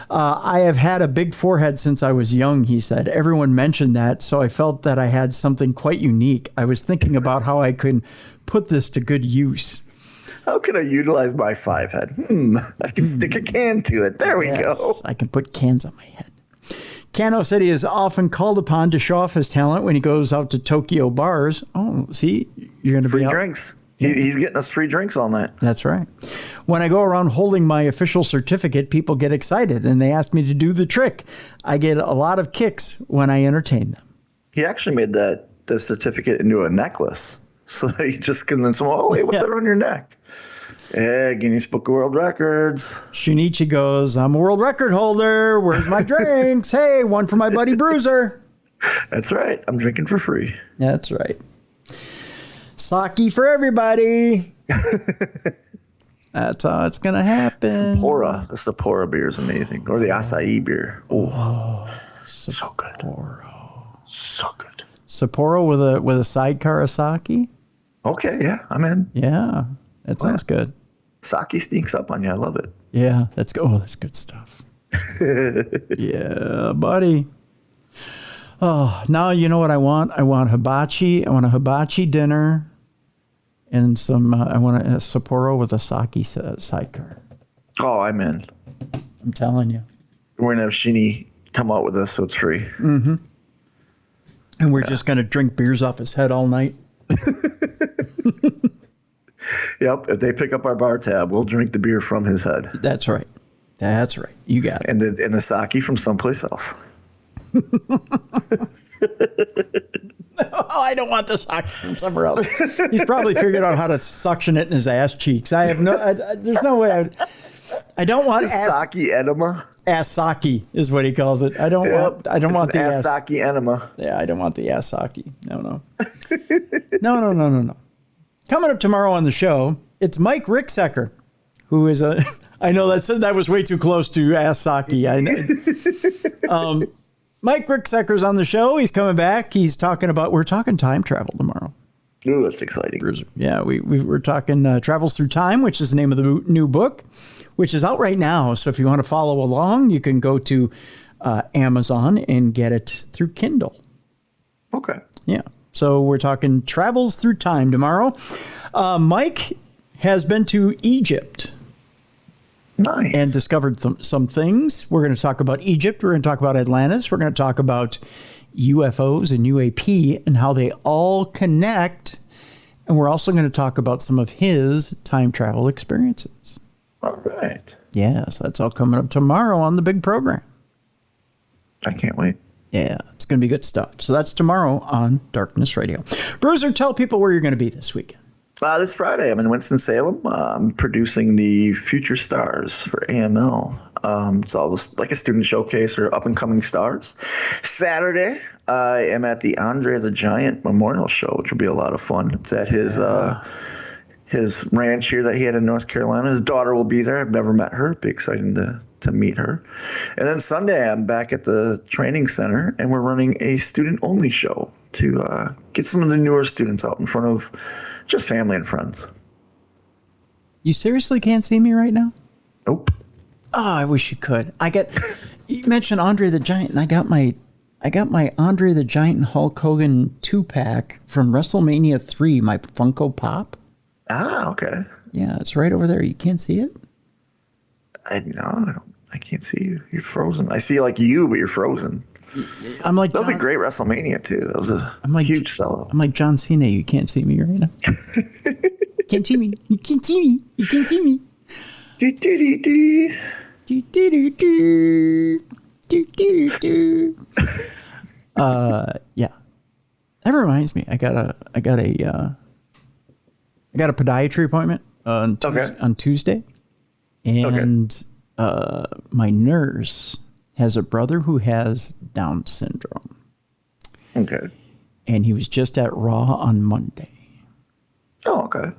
I have had a big forehead since I was young, he said. Everyone mentioned that, so I felt that I had something quite unique. I was thinking about how I could put this to good use. How can I utilize my 5 head? I can stick a can to it. There we go. I can put cans on my head. Kano said he is often called upon to show off his talent when he goes out to Tokyo bars. Oh, see, you're going to be free drinks. He's getting us free drinks all night. That's right. When I go around holding my official certificate, people get excited and they ask me to do the trick. I get a lot of kicks when I entertain them. He actually made the certificate into a necklace. So he just convinced them, oh, wait, what's that on your neck? Yeah, Guinness Book of World Records. Shunichi goes, I'm a world record holder. Where's my drinks? Hey, one for my buddy Bruiser. That's right. I'm drinking for free. That's right. Sake for everybody. That's how it's going to happen. Sapporo. The Sapporo beer is amazing. Or the acai beer. Oh, so good. So good. Sapporo with a sidecar of sake? Okay, yeah, I'm in. Yeah, that sounds good. Sake sneaks up on you. I love it. Yeah, that's good stuff. Yeah, buddy. Oh, now you know what I want? I want hibachi. I want a hibachi dinner and I want a Sapporo with a sake sidecar. Oh, I'm in. I'm telling you. We're going to have Shinny come out with us so it's free. Mm-hmm. And we're just going to drink beers off his head all night. Yep. If they pick up our bar tab, we'll drink the beer from his head. That's right. That's right. You got it. And the sake from someplace else. Oh, I don't want the sake from somewhere else. He's probably figured out how to suction it in his ass cheeks. I have there's no way I don't want sake enema. Ass sake is what he calls it. I don't want the ass sake enema. Yeah, I don't want the ass sake. No. No. Coming up tomorrow on the show, it's Mike Ricksecker, who is I know that was way too close to ass sake. I know. Mike Ricksecker's on the show. He's coming back. We're talking time travel tomorrow. Ooh, that's exciting. Bruiser. Yeah, we're talking Travels Through Time, which is the name of the new book, which is out right now. So if you want to follow along, you can go to Amazon and get it through Kindle. Okay. Yeah. So we're talking Travels Through Time tomorrow. Mike has been to Egypt. Nice. And discovered some things. We're going to talk about Egypt. We're going to talk about Atlantis. We're going to talk about UFOs and UAP and how they all connect. And And we're also going to talk about some of his time travel experiences. All right. Yes, that's all coming up tomorrow on the big program. I can't wait. Yeah, it's going to be good stuff. So that's tomorrow on Darkness Radio. Bruiser, tell people where you're going to be this weekend. This Friday, I'm in Winston-Salem. I'm producing the Future Stars for AML. It's all just like a student showcase for up-and-coming stars. Saturday, I am at the Andre the Giant Memorial Show, which will be a lot of fun. It's at his ranch here that he had in North Carolina. His daughter will be there. I've never met her. Be exciting to meet her. And then Sunday, I'm back at the training center, and we're running a student-only show to get some of the newer students out in front of just family and friends. You seriously can't see me right now? Nope. Oh, I wish you could. You mentioned Andre the Giant, and I got my Andre the Giant and Hulk Hogan 2-pack from WrestleMania 3, my Funko Pop. Ah, okay. Yeah, it's right over there. You can't see it? I can't see you. You're frozen. I see like you, but you're frozen. I'm like that was a great WrestleMania too. That was a huge sellout. I'm like John Cena. You can't see me right now. Can't see me. You can't see me. You can't see me. Do, do, do, do. Do, do, do, do. Do, do, do. Yeah. That reminds me. I got a podiatry appointment on Tuesday, and my nurse has a brother who has Down syndrome. Okay. And he was just at Raw on Monday. Oh, okay.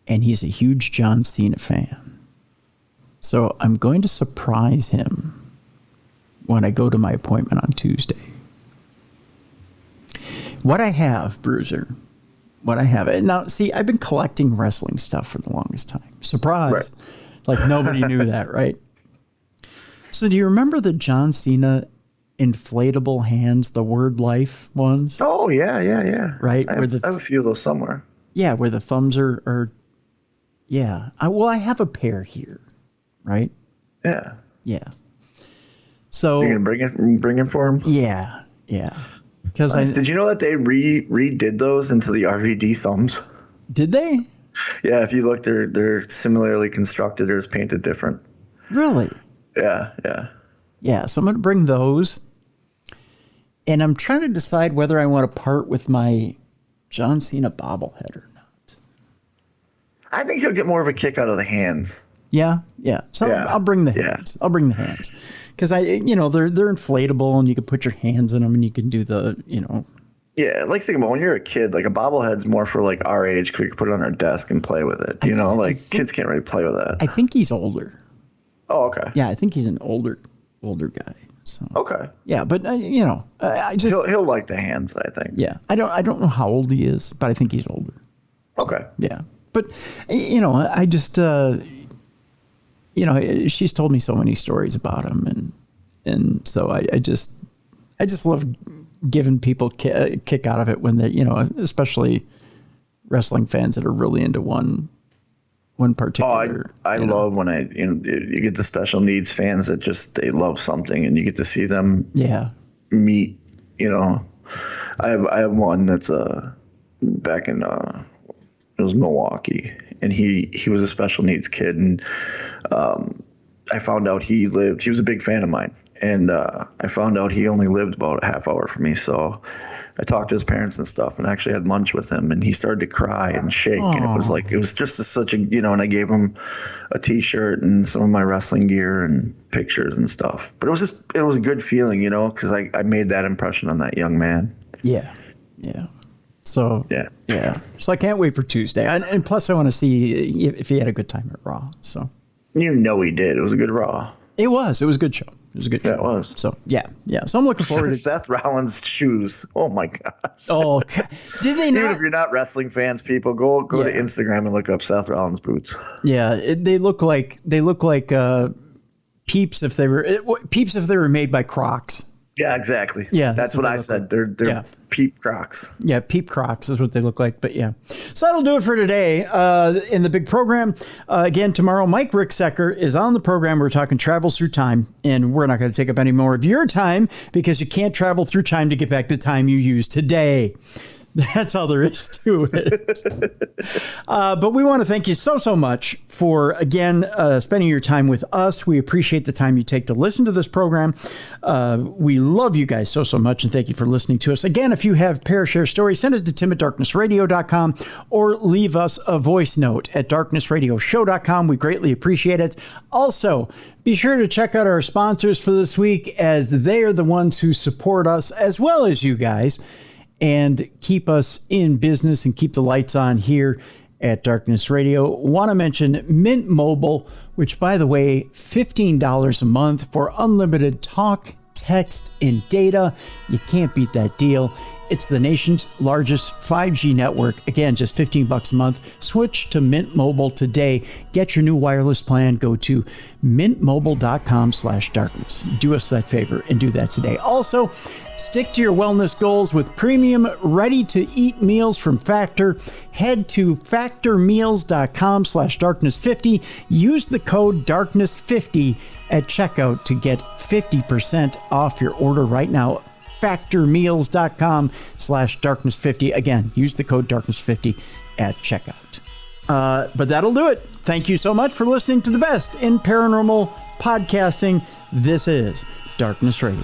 And he's a huge John Cena fan. So I'm going to surprise him when I go to my appointment on Tuesday. What I have, Bruiser, now, see, I've been collecting wrestling stuff for the longest time. Surprise. Right. Like nobody knew that, right? So do you remember the John Cena inflatable hands, the Word Life ones? Oh, yeah. Right? I have a few of those somewhere. Yeah, where the thumbs are yeah. I have a pair here, right? Yeah. Yeah. So you're going to bring it for him? Yeah. Because did you know that they redid those into the RVD thumbs? Did they? Yeah, if you look, they're similarly constructed. They're just painted different. Really? Yeah. Yeah, so I'm going to bring those. And I'm trying to decide whether I want to part with my John Cena bobblehead or not. I think he'll get more of a kick out of the hands. Yeah. So yeah. I'll bring the hands. I'll bring the hands. Because they're inflatable and you can put your hands in them and you can do the. Yeah, like think about when you're a kid, like a bobblehead's more for like our age because we can put it on our desk and play with it. Kids can't really play with that. I think he's older. Oh, okay. Yeah, I think he's an older guy. So. Okay. Yeah, but I just he'll like the hands, I think. Yeah, I don't know how old he is, but I think he's older. Okay. Yeah, but I just she's told me so many stories about him, and so I just love giving people a kick out of it when they especially wrestling fans that are really into one particular. I love when you get the special needs fans that just they love something and you get to see them meet. I have one that's back in it was Milwaukee, and he was a special needs kid, and I found out he was a big fan of mine, and I found out he only lived about a half hour from me, so I talked to his parents and stuff and actually had lunch with him, and he started to cry and shake. Aww. And it was just such a, and I gave him a t-shirt and some of my wrestling gear and pictures and stuff, but it was a good feeling, because I made that impression on that young man. Yeah. So, yeah. So I can't wait for Tuesday. And plus I want to see if he had a good time at Raw. So he did. It was a good Raw. It was a good show. It was a good show. Yeah, it was. So, yeah. So I'm looking forward to Seth Rollins' shoes. Oh, my gosh. Oh, did they not? Even if you're not wrestling fans, people, go to Instagram and look up Seth Rollins' boots. Yeah, they look like Peeps if they were made by Crocs. Yeah, exactly. Yeah, that's what I said. Like. They're Peep Crocs. Yeah, Peep Crocs is what they look like. But yeah, so that'll do it for today in the big program. Again, tomorrow, Mike Ricksecker is on the program. We're talking travels through time, and we're not going to take up any more of your time because you can't travel through time to get back the time you used today. That's all there is to it. But we want to thank you so much for, again, spending your time with us. We appreciate the time you take to listen to this program. We love you guys so much, and thank you for listening to us. Again, if you have Parashare stories, send it to tim@darknessradio.com or leave us a voice note at darknessradioshow.com. We greatly appreciate it. Also, be sure to check out our sponsors for this week, as they are the ones who support us as well as you guys, and keep us in business and keep the lights on here at Darkness Radio. Want to mention Mint Mobile, which, by the way, $15 a month for unlimited talk, text, and data. You can't beat that deal. It's the nation's largest 5G network. Again, just $15 a month. Switch to Mint Mobile today. Get your new wireless plan. Go to mintmobile.com/darkness. Do us that favor and do that today. Also, stick to your wellness goals with premium ready-to-eat meals from Factor. Head to factormeals.com/darkness50. Use the code darkness50 at checkout to get 50% off your order right now. factormeals.com/darkness50. Again, use the code darkness50 at checkout. But that'll do it. Thank you so much for listening to the best in paranormal podcasting. This is Darkness Radio.